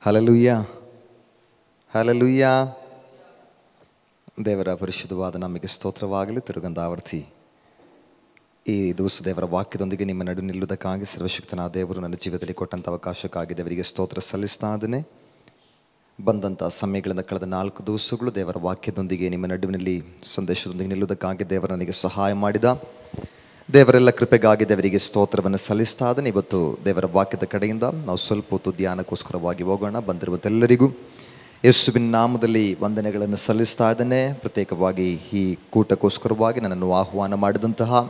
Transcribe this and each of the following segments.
Hallelujah, hallelujah. ದೇವರ ಪರಿಶುದ್ಧವಾದ ನಮಗೆ ಸ್ತೋತ್ರವಾಗಲಿ. ತಿರುಗಂಧಾವರ್ತಿ ಈ ದಿವಸ ದೇವರ ವಾಕ್ಯದೊಂದಿಗೆ ನಿಮ್ಮ ನಡು ನಿಲ್ಲುವುದಕ್ಕಾಗಿ ಸರ್ವಶಕ್ತನಾದ ದೇವರು ನನ್ನ ಜೀವಿತದಲ್ಲಿ ಕೊಟ್ಟಂಥ ಅವಕಾಶಕ್ಕಾಗಿ ದೇವರಿಗೆ ಸ್ತೋತ್ರ ಸಲ್ಲಿಸ್ತಾ ಇದ್ದೇನೆ. ಬಂದಂಥ ಸಮಯಗಳಿಂದ ಕಳೆದ 4 ದಿವಸಗಳು ದೇವರ ವಾಕ್ಯದೊಂದಿಗೆ ನಿಮ್ಮ ನಡುವಿನಲ್ಲಿ ಸಂದೇಶದೊಂದಿಗೆ ನಿಲ್ಲುವುದಕ್ಕಾಗಿ ದೇವರು ನನಗೆ ಸಹಾಯ ಮಾಡಿದ ದೇವರೆಲ್ಲ ಕೃಪೆಗಾಗಿ ದೇವರಿಗೆ ಸ್ತೋತ್ರವನ್ನು ಸಲ್ಲಿಸ್ತಾ ಇದ್ದೇನೆ. ಇವತ್ತು ದೇವರ ವಾಕ್ಯದ ಕಡೆಯಿಂದ ನಾವು ಸ್ವಲ್ಪ ಹೊತ್ತು ಧ್ಯಾನಕ್ಕೋಸ್ಕರವಾಗಿ ಹೋಗೋಣ. ಬಂದಿರುವಂತೆಲ್ಲರಿಗೂ ಯೇಸುವಿನ ನಾಮದಲ್ಲಿ ವಂದನೆಗಳನ್ನು ಸಲ್ಲಿಸ್ತಾ ಇದ್ದೇನೆ. ಪ್ರತ್ಯೇಕವಾಗಿ ಈ ಕೂಟಕ್ಕೋಸ್ಕರವಾಗಿ ನನ್ನನ್ನು ಆಹ್ವಾನ ಮಾಡಿದಂತಹ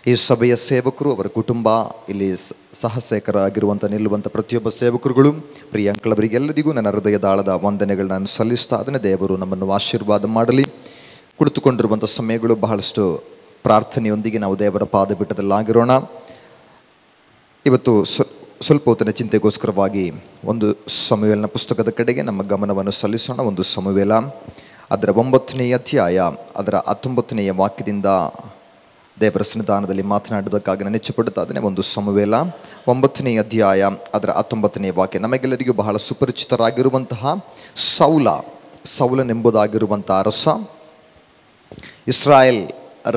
ಈ ಸಭೆಯ ಸೇವಕರು, ಅವರ ಕುಟುಂಬ, ಇಲ್ಲಿ ಸಹಸೇವಕರಾಗಿರುವಂಥ ನಿಲ್ಲುವಂಥ ಪ್ರತಿಯೊಬ್ಬ ಸೇವಕರುಗಳು, ಪ್ರಿಯ ಅಂಕಳವರಿಗೆಲ್ಲರಿಗೂ ನನ್ನ ಹೃದಯದ ಆಳದ ವಂದನೆಗಳು ನಾನು ಸಲ್ಲಿಸ್ತಾ ಇದ್ದೇನೆ. ದೇವರು ನಮ್ಮನ್ನು ಆಶೀರ್ವಾದ ಮಾಡಲಿ. ಕುಳಿತುಕೊಂಡಿರುವಂಥ ಸಮಯಗಳು ಬಹಳಷ್ಟು ಪ್ರಾರ್ಥನೆಯೊಂದಿಗೆ ನಾವು ದೇವರ ಪಾದಪೀಠದಲ್ಲಾಗಿರೋಣ. ಇವತ್ತು ಸ್ವಲ್ಪ ಹೊತ್ತಿನ ಚಿಂತೆಗೋಸ್ಕರವಾಗಿ ಒಂದು ಸಮುವೇಲನ ಪುಸ್ತಕದ ಕಡೆಗೆ ನಮ್ಮ ಗಮನವನ್ನು ಸಲ್ಲಿಸೋಣ. ಒಂದು ಸಮುವೇಲ ಅದರ 9ನೇ ಅಧ್ಯಾಯ ಅದರ 19ನೇ ವಾಕ್ಯದಿಂದ ದೇವರ ಸನ್ನಿಧಾನದಲ್ಲಿ ಮಾತನಾಡುವುದಕ್ಕಾಗಿ ನಾನು ಇಚ್ಛೆಪಡುತ್ತಾ ಇದ್ದೇನೆ. ಒಂದು ಸಮುವೇಲ 9ನೇ ಅಧ್ಯಾಯ ಅದರ 19ನೇ ವಾಕ್ಯ. ನಮಗೆಲ್ಲರಿಗೂ ಬಹಳ ಸುಪರಿಚಿತರಾಗಿರುವಂತಹ ಸೌಲನೆಂಬುದಾಗಿರುವಂಥ ಅರಸ, ಇಸ್ರಾಯೇಲ್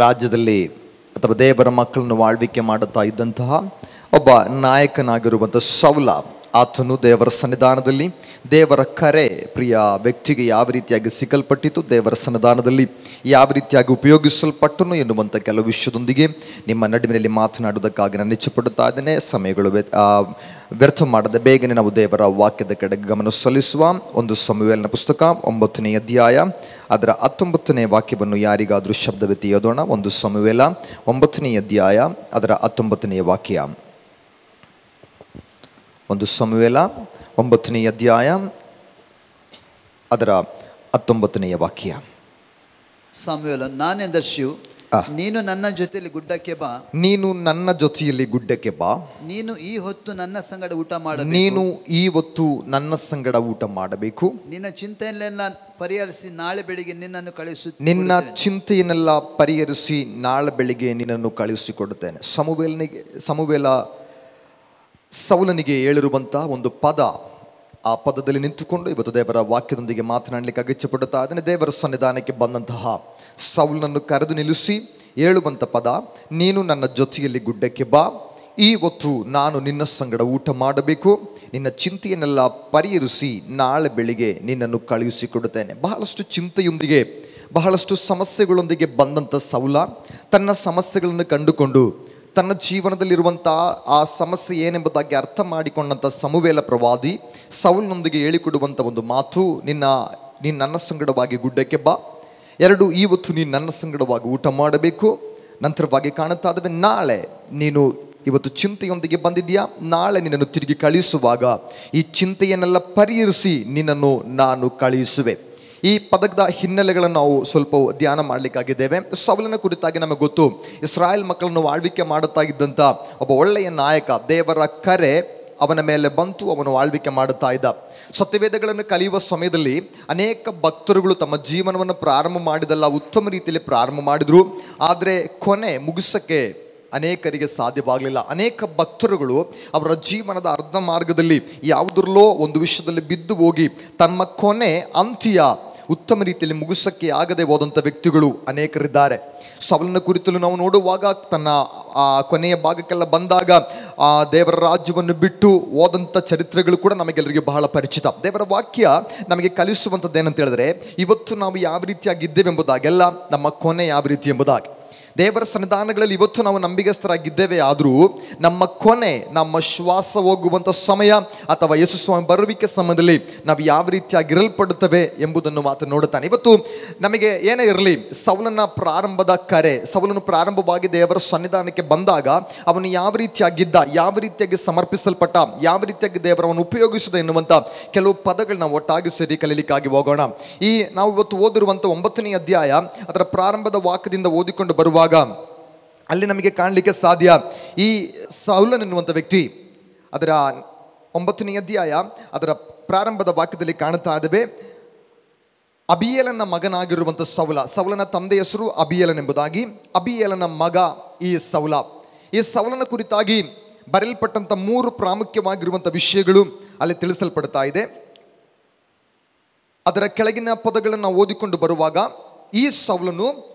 ರಾಜ್ಯದಲ್ಲಿ ಅಥವಾ ದೇವರ ಮಕ್ಕಳನ್ನು ಆಳ್ವಿಕೆ ಮಾಡುತ್ತಾ ಇದ್ದಂತಹ ಒಬ್ಬ ನಾಯಕನಾಗಿರುವಂಥ ಸೌಲ, ಆತನು ದೇವರ ಸನ್ನಿಧಾನದಲ್ಲಿ ದೇವರ ಕರೆ ಪ್ರಿಯ ವ್ಯಕ್ತಿಗೆ ಯಾವ ರೀತಿಯಾಗಿ ಸಿಗಲ್ಪಟ್ಟಿತು, ದೇವರ ಸನ್ನಿಧಾನದಲ್ಲಿ ಯಾವ ರೀತಿಯಾಗಿ ಉಪಯೋಗಿಸಲ್ಪಟ್ಟನು ಎನ್ನುವಂಥ ಕೆಲವು ವಿಷಯದೊಂದಿಗೆ ನಿಮ್ಮ ನಡುವಿನಲ್ಲಿ ಮಾತನಾಡುವುದಕ್ಕಾಗಿ ನಾನು ಇಚ್ಛೆಪಡುತ್ತಾ ಇದ್ದೇನೆ. ಸಮಯಗಳು ವ್ಯರ್ಥ ಮಾಡದೆ ಬೇಗನೆ ನಾವು ದೇವರ ವಾಕ್ಯದ ಕಡೆಗೆ ಗಮನ ಸಲ್ಲಿಸುವ. ಒಂದು ಸಮುವೇಲನ ಪುಸ್ತಕ 9ನೇ ಅಧ್ಯಾಯ ಅದರ 19ನೇ ವಾಕ್ಯವನ್ನು ಯಾರಿಗಾದರೂ ಶಬ್ದವೆತ್ತಿ ಓದೋಣ. ಒಂದು ಸಮುವೇಲ 9ನೇ ಅಧ್ಯಾಯ ಅದರ 19ನೇ ವಾಕ್ಯ. ಒಂದು ಸಮುವೇಲ 9ನೇ ಅಧ್ಯಾಯ ಅದರ 19ನೇ ವಾಕ್ಯ. ಸಮುವೇಲ, ನಾನೇ ದರ್ಶಿಯು, ನೀನು ನನ್ನ ಜೊತೆಯಲ್ಲಿ ಗುಡ್ಡಕ್ಕೆ ಬಾ. ನೀನು ನನ್ನ ಜೊತೆಯಲ್ಲಿ ಗುಡ್ಡಕ್ಕೆ ಬಾ. ನೀನು ಈ ಹೊತ್ತು ನನ್ನ ಸಂಗಡ ಊಟ ಮಾಡಬೇಕು. ನೀನು ಈ ಹೊತ್ತು ನನ್ನ ಸಂಗಡ ಊಟ ಮಾಡಬೇಕು. ನಿನ್ನ ಚಿಂತೆಯನ್ನೆಲ್ಲ ಪರಿಹರಿಸಿ ನಾಳೆ ಬೆಳಿಗ್ಗೆ ನಿನ್ನನ್ನು ನಿನ್ನ ಚಿಂತೆಯನ್ನೆಲ್ಲ ಪರಿಹರಿಸಿ ನಾಳೆ ಬೆಳಿಗ್ಗೆ ನಿನ್ನನ್ನು ಕಳುಹಿಸಿಕೊಡುತ್ತೇನೆ. ಸಮುವೇಲ ಸೌಲನಿಗೆ ಹೇಳಿರುವಂಥ ಒಂದು ಪದ, ಆ ಪದದಲ್ಲಿ ನಿಂತುಕೊಂಡು ಇವತ್ತು ದೇವರ ವಾಕ್ಯದೊಂದಿಗೆ ಮಾತನಾಡಲಿಕ್ಕೆ ಇಚ್ಛೆಪಡುತ್ತಾ ಅದನ್ನೇ ದೇವರ ಸನ್ನಿಧಾನಕ್ಕೆ ಬಂದಂತಹ ಸೌಲನನ್ನು ಕರೆದು ನಿಲ್ಲಿಸಿ ಹೇಳುವಂಥ ಪದ, ನೀನು ನನ್ನ ಜೊತೆಯಲ್ಲಿ ಗುಡ್ಡಕ್ಕೆ ಬಾ. ಈ ಹೊತ್ತು ನಾನು ನಿನ್ನ ಸಂಗಡ ಊಟ ಮಾಡಬೇಕು. ನಿನ್ನ ಚಿಂತೆಯನ್ನೆಲ್ಲ ಪರಿಹರಿಸಿ ನಾಳೆ ಬೆಳಿಗ್ಗೆ ನಿನ್ನನ್ನು ಕಳುಹಿಸಿಕೊಡುತ್ತೇನೆ. ಬಹಳಷ್ಟು ಚಿಂತೆಯೊಂದಿಗೆ, ಬಹಳಷ್ಟು ಸಮಸ್ಯೆಗಳೊಂದಿಗೆ ಬಂದಂಥ ಸೌಲ ತನ್ನ ಸಮಸ್ಯೆಗಳನ್ನು ಕಂಡುಕೊಂಡು ತನ್ನ ಜೀವನದಲ್ಲಿರುವಂಥ ಆ ಸಮಸ್ಯೆ ಏನೆಂಬುದಾಗಿ ಅರ್ಥ ಮಾಡಿಕೊಂಡಂಥ ಸಮುವೇಲ ಪ್ರವಾದಿ ಸೌಲನೊಂದಿಗೆ ಹೇಳಿಕೊಡುವಂಥ ಒಂದು ಮಾತು, ನೀನು ನನ್ನ ಸಂಗಡವಾಗಿ ಗುಡ್ಡಕ್ಕೆ ಬಾ. 2, ಇವತ್ತು ನೀನು ನನ್ನ ಸಂಗಡವಾಗಿ ಊಟ ಮಾಡಬೇಕು. ನಂತರವಾಗಿ ಕಾಣುತ್ತಾ ಇದ್ದಾವೆ, ನಾಳೆ ನೀನು ಇವತ್ತು ಚಿಂತೆಯೊಂದಿಗೆ ಬಂದಿದ್ಯಾ, ನಾಳೆ ನಿನ್ನನ್ನು ತಿರುಗಿ ಕಳಿಸುವಾಗ ಈ ಚಿಂತೆಯನ್ನೆಲ್ಲ ಪರಿಹರಿಸಿ ನಿನ್ನನ್ನು ನಾನು ಕಳುಹಿಸುವೆ. ಈ ಪದದ ಹಿನ್ನೆಲೆಗಳನ್ನು ನಾವು ಸ್ವಲ್ಪ ಧ್ಯಾನ ಮಾಡಲಿಕ್ಕಾಗಿದ್ದೇವೆ. ಸೌಲನ ಕುರಿತಾಗಿ ನಮಗೆ ಗೊತ್ತು, ಇಸ್ರಾಯೇಲ್ ಮಕ್ಕಳನ್ನು ಆಳ್ವಿಕೆ ಮಾಡುತ್ತಾ ಇದ್ದಂಥ ಒಬ್ಬ ಒಳ್ಳೆಯ ನಾಯಕ. ದೇವರ ಕರೆ ಅವನ ಮೇಲೆ ಬಂತು, ಅವನು ಆಳ್ವಿಕೆ ಮಾಡುತ್ತಾ ಇದ್ದ. ಸತ್ಯವೇದಗಳನ್ನು ಕಲಿಯುವ ಸಮಯದಲ್ಲಿ ಅನೇಕ ಭಕ್ತರುಗಳು ತಮ್ಮ ಜೀವನವನ್ನು ಪ್ರಾರಂಭ ಮಾಡಿದಲ್ಲ, ಉತ್ತಮ ರೀತಿಯಲ್ಲಿ ಪ್ರಾರಂಭ ಮಾಡಿದರು. ಆದರೆ ಕೊನೆ ಮುಗಿಸಕ್ಕೆ ಅನೇಕರಿಗೆ ಸಾಧ್ಯವಾಗಲಿಲ್ಲ. ಅನೇಕ ಭಕ್ತರುಗಳು ಅವರ ಜೀವನದ ಅರ್ಧ ಮಾರ್ಗದಲ್ಲಿ ಯಾವುದರಲ್ಲೋ ಒಂದು ವಿಷಯದಲ್ಲಿ ಬಿದ್ದು ಹೋಗಿ ತಮ್ಮ ಕೊನೆ ಅಂತ್ಯ ಉತ್ತಮ ರೀತಿಯಲ್ಲಿ ಮುಗಿಸಕ್ಕೆ ಆಗದೆ ಹೋದಂಥ ವ್ಯಕ್ತಿಗಳು ಅನೇಕರಿದ್ದಾರೆ. ಸೌಲನ ಕುರಿತಲು ನಾವು ನೋಡುವಾಗ ತನ್ನ ಆ ಕೊನೆಯ ಭಾಗಕ್ಕೆಲ್ಲ ಬಂದಾಗ ಆ ದೇವರ ರಾಜ್ಯವನ್ನು ಬಿಟ್ಟು ಹೋದಂಥ ಚರಿತ್ರೆಗಳು ಕೂಡ ನಮಗೆಲ್ಲರಿಗೆ ಬಹಳ ಪರಿಚಿತ. ದೇವರ ವಾಕ್ಯ ನಮಗೆ ಕಲಿಸುವಂಥದ್ದು ಏನಂತ ಹೇಳಿದ್ರೆ, ಇವತ್ತು ನಾವು ಯಾವ ರೀತಿಯಾಗಿದ್ದೇವೆಂಬುದಾಗೆಲ್ಲ ನಮ್ಮ ಕೊನೆ ಯಾವ ರೀತಿ ಎಂಬುದಾಗಿ. ದೇವರ ಸನ್ನಿಧಾನಗಳಲ್ಲಿ ಇವತ್ತು ನಾವು ನಂಬಿಗಸ್ತರಾಗಿದ್ದೇವೆ, ಆದರೂ ನಮ್ಮ ಕೊನೆ, ನಮ್ಮ ಶ್ವಾಸ ಹೋಗುವಂಥ ಸಮಯ ಅಥವಾ ಯೇಸು ಸ್ವಾಮಿ ಬರುವಿಕೆ ಸಮಯದಲ್ಲಿ ನಾವು ಯಾವ ರೀತಿಯಾಗಿರಲ್ಪಡುತ್ತವೆ ಎಂಬುದನ್ನು ಮಾತ್ರ ನೋಡುತ್ತಾನೆ. ಇವತ್ತು ನಮಗೆ ಏನೇ ಇರಲಿ, ಸೌಲನ ಪ್ರಾರಂಭದ ಕರೆ, ಸೌಲನು ಪ್ರಾರಂಭವಾಗಿ ದೇವರ ಸನ್ನಿಧಾನಕ್ಕೆ ಬಂದಾಗ ಅವನು ಯಾವ ರೀತಿಯಾಗಿದ್ದ, ಯಾವ ರೀತಿಯಾಗಿ ಸಮರ್ಪಿಸಲ್ಪಟ್ಟ, ಯಾವ ರೀತಿಯಾಗಿ ದೇವರವನ್ನು ಉಪಯೋಗಿಸಿದ ಎನ್ನುವಂಥ ಕೆಲವು ಪದಗಳು ನಾವು ಒಟ್ಟಾಗಿ ಸೇರಿ ಕಲೀಲಿಕ್ಕಾಗಿ ಹೋಗೋಣ. ನಾವು ಇವತ್ತು ಓದಿರುವಂಥ 9ನೇ ಅಧ್ಯಾಯ ಅದರ ಪ್ರಾರಂಭದ ವಾಕ್ಯದಿಂದ ಓದಿಕೊಂಡು ಬರುವ ಅಲ್ಲಿ ನಮಗೆ ಕಾಣಲಿಕ್ಕೆ ಸಾಧ್ಯ, ಈ ಸೌಲನ್ ಎನ್ನುವಂಥ ವ್ಯಕ್ತಿ ಅದರ 9ನೇ ಅಧ್ಯಾಯ ಅದರ ಪ್ರಾರಂಭದ ವಾಕ್ಯದಲ್ಲಿ ಕಾಣುತ್ತಾ ಇದ್ದೇವೆ. ಅಬೀಯೇಲನ ಮಗನಾಗಿರುವಂಥ ಸೌಲನ ತಂದೆ ಹೆಸರು ಅಬೀಯೇಲನೆಂಬುದಾಗಿ. ಅಬೀಯೇಲನ ಮಗ ಈ ಸೌಲ. ಈ ಸೌಲನ ಕುರಿತಾಗಿ ಬರೆಯಲ್ಪಟ್ಟಂಥ 3 ಪ್ರಾಮುಖ್ಯವಾಗಿರುವಂಥ ವಿಷಯಗಳು ಅಲ್ಲಿ ತಿಳಿಸಲ್ಪಡ್ತಾ ಇದೆ. ಅದರ ಕೆಳಗಿನ ಪದಗಳನ್ನು ಓದಿಕೊಂಡು ಬರುವಾಗ ಈ ಸೌಲನು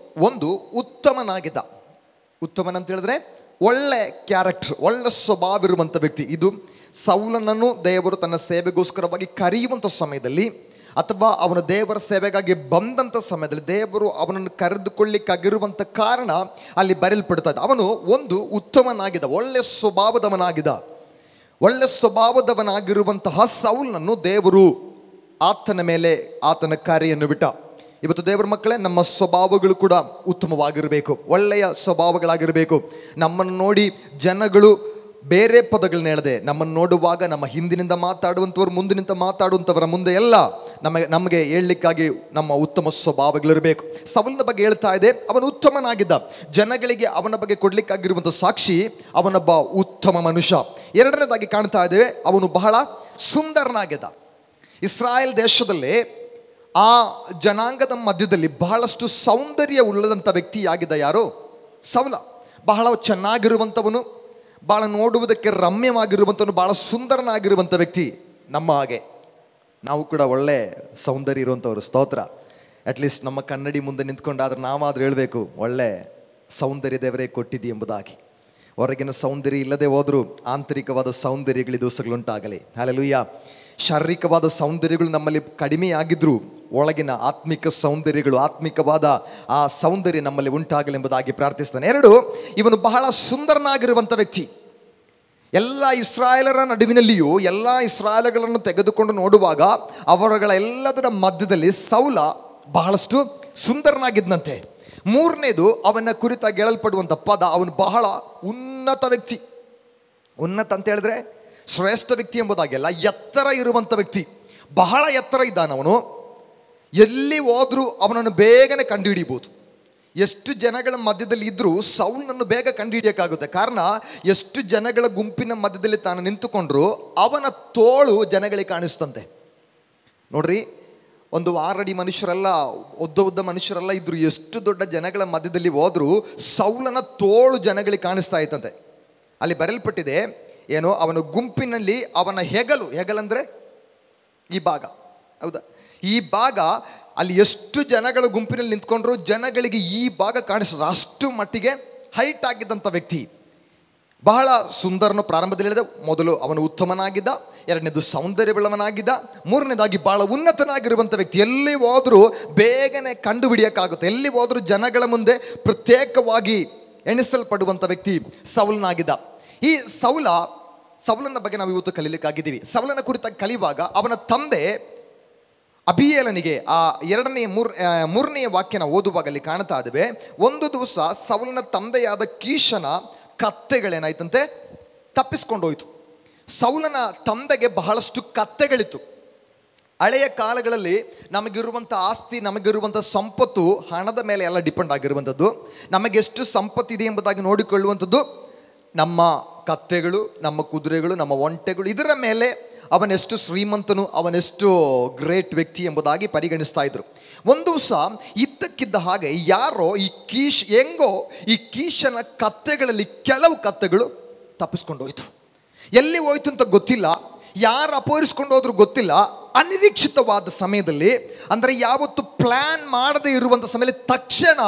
ಒಂದು ಉತ್ತಮನಾಗಿದ್ದ. ಉತ್ತಮನಂತ ಹೇಳಿದ್ರೆ ಒಳ್ಳೆ ಕ್ಯಾರೆಕ್ಟರ್, ಒಳ್ಳೆ ಸ್ವಭಾವ ಇರುವಂಥ ವ್ಯಕ್ತಿ. ಇದು ಸೌಲನನ್ನು ದೇವರು ತನ್ನ ಸೇವೆಗೋಸ್ಕರವಾಗಿ ಕರೆಯುವಂಥ ಸಮಯದಲ್ಲಿ ಅಥವಾ ಅವನ ದೇವರ ಸೇವೆಗಾಗಿ ಬಂದಂಥ ಸಮಯದಲ್ಲಿ ದೇವರು ಅವನನ್ನು ಕರೆದುಕೊಳ್ಳಿಕ್ಕಾಗಿರುವಂಥ ಕಾರಣ ಅಲ್ಲಿ ಬರೆಯಲ್ಪಡ್ತಾ ಇದೆ. ಅವನು ಒಂದು ಉತ್ತಮನಾಗಿದ್ದ, ಒಳ್ಳೆ ಸ್ವಭಾವದವನಾಗಿದ್ದ. ಒಳ್ಳೆ ಸ್ವಭಾವದವನಾಗಿರುವಂತಹ ಸೌಲನನ್ನು ದೇವರು ಆತನ ಮೇಲೆ ಆತನ ಕಾರ್ಯವನ್ನು ಬಿಟ್ಟ. ಇವತ್ತು ದೇವರ ಮಕ್ಕಳೇ, ನಮ್ಮ ಸ್ವಭಾವಗಳು ಕೂಡ ಉತ್ತಮವಾಗಿರಬೇಕು, ಒಳ್ಳೆಯ ಸ್ವಭಾವಗಳಾಗಿರಬೇಕು. ನಮ್ಮನ್ನು ನೋಡಿ ಜನಗಳು ಬೇರೆ ಪದಗಳನ್ನ ಹೇಳದೆ ನಮ್ಮನ್ನು ನೋಡುವಾಗ ನಮ್ಮ ಹಿಂದಿನಿಂದ ಮಾತಾಡುವಂಥವ್ರು ಮುಂದಿನಿಂದ ಮಾತಾಡುವಂಥವರ ಮುಂದೆ ಎಲ್ಲ ನಮಗೆ ಹೇಳಲಿಕ್ಕಾಗಿ ನಮ್ಮ ಉತ್ತಮ ಸ್ವಭಾವಗಳಿರಬೇಕು. ಸೌಲನ ಬಗ್ಗೆ ಹೇಳ್ತಾ ಇದೆ, ಅವನು ಉತ್ತಮನಾಗಿದ್ದ. ಜನಗಳಿಗೆ ಅವನ ಬಗ್ಗೆ ಕೊಡ್ಲಿಕ್ಕಾಗಿರುವಂಥ ಸಾಕ್ಷಿ ಅವನೊಬ್ಬ ಉತ್ತಮ ಮನುಷ್ಯ. ಎರಡನೇದಾಗಿ ಕಾಣ್ತಾ ಇದ್ದೇವೆ, ಅವನು ಬಹಳ ಸುಂದರನಾಗಿದ್ದ. ಇಸ್ರಾಯೇಲ್ ದೇಶದಲ್ಲಿ ಆ ಜನಾಂಗದ ಮಧ್ಯದಲ್ಲಿ ಬಹಳಷ್ಟು ಸೌಂದರ್ಯ ಉಳ್ಳದಂಥ ವ್ಯಕ್ತಿಯಾಗಿದ್ದ ಯಾರು? ಸೌಲ. ಬಹಳ ಚೆನ್ನಾಗಿರುವಂಥವನು, ಭಾಳ ನೋಡುವುದಕ್ಕೆ ರಮ್ಯವಾಗಿರುವಂಥವನು, ಭಾಳ ಸುಂದರನಾಗಿರುವಂಥ ವ್ಯಕ್ತಿ. ನಮ್ಮ ಹಾಗೆ ನಾವು ಕೂಡ ಒಳ್ಳೆ ಸೌಂದರ್ಯ ಇರುವಂಥವ್ರು. ಸ್ತೋತ್ರ. ಅಟ್ಲೀಸ್ಟ್ ನಮ್ಮ ಕನ್ನಡಿ ಮುಂದೆ ನಿಂತ್ಕೊಂಡಾದ್ರೆ ನಾವಾದರೂ ಹೇಳಬೇಕು, ಒಳ್ಳೆ ಸೌಂದರ್ಯ ದೇವರೇ ಕೊಟ್ಟಿದ್ದಿ ಎಂಬುದಾಗಿ. ಹೊರಗಿನ ಸೌಂದರ್ಯ ಇಲ್ಲದೆ ಹೋದರೂ ಆಂತರಿಕವಾದ ಸೌಂದರ್ಯಗಳು ದಿವಸಗಳುಂಟಾಗಲಿ. ಹಲ್ಲೆಲೂಯಾ. ಶಾರೀರಿಕವಾದ ಸೌಂದರ್ಯಗಳು ನಮ್ಮಲ್ಲಿ ಕಡಿಮೆಯಾಗಿದ್ದರೂ ಒಳಗಿನ ಆತ್ಮಿಕ ಸೌಂದರ್ಯಗಳು, ಆತ್ಮಿಕವಾದ ಆ ಸೌಂದರ್ಯ ನಮ್ಮಲ್ಲಿ ಉಂಟಾಗಲಿ ಎಂಬುದಾಗಿ ಪ್ರಾರ್ಥಿಸ್ತಾನೆ. ಎರಡು, ಇವನು ಬಹಳ ಸುಂದರನಾಗಿರುವಂಥ ವ್ಯಕ್ತಿ. ಎಲ್ಲ ಇಸ್ರಾಯೇಲರ ನಡುವಿನಲ್ಲಿಯೂ ಎಲ್ಲ ಇಸ್ರಾಯೇಲಗಳನ್ನು ತೆಗೆದುಕೊಂಡು ನೋಡುವಾಗ ಅವರುಗಳ ಎಲ್ಲದರ ಮಧ್ಯದಲ್ಲಿ ಸೌಲ ಬಹಳಷ್ಟು ಸುಂದರನಾಗಿದ್ದಂತೆ. ಮೂರನೇದು, ಅವನ ಕುರಿತಾಗಿ ಹೇಳಲ್ಪಡುವಂಥ ಪದ, ಅವನು ಬಹಳ ಉನ್ನತ ವ್ಯಕ್ತಿ. ಉನ್ನತ ಅಂತ ಹೇಳಿದ್ರೆ ಶ್ರೇಷ್ಠ ವ್ಯಕ್ತಿ ಎಂಬುದಾಗೆಲ್ಲ, ಎತ್ತರ ಇರುವಂಥ ವ್ಯಕ್ತಿ. ಬಹಳ ಎತ್ತರ ಇದ್ದಾನವನು. ಎಲ್ಲಿ ಹೋದರೂ ಅವನನ್ನು ಬೇಗನೆ ಕಂಡುಹಿಡಿಯಬಹುದು. ಎಷ್ಟು ಜನಗಳ ಮಧ್ಯದಲ್ಲಿ ಇದ್ದರೂ ಸೌಲನನ್ನು ಬೇಗ ಕಂಡುಹಿಡಿಯೋಕ್ಕಾಗುತ್ತೆ. ಕಾರಣ, ಎಷ್ಟು ಜನಗಳ ಗುಂಪಿನ ಮಧ್ಯದಲ್ಲಿ ತಾನು ನಿಂತುಕೊಂಡ್ರು ಅವನ ತೋಳು ಜನಗಳಿಗೆ ಕಾಣಿಸ್ತಂತೆ. ನೋಡ್ರಿ, ಒಂದು 6 ಅಡಿ ಮನುಷ್ಯರೆಲ್ಲ, ಉದ್ದ ಮನುಷ್ಯರೆಲ್ಲ ಇದ್ರು, ಎಷ್ಟು ದೊಡ್ಡ ಜನಗಳ ಮಧ್ಯದಲ್ಲಿ ಹೋದರೂ ಸೌಲನ ತೋಳು ಜನಗಳಿಗೆ ಕಾಣಿಸ್ತಾ ಇತ್ತಂತೆ. ಅಲ್ಲಿ ಬರೆಯಲ್ಪಟ್ಟಿದೆ ಏನು, ಅವನ ಗುಂಪಿನಲ್ಲಿ ಅವನ ಹೆಗಲಂದ್ರೆ ಈ ಭಾಗ, ಹೌದಾ, ಈ ಭಾಗ ಅಲ್ಲಿ ಎಷ್ಟು ಜನಗಳ ಗುಂಪಿನಲ್ಲಿ ನಿಂತ್ಕೊಂಡ್ರು ಜನಗಳಿಗೆ ಈ ಭಾಗ ಕಾಣಿಸ್ತದೆ. ಅಷ್ಟು ಮಟ್ಟಿಗೆ ಹೈಟ್ ಆಗಿದ್ದಂಥ ವ್ಯಕ್ತಿ. ಬಹಳ ಸುಂದರನು. ಪ್ರಾರಂಭದಲ್ಲಿ ಹೇಳಿದ, ಮೊದಲು ಅವನು ಉತ್ತಮನಾಗಿದ್ದ, ಎರಡನೇದು ಸೌಂದರ್ಯವುಳ್ಳವನಾಗಿದ್ದ, ಮೂರನೇದಾಗಿ ಬಹಳ ಉನ್ನತನಾಗಿರುವಂಥ ವ್ಯಕ್ತಿ. ಎಲ್ಲಿ ಹೋದರೂ ಬೇಗನೆ ಕಂಡು ಹಿಡಿಯೋಕ್ಕಾಗುತ್ತೆ. ಎಲ್ಲಿ ಹೋದರೂ ಜನಗಳ ಮುಂದೆ ಪ್ರತ್ಯೇಕವಾಗಿ ಎಣಿಸಲ್ಪಡುವಂಥ ವ್ಯಕ್ತಿ ಸೌಲನಾಗಿದ್ದ. ಈ ಸೌಲನ ಬಗ್ಗೆ ನಾವು ಇವತ್ತು ಕಲೀಲಿಕ್ಕಾಗಿದ್ದೀವಿ. ಸೌಲನ ಕುರಿತಾಗಿ ಕಲಿಯುವಾಗ ಅವನ ತಂದೆ ಅಬೀಯೇಲನಿಗೆ ಆ ಮೂರನೆಯ ವಾಕ್ಯನ ಓದುವಾಗ ಅಲ್ಲಿ ಕಾಣ್ತಾ ಇದ್ದೇವೆ, ಒಂದು ದಿವಸ ಸೌಲನ ತಂದೆಯಾದ ಕೀಷನ ಕತ್ತೆಗಳೇನಾಯ್ತಂತೆ, ತಪ್ಪಿಸ್ಕೊಂಡೋಯ್ತು. ಸೌಲನ ತಂದೆಗೆ ಬಹಳಷ್ಟು ಕತ್ತೆಗಳಿತ್ತು. ಹಳೆಯ ಕಾಲಗಳಲ್ಲಿ ನಮಗಿರುವಂಥ ಆಸ್ತಿ, ನಮಗಿರುವಂಥ ಸಂಪತ್ತು ಹಣದ ಮೇಲೆ ಎಲ್ಲ ಡಿಪೆಂಡ್ ಆಗಿರುವಂಥದ್ದು. ನಮಗೆಷ್ಟು ಸಂಪತ್ತಿದೆ ಎಂಬುದಾಗಿ ನೋಡಿಕೊಳ್ಳುವಂಥದ್ದು ನಮ್ಮ ಕತ್ತೆಗಳು, ನಮ್ಮ ಕುದುರೆಗಳು, ನಮ್ಮ ಒಂಟೆಗಳು. ಇದರ ಮೇಲೆ ಅವನೆಷ್ಟು ಶ್ರೀಮಂತನು, ಅವನೆಷ್ಟು ಗ್ರೇಟ್ ವ್ಯಕ್ತಿ ಎಂಬುದಾಗಿ ಪರಿಗಣಿಸ್ತಾ ಇದ್ರು. ಒಂದು ದಿವಸ ಇದ್ದಕ್ಕಿದ್ದ ಹಾಗೆ ಯಾರೋ ಈ ಕೀಷನ ಕತ್ತೆಗಳಲ್ಲಿ ಕೆಲವು ಕತ್ತೆಗಳು ತಪ್ಪಿಸ್ಕೊಂಡು ಹೋಯ್ತು. ಎಲ್ಲಿ ಹೋಯ್ತು ಅಂತ ಗೊತ್ತಿಲ್ಲ, ಯಾರು ಅಪಹರಿಸ್ಕೊಂಡು ಹೋದ್ರು ಗೊತ್ತಿಲ್ಲ. ಅನಿರೀಕ್ಷಿತವಾದ ಸಮಯದಲ್ಲಿ, ಅಂದರೆ ಯಾವತ್ತು ಪ್ಲ್ಯಾನ್ ಮಾಡದೇ ಇರುವಂಥ ಸಮಯದಲ್ಲಿ ತಕ್ಷಣ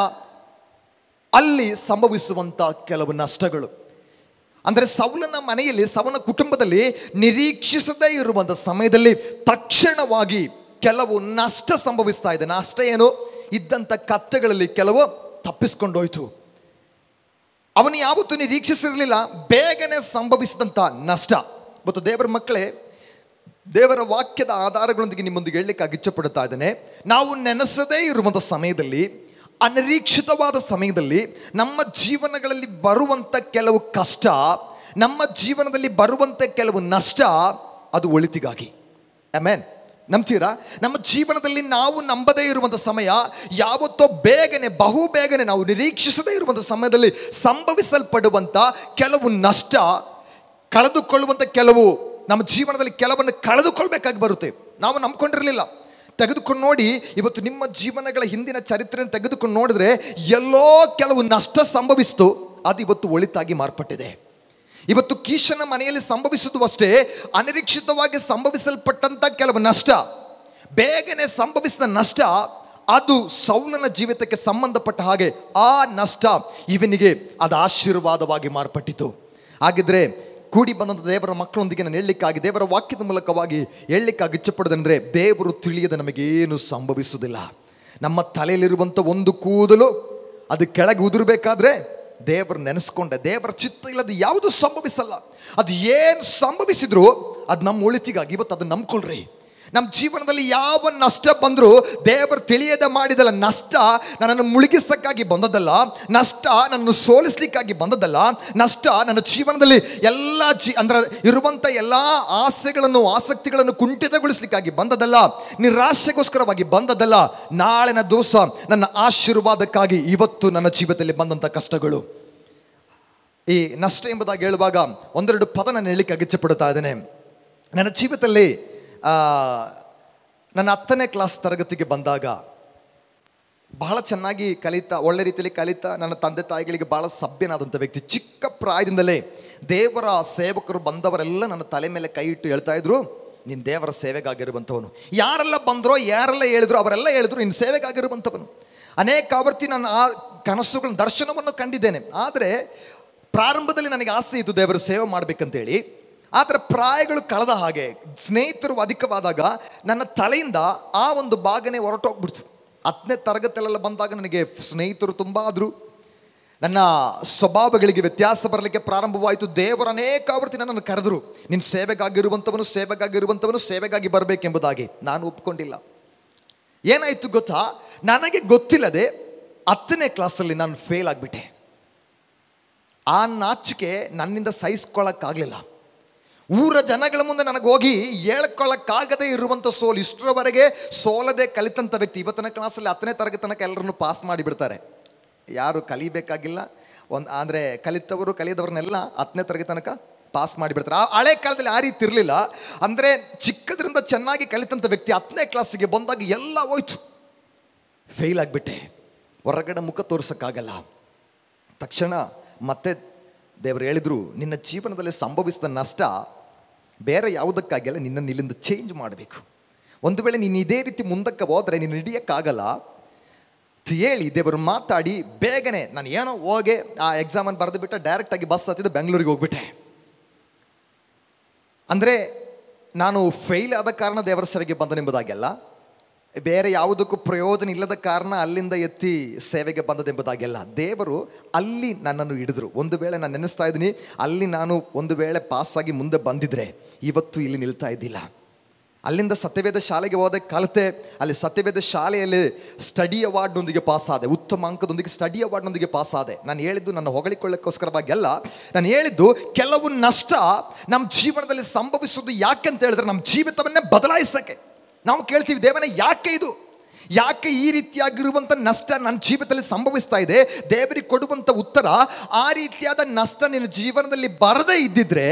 ಅಲ್ಲಿ ಸಂಭವಿಸುವಂಥ ಕೆಲವು ನಷ್ಟಗಳು. ಅಂದರೆ ಸೌಲನ ಮನೆಯಲ್ಲಿ, ಸೌಲನ ಕುಟುಂಬದಲ್ಲಿ ನಿರೀಕ್ಷಿಸದೇ ಇರುವಂಥ ಸಮಯದಲ್ಲಿ ತಕ್ಷಣವಾಗಿ ಕೆಲವು ನಷ್ಟ ಸಂಭವಿಸ್ತಾ ಇದೆ. ನಷ್ಟ ಏನು? ಇದ್ದಂಥ ಕತ್ತೆಗಳಲ್ಲಿ ಕೆಲವು ತಪ್ಪಿಸ್ಕೊಂಡೋಯ್ತು. ಅವನು ಯಾವತ್ತೂ ನಿರೀಕ್ಷಿಸಿರಲಿಲ್ಲ, ಬೇಗನೆ ಸಂಭವಿಸಿದಂಥ ನಷ್ಟ. ಮತ್ತು ದೇವರ ಮಕ್ಕಳೇ, ದೇವರ ವಾಕ್ಯದ ಆಧಾರಗಳೊಂದಿಗೆ ನಿಮ್ಮೊಂದಿಗೆ ಹೇಳಲಿಕ್ಕಾಗಿ ಇಚ್ಛಪಡುತ್ತಾ ಇದ್ದೇನೆ. ನಾವು ನೆನೆಸದೇ ಇರುವಂಥ ಸಮಯದಲ್ಲಿ, ಅನಿರೀಕ್ಷಿತವಾದ ಸಮಯದಲ್ಲಿ ನಮ್ಮ ಜೀವನಗಳಲ್ಲಿ ಬರುವಂಥ ಕೆಲವು ಕಷ್ಟ, ನಮ್ಮ ಜೀವನದಲ್ಲಿ ಬರುವಂಥ ಕೆಲವು ನಷ್ಟ, ಅದು ಒಳಿತಿಗಾಗಿ. ಆಮೆನ್. ನಂಬ್ತೀರಾ? ನಮ್ಮ ಜೀವನದಲ್ಲಿ ನಾವು ನಂಬದೇ ಇರುವಂಥ ಸಮಯ ಯಾವತ್ತೋ ಬೇಗನೆ, ಬಹು ಬೇಗನೆ, ನಾವು ನಿರೀಕ್ಷಿಸದೇ ಇರುವಂಥ ಸಮಯದಲ್ಲಿ ಸಂಭವಿಸಲ್ಪಡುವಂಥ ಕೆಲವು ನಷ್ಟ, ಕಳೆದುಕೊಳ್ಳುವಂಥ ಕೆಲವು, ನಮ್ಮ ಜೀವನದಲ್ಲಿ ಕೆಲವನ್ನು ಕಳೆದುಕೊಳ್ಬೇಕಾಗಿ ಬರುತ್ತೆ. ನಾವು ನಂಬ್ಕೊಂಡಿರಲಿಲ್ಲ. ತೆಗೆದುಕೊಂಡು ನೋಡಿ, ಇವತ್ತು ನಿಮ್ಮ ಜೀವನಗಳ ಹಿಂದಿನ ಚರಿತ್ರೆಯನ್ನು ತೆಗೆದುಕೊಂಡು ನೋಡಿದ್ರೆ ಎಲ್ಲೋ ಕೆಲವು ನಷ್ಟ ಸಂಭವಿಸಿತು, ಅದು ಇವತ್ತು ಒಳಿತಾಗಿ ಮಾರ್ಪಟ್ಟಿದೆ. ಇವತ್ತು ಕೀಷನ ಮನೆಯಲ್ಲಿ ಸಂಭವಿಸಿದ್ದು ಅಷ್ಟೇ, ಅನಿರೀಕ್ಷಿತವಾಗಿ ಸಂಭವಿಸಲ್ಪಟ್ಟಂಥ ಕೆಲವು ನಷ್ಟ ಬೇಗನೆ ಸಂಭವಿಸಿದ ನಷ್ಟ ಅದು ಸೌಲನ ಜೀವಿತಕ್ಕೆ ಸಂಬಂಧಪಟ್ಟ ಹಾಗೆ ಆ ನಷ್ಟ ಇವನಿಗೆ ಅದು ಆಶೀರ್ವಾದವಾಗಿ ಮಾರ್ಪಟ್ಟಿತು. ಹಾಗಿದ್ರೆ ಕೂಡಿ ಬಂದಂಥ ದೇವರ ಮಕ್ಕಳೊಂದಿಗೆ ನಾನು ಹೇಳಲಿಕ್ಕಾಗಿ, ದೇವರ ವಾಕ್ಯದ ಮೂಲಕವಾಗಿ ಹೇಳಲಿಕ್ಕಾಗಿ ಇಚ್ಛೆಪಡೋದಂದರೆ, ದೇವರು ತಿಳಿಯದೆ ನಮಗೇನು ಸಂಭವಿಸುವುದಿಲ್ಲ. ನಮ್ಮ ತಲೆಯಲ್ಲಿರುವಂಥ ಒಂದು ಕೂದಲು ಅದು ಕೆಳಗೆ ಉದುರಬೇಕಾದ್ರೆ ದೇವರು ನೆನೆಸ್ಕೊಂಡೆ, ದೇವರ ಚಿತ್ತ ಇಲ್ಲದೆ ಯಾವುದು ಸಂಭವಿಸಲ್ಲ. ಅದು ಏನು ಸಂಭವಿಸಿದ್ರು ಅದು ನಮ್ಮ ಒಳಿತಿಗಾಗಿ. ಇವತ್ತು ಅದನ್ನು ನಂಬ್ಕೊಳ್ರಿ. ನಮ್ಮ ಜೀವನದಲ್ಲಿ ಯಾವ ನಷ್ಟ ಬಂದರೂ ದೇವರು ತಿಳಿಯದೆ ಮಾಡಿದಲ್ಲ. ನಷ್ಟ ನನ್ನನ್ನು ಮುಳುಗಿಸಕ್ಕಾಗಿ ಬಂದದ್ದಲ್ಲ, ನಷ್ಟ ನನ್ನನ್ನು ಸೋಲಿಸ್ಲಿಕ್ಕಾಗಿ ಬಂದದ್ದಲ್ಲ, ನಷ್ಟ ನನ್ನ ಜೀವನದಲ್ಲಿ ಎಲ್ಲ ಅಂದ್ರೆ ಇರುವಂಥ ಎಲ್ಲ ಆಸೆಗಳನ್ನು ಆಸಕ್ತಿಗಳನ್ನು ಕುಂಠಿತಗೊಳಿಸ್ಲಿಕ್ಕಾಗಿ ಬಂದದ್ದಲ್ಲ, ನಿರಾಶೆಗೋಸ್ಕರವಾಗಿ ಬಂದದ್ದಲ್ಲ. ನಾಳಿನ ದಿವಸ ನನ್ನ ಆಶೀರ್ವಾದಕ್ಕಾಗಿ ಇವತ್ತು ನನ್ನ ಜೀವಿತದಲ್ಲಿ ಬಂದಂಥ ಕಷ್ಟಗಳು. ಈ ನಷ್ಟ ಎಂಬುದಾಗಿ ಹೇಳುವಾಗ ಒಂದೆರಡು ಪದ ನಾನು ಹೇಳಲಿಕ್ಕೆ ಇಚ್ಛೆಪಡ್ತಾ ಇದ್ದೇನೆ. ನನ್ನ ಜೀವಿತದಲ್ಲಿ ನನ್ನ 10ನೇ ಕ್ಲಾಸ್ ತರಗತಿಗೆ ಬಂದಾಗ ಬಹಳ ಚೆನ್ನಾಗಿ ಕಲಿತಾ, ಒಳ್ಳೆ ರೀತಿಯಲ್ಲಿ ಕಲಿತಾ, ನನ್ನ ತಂದೆ ತಾಯಿಗಳಿಗೆ ಭಾಳ ಸಭ್ಯನಾದಂಥ ವ್ಯಕ್ತಿ. ಚಿಕ್ಕ ಪ್ರಾಯದಿಂದಲೇ ದೇವರ ಸೇವಕರು ಬಂದವರೆಲ್ಲ ನನ್ನ ತಲೆ ಮೇಲೆ ಕೈ ಇಟ್ಟು ಹೇಳ್ತಾ ಇದ್ರು, ನೀನು ದೇವರ ಸೇವೆಗಾಗಿರುವಂಥವನು. ಯಾರೆಲ್ಲ ಬಂದರೋ, ಯಾರೆಲ್ಲ ಹೇಳಿದ್ರು, ಅವರೆಲ್ಲ ಹೇಳಿದ್ರು ನೀನು ಸೇವೆಗಾಗಿರುವಂಥವನು. ಅನೇಕ ಆವರ್ತಿ ನಾನು ಆ ಕನಸುಗಳ ದರ್ಶನವನ್ನು ಕಂಡಿದ್ದೇನೆ. ಆದರೆ ಪ್ರಾರಂಭದಲ್ಲಿ ನನಗೆ ಆಸೆ ಇತ್ತು ದೇವರ ಸೇವೆ ಮಾಡಬೇಕಂತೇಳಿ. ಆದರೆ ಪ್ರಾಯಗಳು ಕಳೆದ ಹಾಗೆ, ಸ್ನೇಹಿತರು ಅಧಿಕವಾದಾಗ ನನ್ನ ತಲೆಯಿಂದ ಆ ಒಂದು ಭಾಗನೇ ಹೊರಟೋಗ್ಬಿಡ್ತು. 10ನೇ ತರಗತಿಯಲ್ಲೆಲ್ಲ ಬಂದಾಗ ನನಗೆ ಸ್ನೇಹಿತರು ತುಂಬ ಆದರು. ನನ್ನ ಸ್ವಭಾವಗಳಿಗೆ ವ್ಯತ್ಯಾಸ ಬರಲಿಕ್ಕೆ ಪ್ರಾರಂಭವಾಯಿತು. ದೇವರು ಅನೇಕ ಆವರ್ತಿ ನನ್ನನ್ನು ಕರೆದರು, ನೀನು ಸೇವೆಗಾಗಿರುವಂಥವನು, ಸೇವೆಗಾಗಿರುವಂಥವನು, ಸೇವೆಗಾಗಿ ಬರಬೇಕೆಂಬುದಾಗಿ. ನಾನು ಒಪ್ಕೊಂಡಿಲ್ಲ. ಏನಾಯಿತು ಗೊತ್ತಾ, ನನಗೆ ಗೊತ್ತಿಲ್ಲದೆ 10ನೇ ಕ್ಲಾಸಲ್ಲಿ ನಾನು ಫೇಲ್ ಆಗಿಬಿಟ್ಟೆ. ಆ ನಾಚಿಕೆ ನನ್ನಿಂದ ಸಹಿಸ್ಕೊಳ್ಳೋಕ್ಕಾಗಲಿಲ್ಲ. ಊರ ಜನಗಳ ಮುಂದೆ ನನಗೆ ಹೋಗಿ ಹೇಳ್ಕೊಳ್ಳೋಕ್ಕಾಗದೇ ಇರುವಂಥ ಸೋಲು. ಇಷ್ಟರವರೆಗೆ ಸೋಲದೆ ಕಲಿತಂಥ ವ್ಯಕ್ತಿ ಇವತ್ತಿನ ಕ್ಲಾಸಲ್ಲಿ 10ನೇ ತರಗತಿ ತನಕ ಎಲ್ಲರನ್ನು ಪಾಸ್ ಮಾಡಿಬಿಡ್ತಾರೆ. ಯಾರು ಕಲಿಬೇಕಾಗಿಲ್ಲ. ಅಂದರೆ ಕಲಿತವರು ಕಲಿಯದವ್ರನ್ನೆಲ್ಲ 10ನೇ ತರಗತಿ ತನಕ ಪಾಸ್ ಮಾಡಿಬಿಡ್ತಾರೆ. ಆ ಹಳೆ ಕಾಲದಲ್ಲಿ ಆ ರೀತಿ ಇರಲಿಲ್ಲ. ಅಂದರೆ ಚಿಕ್ಕದ್ರಿಂದ ಚೆನ್ನಾಗಿ ಕಲಿತಂಥ ವ್ಯಕ್ತಿ 10ನೇ ಕ್ಲಾಸಿಗೆ ಬಂದಾಗ ಎಲ್ಲ ಹೋಯ್ತು, ಫೇಲ್ ಆಗಿಬಿಟ್ಟೆ. ಹೊರಗಡೆ ಮುಖ ತೋರಿಸೋಕ್ಕಾಗಲ್ಲ. ತಕ್ಷಣ ಮತ್ತೆ ದೇವರು ಹೇಳಿದರು, ನಿನ್ನ ಜೀವನದಲ್ಲಿ ಸಂಭವಿಸಿದ ನಷ್ಟ ಬೇರೆ ಯಾವುದಕ್ಕಾಗಿಲ್ಲ, ನಿನ್ನನ್ನು ಇಲ್ಲಿಂದ ಚೇಂಜ್ ಮಾಡಬೇಕು. ಒಂದು ವೇಳೆ ನೀನು ಇದೇ ರೀತಿ ಮುಂದಕ್ಕೆ ಹೋದರೆ ನೀನು ಹಿಡಿಯೋಕ್ಕಾಗಲ್ಲ ಹೇಳಿ ದೇವರು ಮಾತಾಡಿ ಬೇಗನೆ ನಾನು ಏನೋ ಹೋಗಿ ಆ ಎಕ್ಸಾಮನ್ನು ಬರೆದು ಬಿಟ್ಟೆ. ಡೈರೆಕ್ಟಾಗಿ ಬಸ್ ಹತ್ತಿದ್ದು ಬೆಂಗಳೂರಿಗೆ ಹೋಗ್ಬಿಟ್ಟೆ. ಅಂದರೆ ನಾನು ಫೇಲ್ ಆದ ಕಾರಣ ದೇವರ ಸೇವೆಗೆ ಬಂದನೆಂಬುದಾಗೆಲ್ಲ, ಬೇರೆ ಯಾವುದಕ್ಕೂ ಪ್ರಯೋಜನ ಇಲ್ಲದ ಕಾರಣ ಅಲ್ಲಿಂದ ಎತ್ತಿ ಸೇವೆಗೆ ಬಂದದೆಂಬುದಾಗೆಲ್ಲ. ದೇವರು ಅಲ್ಲಿ ನನ್ನನ್ನು ಹಿಡಿದ್ರು. ಒಂದು ವೇಳೆ ನಾನು ನೆನೆಸ್ತಾ ಇದ್ದೀನಿ, ಅಲ್ಲಿ ನಾನು ಒಂದು ವೇಳೆ ಪಾಸಾಗಿ ಮುಂದೆ ಬಂದಿದ್ರೆ ಇವತ್ತು ಇಲ್ಲಿ ನಿಲ್ತಾ ಇದ್ದಿಲ್ಲ. ಅಲ್ಲಿಂದ ಸತ್ಯವೇದ ಶಾಲೆಗೆ ಹೋದೆ, ಕಲಿತೆ. ಅಲ್ಲಿ ಸತ್ಯವೇದ ಶಾಲೆಯಲ್ಲಿ ಸ್ಟಡಿ ಅವಾರ್ಡ್ನೊಂದಿಗೆ ಪಾಸಾದೆ, ಉತ್ತಮ ಅಂಕದೊಂದಿಗೆ ಸ್ಟಡಿ ಅವಾರ್ಡ್ನೊಂದಿಗೆ ಪಾಸಾದೆ. ನಾನು ಹೇಳಿದ್ದು ನನ್ನ ಹೊಗಳಿಕೊಳ್ಳೋಕ್ಕೋಸ್ಕರವಾಗೆಲ್ಲ, ನಾನು ಹೇಳಿದ್ದು ಕೆಲವು ನಷ್ಟ ನಮ್ಮ ಜೀವನದಲ್ಲಿ ಸಂಭವಿಸೋದು ಯಾಕೆ ಅಂತ ಹೇಳಿದ್ರೆ ನಮ್ಮ ಜೀವಿತವನ್ನೇ ಬದಲಾಯಿಸೋಕ್ಕೆ. ನಾವು ಕೇಳ್ತೀವಿ, ದೇವನೇ ಯಾಕೆ ಇದು, ಯಾಕೆ ಈ ರೀತಿಯಾಗಿರುವಂಥ ನಷ್ಟ ನನ್ನ ಜೀವಿತದಲ್ಲಿ ಸಂಭವಿಸ್ತಾ ಇದೆ? ದೇವರಿಗೆ ಕೊಡುವಂಥ ಉತ್ತರ, ಆ ರೀತಿಯಾದ ನಷ್ಟ ನಿನ್ನ ಜೀವನದಲ್ಲಿ ಬರದೇ ಇದ್ದಿದ್ರೆ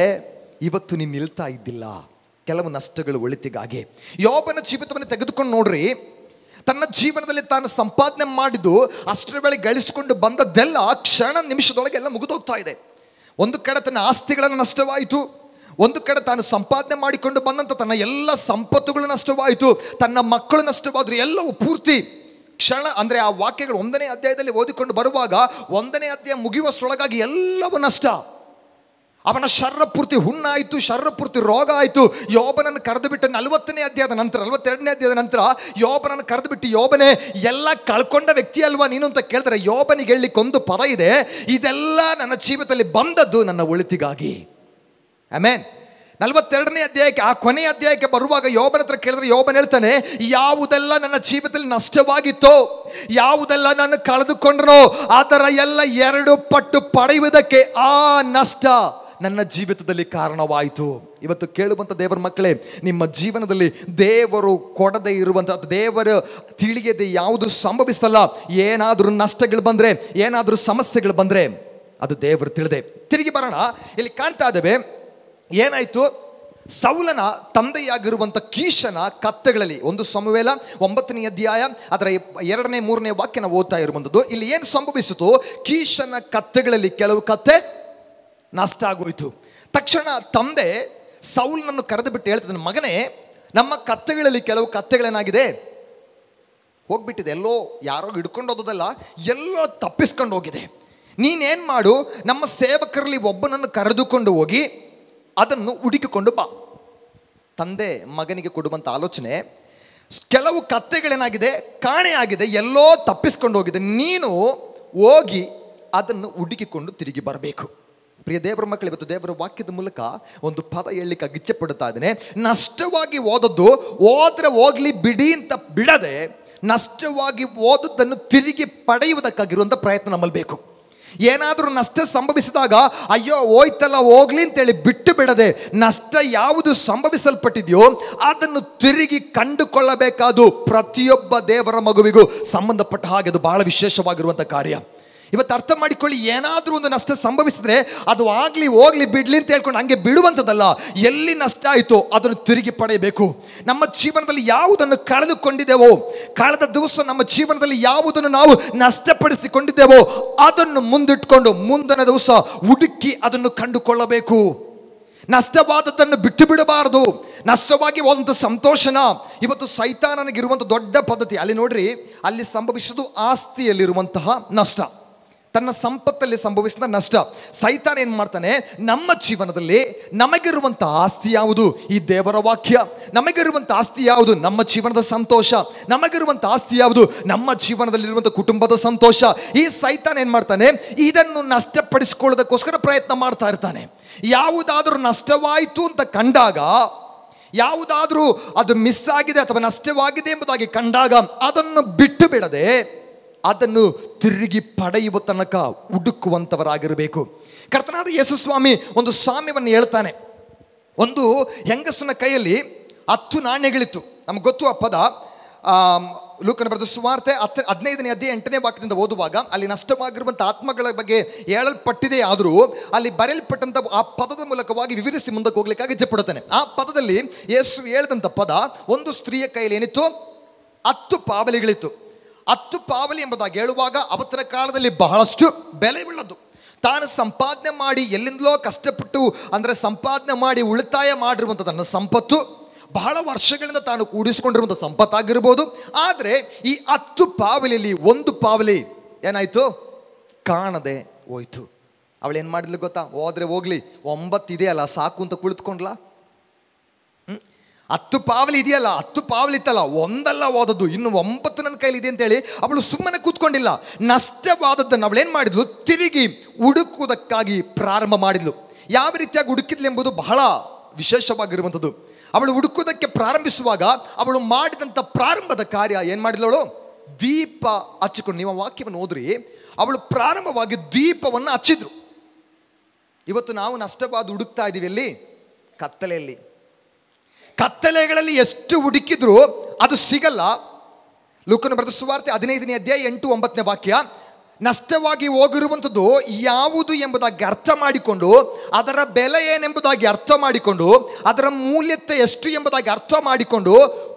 ಇವತ್ತು ನೀನು ನಿಲ್ತಾ ಇದ್ದಿಲ್ಲ. ಕೆಲವು ನಷ್ಟಗಳು ಒಳಿತಿಗಾಗಿ. ಯೋಬನ ಜೀವಿತವನ್ನು ತೆಗೆದುಕೊಂಡು ನೋಡ್ರಿ, ತನ್ನ ಜೀವನದಲ್ಲಿ ತಾನು ಸಂಪಾದನೆ ಮಾಡಿದ್ದು ಅಷ್ಟರ ವೇಳೆ ಗಳಿಸಿಕೊಂಡು ಬಂದದ್ದೆಲ್ಲ ಕ್ಷಣ ನಿಮಿಷದೊಳಗೆ ಎಲ್ಲ ಮುಗಿದೋಗ್ತಾ ಇದೆ. ಒಂದು ಕಡೆ ತನ್ನ ಆಸ್ತಿಗಳನ್ನು ನಷ್ಟವಾಯಿತು, ಒಂದು ಕಡೆ ತಾನು ಸಂಪಾದನೆ ಮಾಡಿಕೊಂಡು ಬಂದಂಥ ತನ್ನ ಎಲ್ಲ ಸಂಪತ್ತುಗಳು ನಷ್ಟವಾಯಿತು, ತನ್ನ ಮಕ್ಕಳು ನಷ್ಟವಾದರು. ಎಲ್ಲವೂ ಪೂರ್ತಿ ಕ್ಷಣ. ಅಂದರೆ ಆ ವಾಕ್ಯಗಳು 1ನೇ ಅಧ್ಯಾಯದಲ್ಲಿ ಓದಿಕೊಂಡು ಬರುವಾಗ 1ನೇ ಅಧ್ಯಾಯ ಮುಗಿಯುವಷ್ಟರೊಳಗಾಗಿ ಎಲ್ಲವೂ ನಷ್ಟ. ಅವನ ಶರೀರ ಪೂರ್ತಿ ಹುಣ್ಣಾಯಿತು, ಶರೀರ ಪೂರ್ತಿ ರೋಗ ಆಯಿತು. ಯೋಬನನ್ನು ಕರೆದು ಬಿಟ್ಟು 40ನೇ ಅಧ್ಯಾಯದ ನಂತರ, 42ನೇ ಅಧ್ಯಾಯದ ನಂತರ ಯೋಬನನ್ನು ಕರೆದು ಬಿಟ್ಟು, ಯೋಬನೇ ಎಲ್ಲ ಕಳ್ಕೊಂಡ ವ್ಯಕ್ತಿ ಅಲ್ವಾ ನೀನು ಅಂತ ಕೇಳಿದ್ರೆ, ಯೋಬನಿಗೆ ಹೇಳಲಿಕ್ಕೊಂದು ಪದ ಇದೆ, ಇದೆಲ್ಲ ನನ್ನ ಜೀವಿತದಲ್ಲಿ ಬಂದದ್ದು ನನ್ನ ಒಳಿತಿಗಾಗಿ. ಆಮೇನ್. 42ನೇ ಅಧ್ಯಾಯಕ್ಕೆ, ಆ ಕೊನೆಯ ಅಧ್ಯಾಯಕ್ಕೆ ಬರುವಾಗ ಯೋಬನ ಹತ್ರ ಕೇಳಿದ್ರೆ ಯೋಬನ್ ಹೇಳ್ತಾನೆ, ಯಾವುದೆಲ್ಲ ನನ್ನ ಜೀವಿತದಲ್ಲಿ ನಷ್ಟವಾಗಿತ್ತೋ, ಯಾವುದೆಲ್ಲ ನಾನು ಕಳೆದುಕೊಂಡ್ರೋ ಅದರ ಎಲ್ಲ 2 ಪಟ್ಟು ಪಡೆಯುವುದಕ್ಕೆ ಆ ನಷ್ಟ ನನ್ನ ಜೀವಿತದಲ್ಲಿ ಕಾರಣವಾಯಿತು. ಇವತ್ತು ಕೇಳುವಂಥ ದೇವರ ಮಕ್ಕಳೇ, ನಿಮ್ಮ ಜೀವನದಲ್ಲಿ ದೇವರು ಕೊಡದೇ ಇರುವಂಥ, ದೇವರು ತಿಳಿಯದೆ ಯಾವುದು ಸಂಭವಿಸಲ್ಲ. ಏನಾದರೂ ನಷ್ಟಗಳು ಬಂದರೆ, ಏನಾದರೂ ಸಮಸ್ಯೆಗಳು ಬಂದರೆ ಅದು ದೇವರು ತಿಳಿದೆ. ತಿರುಗಿ ಬರೋಣ, ಇಲ್ಲಿ ಕಾಣ್ತಾ ಇದ್ದೇವೆ ಏನಾಯಿತು. ಸೌಲನ ತಂದೆಯಾಗಿರುವಂಥ ಕೀಷನ ಕತ್ತೆಗಳಲ್ಲಿ, 1 ಸಮುವೇಲ 9ನೇ ಅಧ್ಯಾಯ ಅದರ 2ನೇ 3ನೇ ವಾಕ್ಯನ ಓದ್ತಾ ಇರುವಂಥದ್ದು. ಇಲ್ಲಿ ಏನು ಸಂಭವಿಸಿತು, ಕೀಷನ ಕತ್ತೆಗಳಲ್ಲಿ ಕೆಲವು ಕತ್ತೆ ನಷ್ಟ ಆಗೋಯ್ತು. ತಕ್ಷಣ ತಂದೆ ಸೌಲನನ್ನು ಕರೆದು ಬಿಟ್ಟು ಹೇಳ್ತಿದ್ದಾನೆ, ಮಗನೇ ನಮ್ಮ ಕತ್ತೆಗಳಲ್ಲಿ ಕೆಲವು ಕತ್ತೆಗಳೇನಾಗಿದೆ, ಹೋಗ್ಬಿಟ್ಟಿದೆ, ಎಲ್ಲೋ ಯಾರೋ ಹಿಡ್ಕೊಂಡು ಹೋಗೋದಲ್ಲ, ಎಲ್ಲೋ ತಪ್ಪಿಸ್ಕೊಂಡು ಹೋಗಿದೆ. ನೀನೇನು ಮಾಡು, ನಮ್ಮ ಸೇವಕರಲ್ಲಿ ಒಬ್ಬನನ್ನು ಕರೆದುಕೊಂಡು ಹೋಗಿ ಅದನ್ನು ಹುಡುಕಿಕೊಂಡು ಬಾ. ತಂದೆ ಮಗನಿಗೆ ಕೊಡುವಂಥ ಆಲೋಚನೆ, ಕೆಲವು ಕತ್ತೆಗಳೇನಾಗಿದೆ, ಕಾಣೆಯಾಗಿದೆ, ಎಲ್ಲೋ ತಪ್ಪಿಸ್ಕೊಂಡು ಹೋಗಿದೆ, ನೀನು ಹೋಗಿ ಅದನ್ನು ಹುಡುಕಿಕೊಂಡು ತಿರುಗಿ ಬರಬೇಕು. ಪ್ರಿಯ ದೇವರ ಮಕ್ಕಳು, ಇವತ್ತು ದೇವರ ವಾಕ್ಯದ ಮೂಲಕ ಒಂದು ಪದ ಹೇಳಲಿಕ್ಕೆ ಇಚ್ಛೆ ಪಡುತ್ತಾ ಇದ್ದೇನೆ. ನಷ್ಟವಾಗಿ ಓದದ್ದು ಹೋದ್ರೆ ಹೋಗ್ಲಿ ಬಿಡಿ ಅಂತ ಬಿಡದೆ, ನಷ್ಟವಾಗಿ ಓದದ್ದನ್ನು ತಿರುಗಿ ಪಡೆಯುವುದಕ್ಕಾಗಿರುವಂಥ ಪ್ರಯತ್ನ ನಮ್ಮಲ್ಲಿ ಬೇಕು. ಏನಾದರೂ ನಷ್ಟ ಸಂಭವಿಸಿದಾಗ ಅಯ್ಯೋ ಹೋಯ್ತಲ್ಲ ಹೋಗ್ಲಿ ಅಂತೇಳಿ ಬಿಟ್ಟು ಬಿಡದೆ, ನಷ್ಟ ಯಾವುದು ಸಂಭವಿಸಲ್ಪಟ್ಟಿದೆಯೋ ಅದನ್ನು ತಿರುಗಿ ಕಂಡುಕೊಳ್ಳಬೇಕಾದು ಪ್ರತಿಯೊಬ್ಬ ದೇವರ ಮಗುವಿಗೂ ಸಂಬಂಧಪಟ್ಟ ಹಾಗೆ ಅದು ಬಹಳ ವಿಶೇಷವಾಗಿರುವಂಥ ಕಾರ್ಯ. ಇವತ್ತು ಅರ್ಥ ಮಾಡಿಕೊಳ್ಳಿ, ಏನಾದರೂ ಒಂದು ನಷ್ಟ ಸಂಭವಿಸಿದ್ರೆ ಅದು ಆಗಲಿ ಹೋಗ್ಲಿ ಬಿಡ್ಲಿ ಅಂತ ಹೇಳ್ಕೊಂಡು ಹಂಗೆ ಬಿಡುವಂಥದ್ದಲ್ಲ. ಎಲ್ಲಿ ನಷ್ಟ ಆಯಿತೋ ಅದನ್ನು ತಿರುಗಿ ಪಡೆಯಬೇಕು. ನಮ್ಮ ಜೀವನದಲ್ಲಿ ಯಾವುದನ್ನು ಕಳೆದುಕೊಂಡಿದ್ದೇವೋ, ಕಳೆದ ದಿವಸ ನಮ್ಮ ಜೀವನದಲ್ಲಿ ಯಾವುದನ್ನು ನಾವು ನಷ್ಟಪಡಿಸಿಕೊಂಡಿದ್ದೇವೋ ಅದನ್ನು ಮುಂದಿಟ್ಕೊಂಡು ಮುಂದಿನ ದಿವಸ ಹುಡುಕಿ ಅದನ್ನು ಕಂಡುಕೊಳ್ಳಬೇಕು. ನಷ್ಟವಾದದ್ದನ್ನು ಬಿಟ್ಟು ಬಿಡಬಾರದು. ನಷ್ಟವಾಗಿ ಹೋದಂಥ ಸಂತೋಷನ ಇವತ್ತು ಸೈತಾನನಿಗಿರುವಂಥ ದೊಡ್ಡ ಪದ್ಧತಿ. ಅಲ್ಲಿ ನೋಡ್ರಿ, ಅಲ್ಲಿ ಸಂಭವಿಸೋದು ಆಸ್ತಿಯಲ್ಲಿರುವಂತಹ ನಷ್ಟ, ತನ್ನ ಸಂಪತ್ತಲ್ಲಿ ಸಂಭವಿಸಿದ ನಷ್ಟ. ಸೈತಾನ ಏನು ಮಾಡ್ತಾನೆ, ನಮ್ಮ ಜೀವನದಲ್ಲಿ ನಮಗಿರುವಂಥ ಆಸ್ತಿ ಯಾವುದು? ಈ ದೇವರ ವಾಕ್ಯ. ನಮಗಿರುವಂಥ ಆಸ್ತಿ ಯಾವುದು? ನಮ್ಮ ಜೀವನದ ಸಂತೋಷ. ನಮಗಿರುವಂಥ ಆಸ್ತಿ ಯಾವುದು? ನಮ್ಮ ಜೀವನದಲ್ಲಿರುವಂಥ ಕುಟುಂಬದ ಸಂತೋಷ. ಈ ಸೈತಾನ ಏನು ಮಾಡ್ತಾನೆ, ಇದನ್ನು ನಷ್ಟಪಡಿಸಿಕೊಳ್ಳೋದಕ್ಕೋಸ್ಕರ ಪ್ರಯತ್ನ ಮಾಡ್ತಾ ಇರ್ತಾನೆ. ಯಾವುದಾದ್ರೂ ನಷ್ಟವಾಯಿತು ಅಂತ ಕಂಡಾಗ, ಯಾವುದಾದ್ರೂ ಅದು ಮಿಸ್ ಆಗಿದೆ ಅಥವಾ ನಷ್ಟವಾಗಿದೆ ಎಂಬುದಾಗಿ ಕಂಡಾಗ ಅದನ್ನು ಬಿಟ್ಟು ಬಿಡದೆ ಅದನ್ನು ತಿರುಗಿ ಪಡೆಯುವ ತನಕ ಹುಡುಕುವಂಥವರಾಗಿರಬೇಕು. ಕರ್ತನಾದ ಯೇಸು ಸ್ವಾಮಿ ಒಂದು ಸಾಮ್ಯವನ್ನು ಹೇಳ್ತಾನೆ. ಒಂದು ಹೆಂಗಸನ ಕೈಯಲ್ಲಿ 10 ನಾಣ್ಯಗಳಿತ್ತು. ನಮ್ಗೆ ಗೊತ್ತು ಆ ಪದ. ಲೂಕನ ಬರೆದ ಸುವಾರ್ತೆ 15ನೇ ಅಧ್ಯಾಯ 8ನೇ ವಾಕ್ಯದಿಂದ ಓದುವಾಗ ಅಲ್ಲಿ ನಷ್ಟವಾಗಿರುವಂಥ ಆತ್ಮಗಳ ಬಗ್ಗೆ ಹೇಳಲ್ಪಟ್ಟಿದೆ. ಆದರೂ ಅಲ್ಲಿ ಬರೆಯಲ್ಪಟ್ಟಂಥ ಆ ಪದದ ಮೂಲಕವಾಗಿ ವಿವರಿಸಿ ಮುಂದಕ್ಕೆ ಹೋಗ್ಲಿಕ್ಕಾಗಿ ಇಚ್ಛೆಪಡುತ್ತಾನೆ. ಆ ಪದದಲ್ಲಿ ಯೇಸು ಹೇಳಿದಂಥ ಪದ, ಒಂದು ಸ್ತ್ರೀಯ ಕೈಯಲ್ಲಿ ಏನಿತ್ತು? 10 ಪಾವಲಿಗಳಿತ್ತು. 10 ಪಾವಲಿ ಎಂಬುದಾಗಿ ಹೇಳುವಾಗ ಅವತ್ತಿನ ಕಾಲದಲ್ಲಿ ಬಹಳಷ್ಟು ಬೆಲೆ ಉಳ್ಳದ್ದು. ತಾನು ಸಂಪಾದನೆ ಮಾಡಿ ಎಲ್ಲಿಂದಲೋ ಕಷ್ಟಪಟ್ಟು, ಅಂದರೆ ಸಂಪಾದನೆ ಮಾಡಿ ಉಳಿತಾಯ ಮಾಡಿರುವಂಥ ತನ್ನ ಸಂಪತ್ತು, ಬಹಳ ವರ್ಷಗಳಿಂದ ತಾನು ಕೂಡಿಸಿಕೊಂಡಿರುವಂಥ ಸಂಪತ್ತಾಗಿರ್ಬೋದು. ಆದರೆ ಈ 10 ಪಾವಲಿಯಲ್ಲಿ ಒಂದು ಪಾವಲಿ ಏನಾಯಿತು? ಕಾಣದೆ ಹೋಯ್ತು. ಅವಳೇನು ಮಾಡಿದ್ಲು ಗೊತ್ತಾ? ಹೋದ್ರೆ ಹೋಗ್ಲಿ, 9 ಇದೆಯಲ್ಲ ಸಾಕು ಅಂತ ಕುಳಿತುಕೊಂಡ್ಲಾ? 10 ಪಾವಲಿ ಇದೆಯಲ್ಲ, 10 ಪಾವಲಿ ಇತ್ತಲ್ಲ, ಒಂದಲ್ಲ ಓದದ್ದು, ಇನ್ನು 9 ನನ್ನ ಕೈಲಿ ಇದೆ ಅಂತೇಳಿ ಅವಳು ಸುಮ್ಮನೆ ಕೂತ್ಕೊಂಡಿಲ್ಲ. ನಷ್ಟವಾದದ್ದನ್ನು ಅವಳೇನು ಮಾಡಿದ್ಲು? ತಿರುಗಿ ಹುಡುಕುವುದಕ್ಕಾಗಿ ಪ್ರಾರಂಭ ಮಾಡಿದ್ಲು. ಯಾವ ರೀತಿಯಾಗಿ ಹುಡುಕಿದ್ಲು ಎಂಬುದು ಬಹಳ ವಿಶೇಷವಾಗಿರುವಂಥದ್ದು. ಅವಳು ಹುಡುಕುವುದಕ್ಕೆ ಪ್ರಾರಂಭಿಸುವಾಗ ಅವಳು ಮಾಡಿದಂಥ ಪ್ರಾರಂಭದ ಕಾರ್ಯ ಏನು ಮಾಡಿದ್ಲವಳು? ದೀಪ ಹಚ್ಚಿಕೊಂಡು. ನೀವು ವಾಕ್ಯವನ್ನು ಓದ್ರಿ, ಅವಳು ಪ್ರಾರಂಭವಾಗಿ ದೀಪವನ್ನು ಹಚ್ಚಿದ್ರು. ಇವತ್ತು ನಾವು ನಷ್ಟವಾದ ಹುಡುಕ್ತಾ ಇದ್ದೀವಿ ಎಲ್ಲಿ? ಕತ್ತಲೆಯಲ್ಲಿ. ಕತ್ತಲೆಗಳಲ್ಲಿ ಎಷ್ಟು ಹುಡುಕಿದ್ರು ಅದು ಸಿಗಲ್ಲ. ಲೂಕನ ಬರೆದ ಸುವಾರ್ತೆ 15ನೇ ಅಧ್ಯಾಯ 8-9ನೇ ವಾಕ್ಯ, ನಷ್ಟವಾಗಿ ಹೋಗಿರುವಂಥದ್ದು ಯಾವುದು ಎಂಬುದಾಗಿ ಅರ್ಥ ಮಾಡಿಕೊಂಡು, ಅದರ ಬೆಲೆ ಏನೆಂಬುದಾಗಿ ಅರ್ಥ ಮಾಡಿಕೊಂಡು, ಅದರ ಮೂಲ್ಯತೆ ಎಷ್ಟು ಎಂಬುದಾಗಿ ಅರ್ಥ ಮಾಡಿಕೊಂಡು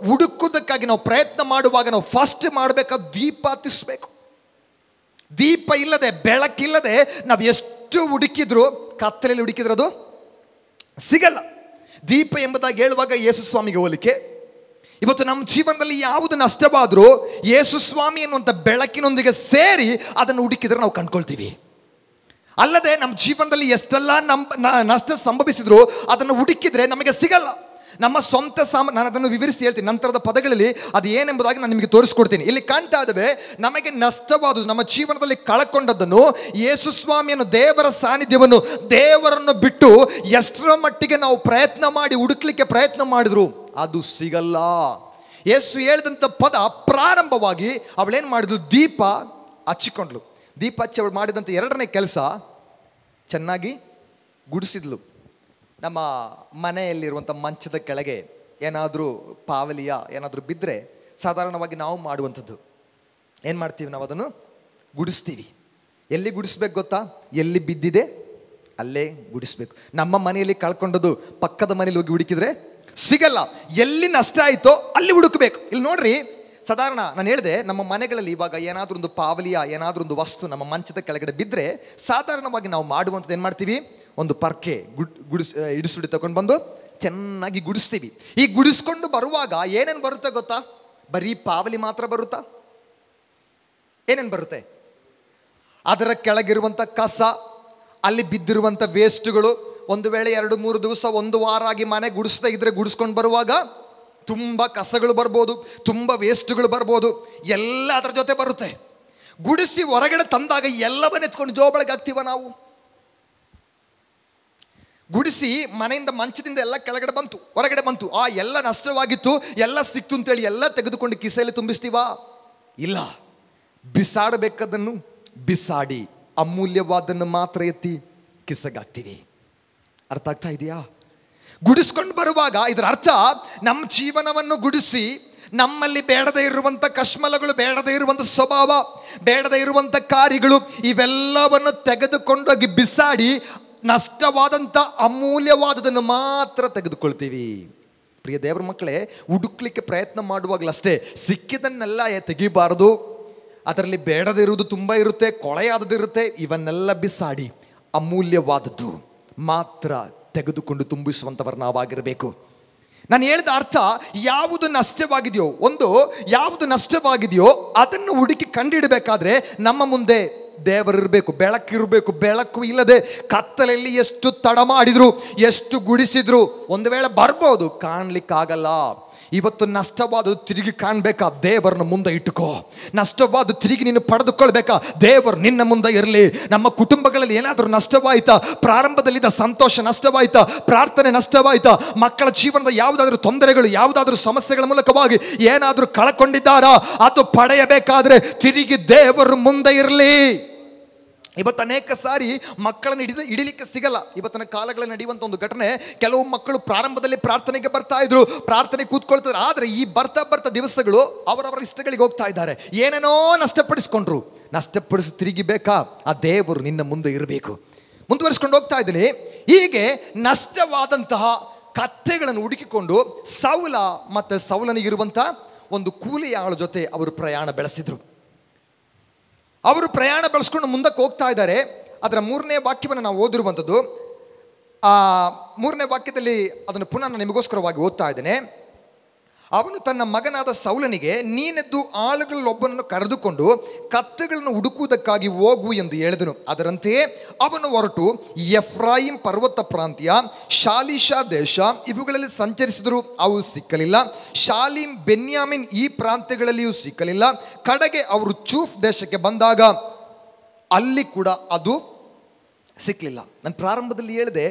ಹುಡುಕುವುದಕ್ಕಾಗಿ ನಾವು ಪ್ರಯತ್ನ ಮಾಡುವಾಗ ನಾವು ಫಸ್ಟ್ ಮಾಡಬೇಕಾದ ದೀಪ ಹತ್ತಿಸ್ಬೇಕು. ದೀಪ ಇಲ್ಲದೆ, ಬೆಳಕಿಲ್ಲದೆ ನಾವು ಎಷ್ಟು ಹುಡುಕಿದ್ರು, ಕತ್ತಲೆಯಲ್ಲಿ ಹುಡುಕಿದ್ರೆ ಅದು ಸಿಗಲ್ಲ. ದೀಪ ಎಂಬುದಾಗಿ ಹೇಳುವಾಗ ಯೇಸು ಸ್ವಾಮಿಗೆ ಹೋಲಿಕೆ. ಇವತ್ತು ನಮ್ಮ ಜೀವನದಲ್ಲಿ ಯಾವುದು ನಷ್ಟವಾದರೂ ಯೇಸು ಸ್ವಾಮಿ ಎನ್ನುವಂಥ ಬೆಳಕಿನೊಂದಿಗೆ ಸೇರಿ ಅದನ್ನು ಹುಡುಕಿದ್ರೆ ನಾವು ಕಂಡ್ಕೊಳ್ತೀವಿ. ಅಲ್ಲದೆ ನಮ್ಮ ಜೀವನದಲ್ಲಿ ಎಷ್ಟೆಲ್ಲ ನಷ್ಟ ಸಂಭವಿಸಿದ್ರು ಅದನ್ನು ಹುಡುಕಿದ್ರೆ ನಮಗೆ ಸಿಗಲ್ಲ. ನಮ್ಮ ಸ್ವಂತ ನಾನು ಅದನ್ನು ವಿವರಿಸಿ ಹೇಳ್ತೀನಿ ನಂತರದ ಪದಗಳಲ್ಲಿ. ಅದು ಏನೆಂಬುದಾಗಿ ನಾನು ನಿಮಗೆ ತೋರಿಸ್ಕೊಡ್ತೀನಿ. ಇಲ್ಲಿ ಕಾಣ್ತಾ ಇದ್ದೇವೆ, ನಮಗೆ ನಷ್ಟವಾದುದು, ನಮ್ಮ ಜೀವನದಲ್ಲಿ ಕಳಕೊಂಡದ್ದನ್ನು, ಯೇಸು ಸ್ವಾಮಿಯನ್ನು, ದೇವರ ಸಾನ್ನಿಧ್ಯವನ್ನು, ದೇವರನ್ನು ಬಿಟ್ಟು ಎಷ್ಟರ ಮಟ್ಟಿಗೆ ನಾವು ಪ್ರಯತ್ನ ಮಾಡಿ ಹುಡುಕ್ಲಿಕ್ಕೆ ಪ್ರಯತ್ನ ಮಾಡಿದ್ರು ಅದು ಸಿಗಲ್ಲ. ಯೇಸು ಹೇಳಿದಂಥ ಪದ ಪ್ರಾರಂಭವಾಗಿ ಅವಳೇನು ಮಾಡಿದ್ಲು? ದೀಪ ಹಚ್ಚಿಕೊಂಡ್ಲು. ದೀಪ ಹಚ್ಚಿ ಅವಳು ಮಾಡಿದಂಥ 2ನೇ ಕೆಲಸ, ಚೆನ್ನಾಗಿ ಗುಡಿಸಿದ್ಲು. ನಮ್ಮ ಮನೆಯಲ್ಲಿರುವಂಥ ಮಂಚದ ಕೆಳಗೆ ಏನಾದರೂ ಪಾವಲಿಯ ಏನಾದರೂ ಬಿದ್ದರೆ ಸಾಧಾರಣವಾಗಿ ನಾವು ಮಾಡುವಂಥದ್ದು ಏನು ಮಾಡ್ತೀವಿ? ನಾವು ಅದನ್ನು ಗುಡಿಸ್ತೀವಿ. ಎಲ್ಲಿ ಗುಡಿಸ್ಬೇಕು ಗೊತ್ತಾ? ಎಲ್ಲಿ ಬಿದ್ದಿದೆ ಅಲ್ಲೇ ಗುಡಿಸ್ಬೇಕು. ನಮ್ಮ ಮನೆಯಲ್ಲಿ ಕಳ್ಕೊಂಡದ್ದು ಪಕ್ಕದ ಮನೇಲಿ ಹೋಗಿ ಹುಡುಕಿದ್ರೆ ಸಿಗಲ್ಲ. ಎಲ್ಲಿ ನಷ್ಟ ಆಯಿತೋ ಅಲ್ಲಿ ಹುಡುಕಬೇಕು. ಇಲ್ಲಿ ನೋಡ್ರಿ, ಸಾಧಾರಣ ನಾನು ಹೇಳಿದೆ, ನಮ್ಮ ಮನೆಗಳಲ್ಲಿ ಇವಾಗ ಏನಾದರೂ ಒಂದು ಪಾವಲಿಯ ಏನಾದರೂ ಒಂದು ವಸ್ತು ನಮ್ಮ ಮಂಚದ ಕೆಳಗಡೆ ಬಿದ್ದರೆ ಸಾಧಾರಣವಾಗಿ ನಾವು ಮಾಡುವಂಥದ್ದು ಏನು ಮಾಡ್ತೀವಿ? ಒಂದು ಪರ್ಕೆ ಇಡಿಸುಡಿ ತಗೊಂಡು ಬಂದು ಚೆನ್ನಾಗಿ ಗುಡಿಸ್ತೀವಿ. ಈ ಗುಡಿಸ್ಕೊಂಡು ಬರುವಾಗ ಏನೇನು ಬರುತ್ತೆ ಗೊತ್ತಾ? ಬರೀ ಪಾವಲಿ ಮಾತ್ರ ಬರುತ್ತಾ? ಏನೇನು ಬರುತ್ತೆ? ಅದರ ಕೆಳಗಿರುವಂಥ ಕಸ, ಅಲ್ಲಿ ಬಿದ್ದಿರುವಂಥ ವೇಸ್ಟ್ಗಳು. ಒಂದು ವೇಳೆ 2-3 ದಿವಸ, 1 ವಾರ ಆಗಿ ಮನೆ ಗುಡಿಸ್ತಾ ಇದ್ರೆ ಗುಡಿಸ್ಕೊಂಡು ಬರುವಾಗ ತುಂಬ ಕಸಗಳು ಬರ್ಬೋದು, ತುಂಬ ವೇಸ್ಟ್ಗಳು ಬರ್ಬೋದು, ಎಲ್ಲ ಅದರ ಜೊತೆ ಬರುತ್ತೆ. ಗುಡಿಸಿ ಹೊರಗಡೆ ತಂದಾಗ ಎಲ್ಲವನ್ನ ಎತ್ಕೊಂಡು ಜೋಬಳಿಗೆ ಹಾಕ್ತೀವ ನಾವು. ಗುಡಿಸಿ ಮನೆಯಿಂದ ಮಂಚದಿಂದ ಎಲ್ಲ ಕೆಳಗಡೆ ಬಂತು, ಹೊರಗಡೆ ಬಂತು, ಎಲ್ಲ ನಷ್ಟವಾಗಿತ್ತು, ಎಲ್ಲ ಸಿಕ್ತು ಅಂತೇಳಿ ಎಲ್ಲ ತೆಗೆದುಕೊಂಡು ಕಿಸೆಯಲ್ಲಿ ತುಂಬಿಸ್ತೀವಾ? ಇಲ್ಲ. ಬಿಸಾಡಬೇಕಾದನ್ನು ಬಿಸಾಡಿ ಅಮೂಲ್ಯವಾದನ್ನು ಮಾತ್ರ ಎತ್ತಿ ಕಿಸೆಗಾಗ್ತೀವಿ. ಅರ್ಥ ಆಗ್ತಾ ಇದೆಯಾ? ಗುಡಿಸ್ಕೊಂಡು ಬರುವಾಗ ಇದರ ಅರ್ಥ ನಮ್ಮ ಜೀವನವನ್ನು ಗುಡಿಸಿ ನಮ್ಮಲ್ಲಿ ಬೇಡದೇ ಇರುವಂಥ ಕಶ್ಮಲಗಳು, ಬೇಡದೇ ಇರುವಂಥ ಸ್ವಭಾವ, ಬೇಡದೇ ಇರುವಂಥ ಕಾರ್ಯಗಳು ಇವೆಲ್ಲವನ್ನು ತೆಗೆದುಕೊಂಡೋಗಿ ಬಿಸಾಡಿ ನಷ್ಟವಾದಂಥ ಅಮೂಲ್ಯವಾದದನ್ನು ಮಾತ್ರ ತೆಗೆದುಕೊಳ್ತೀವಿ. ಪ್ರಿಯ ದೇವರ ಮಕ್ಕಳೇ, ಹುಡುಕ್ಲಿಕ್ಕೆ ಪ್ರಯತ್ನ ಮಾಡುವಾಗಲಷ್ಟೇ ಸಿಕ್ಕಿದನ್ನೆಲ್ಲ ತೆಗಿಬಾರದು. ಅದರಲ್ಲಿ ಬೇಡದಿರುವುದು ತುಂಬ ಇರುತ್ತೆ, ಕೊಳೆಯಾದದಿರುತ್ತೆ. ಇವನ್ನೆಲ್ಲ ಬಿಸಾಡಿ ಅಮೂಲ್ಯವಾದದ್ದು ಮಾತ್ರ ತೆಗೆದುಕೊಂಡು ತುಂಬಿಸುವಂಥವ್ರು ನಾವಾಗಿರಬೇಕು. ನಾನು ಹೇಳಿದ ಅರ್ಥ, ಯಾವುದು ನಷ್ಟವಾಗಿದೆಯೋ, ಯಾವುದು ನಷ್ಟವಾಗಿದೆಯೋ ಅದನ್ನು ಹುಡುಕಿ ಕಂಡಿಡಬೇಕಾದ್ರೆ ನಮ್ಮ ಮುಂದೆ ದೇವರಿರಬೇಕು, ಬೆಳಕಿರಬೇಕು. ಬೆಳಕು ಇಲ್ಲದೆ ಕತ್ತಲೆಯಲ್ಲಿ ಎಷ್ಟು ತಡ ಮಾಡಿದ್ರು, ಎಷ್ಟು ಗುಡಿಸಿದ್ರು ಒಂದು ವೇಳೆ ಬರ್ಬೋದು, ಕಾಣಲಿಕ್ಕಾಗಲ್ಲ. ಇವತ್ತು ನಷ್ಟವಾದ ತಿರುಗಿ ಕಾಣಬೇಕಾ? ದೇವರನ್ನ ಮುಂದೆ ಇಟ್ಟುಕೋ. ನಷ್ಟವಾದ ತಿರುಗಿ ನೀನು ಪಡೆದುಕೊಳ್ಬೇಕಾ? ದೇವರು ನಿನ್ನ ಮುಂದೆ ಇರಲಿ. ನಮ್ಮ ಕುಟುಂಬಗಳಲ್ಲಿ ಏನಾದರೂ ನಷ್ಟವಾಯ್ತಾ? ಪ್ರಾರಂಭದಲ್ಲಿದ್ದ ಸಂತೋಷ ನಷ್ಟವಾಯ್ತಾ? ಪ್ರಾರ್ಥನೆ ನಷ್ಟವಾಯ್ತಾ? ಮಕ್ಕಳ ಜೀವನದ ಯಾವುದಾದ್ರೂ ತೊಂದರೆಗಳು, ಯಾವುದಾದ್ರೂ ಸಮಸ್ಯೆಗಳ ಮೂಲಕವಾಗಿ ಏನಾದರೂ ಕಳ್ಕೊಂಡಿದ್ದಾರಾ? ಅದು ಪಡೆಯಬೇಕಾದ್ರೆ ತಿರುಗಿ ದೇವರು ಮುಂದೆ ಇರಲಿ. ಇವತ್ತು ಅನೇಕ ಸಾರಿ ಮಕ್ಕಳನ್ನು ಹಿಡಿಲಿಕ್ಕೆ ಸಿಗಲ್ಲ. ಇವತ್ತಿನ ಕಾಲಗಳಲ್ಲಿ ನಡೆಯುವಂಥ ಒಂದು ಘಟನೆ, ಕೆಲವು ಮಕ್ಕಳು ಪ್ರಾರಂಭದಲ್ಲಿ ಪ್ರಾರ್ಥನೆಗೆ ಬರ್ತಾ ಇದ್ರು, ಪ್ರಾರ್ಥನೆ ಕೂತ್ಕೊಳ್ತಾರೆ. ಆದರೆ ಈ ಬರ್ತಾ ದಿವಸಗಳು ಅವರವರ ಇಷ್ಟಗಳಿಗೆ ಹೋಗ್ತಾ ಇದ್ದಾರೆ. ಏನೇನೋ ನಷ್ಟಪಡಿಸ್ಕೊಂಡ್ರು. ನಷ್ಟಪಡಿಸಿ ತಿರುಗಿ ಬೇಕಾ? ಆ ದೇವರು ನಿನ್ನ ಮುಂದೆ ಇರಬೇಕು. ಮುಂದುವರಿಸ್ಕೊಂಡು ಹೋಗ್ತಾ ಇದ್ದೀನಿ. ಹೀಗೆ ನಷ್ಟವಾದಂತಹ ಕತ್ತೆಗಳನ್ನು ಹುಡುಕಿಕೊಂಡು ಸೌಲ ಮತ್ತು ಸೌಲನಿಗಿರುವಂಥ ಒಂದು ಕೂಲಿ ಆಳ ಜೊತೆ ಅವರು ಪ್ರಯಾಣ ಬೆಳೆಸಿದ್ರು. ಅವರು ಪ್ರಯಾಣ ಬೆಳೆಸ್ಕೊಂಡು ಮುಂದಕ್ಕೆ ಹೋಗ್ತಾ ಇದ್ದಾರೆ. ಅದರ 3ನೇ ವಾಕ್ಯವನ್ನು ನಾವು ಓದಿರುವಂಥದ್ದು. ಆ 3ನೇ ವಾಕ್ಯದಲ್ಲಿ ಅದನ್ನು ಪುನಃ ನಾನು ನಿಮಗೋಸ್ಕರವಾಗಿ ಓದ್ತಾ ಇದ್ದೇನೆ. ಅವನು ತನ್ನ ಮಗನಾದ ಸೌಲನಿಗೆ, ನೀನೆದ್ದು ಆಳುಗಳಲ್ಲೊಬ್ಬನನ್ನು ಕರೆದುಕೊಂಡು ಕತ್ತೆಗಳನ್ನು ಹುಡುಕುವುದಕ್ಕಾಗಿ ಹೋಗು ಎಂದು ಹೇಳಿದನು. ಅದರಂತೆಯೇ ಅವನು ಹೊರಟು ಎಫ್ರಾಯಿಂ ಪರ್ವತ ಪ್ರಾಂತ್ಯ, ಶಾಲಿಷಾ ದೇಶ ಇವುಗಳಲ್ಲಿ ಸಂಚರಿಸಿದರು. ಅವು ಸಿಕ್ಕಲಿಲ್ಲ. ಶಾಲಿಂ, ಬೆನ್ಯಾಮಿನ್ ಈ ಪ್ರಾಂತ್ಯಗಳಲ್ಲಿಯೂ ಸಿಕ್ಕಲಿಲ್ಲ. ಕಡೆಗೆ ಅವರು ಚೂಫ್ ದೇಶಕ್ಕೆ ಬಂದಾಗ ಅಲ್ಲಿ ಕೂಡ ಅದು ಸಿಕ್ಕಲಿಲ್ಲ. ನಾನು ಪ್ರಾರಂಭದಲ್ಲಿ ಹೇಳಿದೆ,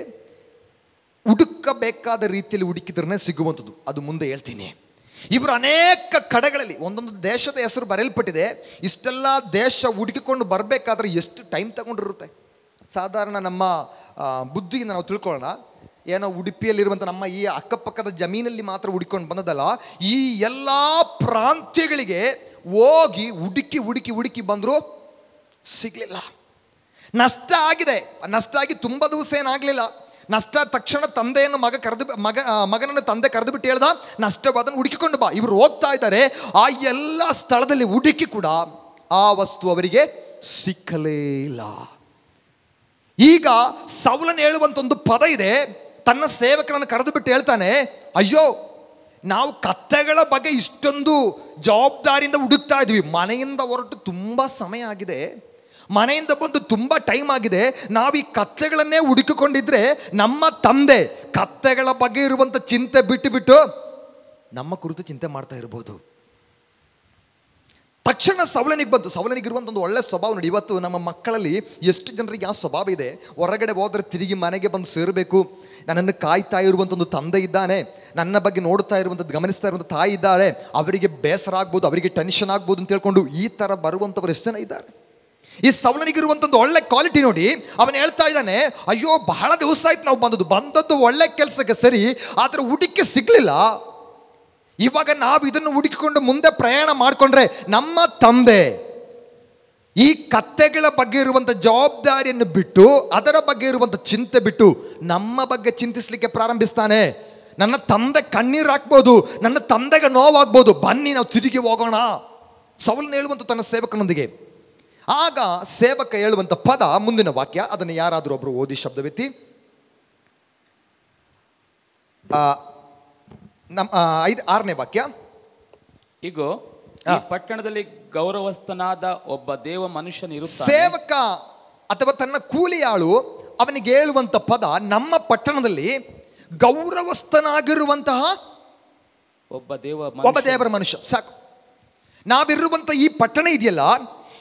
ಹುಡುಕಬೇಕಾದ ರೀತಿಯಲ್ಲಿ ಹುಡುಕಿದ್ರೇ ಸಿಗುವಂಥದ್ದು. ಅದು ಮುಂದೆ ಹೇಳ್ತೀನಿ. ಇವರು ಅನೇಕ ಕಡೆಗಳಲ್ಲಿ ಒಂದೊಂದು ದೇಶದ ಹೆಸರು ಬರೆಯಲ್ಪಟ್ಟಿದೆ. ಇಷ್ಟೆಲ್ಲ ದೇಶ ಹುಡುಕಿಕೊಂಡು ಬರಬೇಕಾದ್ರೆ ಎಷ್ಟು ಟೈಮ್ ತಗೊಂಡಿರುತ್ತೆ? ಸಾಧಾರಣ ನಮ್ಮ ಬುದ್ಧಿಯಿಂದ ನಾವು ತಿಳ್ಕೊಳ್ಳೋಣ. ಏನೋ ಉಡುಪಿಯಲ್ಲಿರುವಂಥ ನಮ್ಮ ಈ ಅಕ್ಕಪಕ್ಕದ ಜಮೀನಲ್ಲಿ ಮಾತ್ರ ಹುಡುಕೊಂಡು ಬಂದದಲ್ಲ, ಈ ಎಲ್ಲ ಪ್ರಾಂತ್ಯಗಳಿಗೆ ಹೋಗಿ ಹುಡುಕಿ ಬಂದರೂ ಸಿಗಲಿಲ್ಲ. ನಷ್ಟ ಆಗಿದೆ. ನಷ್ಟ ಆಗಿ ತುಂಬ ದಿವಸ ಏನಾಗಲಿಲ್ಲ. ನಷ್ಟ ತಕ್ಷಣ ತಂದೆಯನ್ನು ಮಗನನ್ನು ತಂದೆ ಕರೆದು ಬಿಟ್ಟು ಹೇಳ್ದ, ನಷ್ಟವಾದನ್ನು ಹುಡುಕಿಕೊಂಡು ಬಾ. ಇವರು ಹೋಗ್ತಾ ಇದ್ದಾರೆ. ಆ ಎಲ್ಲ ಸ್ಥಳದಲ್ಲಿ ಹುಡುಕಿ ಕೂಡ ಆ ವಸ್ತು ಅವರಿಗೆ ಸಿಕ್ಕಲೇ ಇಲ್ಲ. ಈಗ ಸೌಲನ್ ಹೇಳುವಂಥ ಒಂದು ಪದ ಇದೆ. ತನ್ನ ಸೇವಕರನ್ನು ಕರೆದು ಬಿಟ್ಟು ಹೇಳ್ತಾನೆ, ಅಯ್ಯೋ, ನಾವು ಕತ್ತೆಗಳ ಬಗ್ಗೆ ಇಷ್ಟೊಂದು ಜವಾಬ್ದಾರಿಯಿಂದ ಹುಡುಕ್ತಾ ಇದ್ವಿ. ಮನೆಯಿಂದ ಹೊರಟು ತುಂಬ ಸಮಯ ಆಗಿದೆ, ಮನೆಯಿಂದ ಬಂದು ತುಂಬ ಟೈಮ್ ಆಗಿದೆ. ನಾವು ಈ ಕತ್ತೆಗಳನ್ನೇ ಹುಡುಕಿಕೊಂಡಿದ್ರೆ ನಮ್ಮ ತಂದೆ ಕತ್ತೆಗಳ ಬಗ್ಗೆ ಇರುವಂಥ ಚಿಂತೆ ಬಿಟ್ಟು ನಮ್ಮ ಕುರಿತು ಚಿಂತೆ ಮಾಡ್ತಾ ಇರ್ಬೋದು. ತಕ್ಷಣ ಸೌಲನಿಗೆ ಬಂತು. ಸೌಲನಿಗಿರುವಂಥ ಒಂದು ಒಳ್ಳೆ ಸ್ವಭಾವ ನೋಡಿ. ಇವತ್ತು ನಮ್ಮ ಮಕ್ಕಳಲ್ಲಿ ಎಷ್ಟು ಜನರಿಗೆ ಆ ಸ್ವಭಾವ ಇದೆ? ಹೊರಗಡೆ ಹೋದರೆ ತಿರುಗಿ ಮನೆಗೆ ಬಂದು ಸೇರಬೇಕು. ನನ್ನನ್ನು ಕಾಯ್ತಾ ಇರುವಂಥ ಒಂದು ತಂದೆ ಇದ್ದಾನೆ, ನನ್ನ ಬಗ್ಗೆ ನೋಡ್ತಾ ಇರುವಂಥದ್ದು ಗಮನಿಸ್ತಾ ಇರುವಂಥ ತಾಯಿ ಇದ್ದಾರೆ. ಅವರಿಗೆ ಬೇಸರ ಆಗ್ಬೋದು, ಅವರಿಗೆ ಟೆನ್ಷನ್ ಆಗ್ಬೋದು ಅಂತ ಹೇಳ್ಕೊಂಡು ಈ ಥರ ಬರುವಂಥವ್ರು ಎಷ್ಟು ಜನ ಇದ್ದಾರೆ? ಈ ಸೌಲನಿಗಿರುವಂಥ ಒಂದು ಒಳ್ಳೆ ಕ್ವಾಲಿಟಿ ನೋಡಿ. ಅವನು ಹೇಳ್ತಾ ಇದ್ದಾನೆ, ಅಯ್ಯೋ, ಬಹಳ ದಿವಸ ಆಯ್ತು ನಾವು ಬಂದದ್ದು ಒಳ್ಳೆ ಕೆಲಸಕ್ಕೆ ಸರಿ, ಆದರೆ ಹುಡುಕಿ ಸಿಗಲಿಲ್ಲ. ಇವಾಗ ನಾವು ಇದನ್ನು ಹುಡುಕಿಕೊಂಡು ಮುಂದೆ ಪ್ರಯಾಣ ಮಾಡಿಕೊಂಡ್ರೆ ನಮ್ಮ ತಂದೆ ಈ ಕತ್ತೆಗಳ ಬಗ್ಗೆ ಇರುವಂಥ ಜವಾಬ್ದಾರಿಯನ್ನು ಬಿಟ್ಟು, ಅದರ ಬಗ್ಗೆ ಇರುವಂಥ ಚಿಂತೆ ಬಿಟ್ಟು ನಮ್ಮ ಬಗ್ಗೆ ಚಿಂತಿಸಲಿಕ್ಕೆ ಪ್ರಾರಂಭಿಸ್ತಾನೆ. ನನ್ನ ತಂದೆ ಕಣ್ಣೀರು ಹಾಕ್ಬೋದು, ನನ್ನ ತಂದೆಗೆ ನೋವಾಗ್ಬೋದು, ಬನ್ನಿ ನಾವು ತಿರುಗಿ ಹೋಗೋಣ. ಸೌಲನ್ ಹೇಳುವಂಥ ತನ್ನ ಸೇವಕನೊಂದಿಗೆ. ಆಗ ಸೇವಕ ಹೇಳುವಂಥ ಪದ ಮುಂದಿನ ವಾಕ್ಯ. ಅದನ್ನು ಯಾರಾದರೂ ಒಬ್ಬರು ಓದಿ ಶಬ್ದವೆತ್ತಿ. ಆ, ನಮ್ಮ 6ನೇ ವಾಕ್ಯ. ಇಗೋ, ಈ ಪಟ್ಟಣದಲ್ಲಿ ಗೌರವಸ್ಥನಾದ ಒಬ್ಬ ದೇವ ಮನುಷ್ಯನಿರುತ್ತಾನೆ. ಸೇವಕ ಅಥವಾ ತನ್ನ ಕೂಲಿಯಾಳು ಅವನಿಗೆ ಹೇಳುವಂತ ಪದ, ನಮ್ಮ ಪಟ್ಟಣದಲ್ಲಿ ಗೌರವಸ್ಥನಾಗಿರುವಂತಹ ಒಬ್ಬ ದೇವರ ಮನುಷ್ಯ. ಸಾಕು, ನಾವಿರುವಂತ ಈ ಪಟ್ಟಣ ಇದೆಯಲ್ಲ,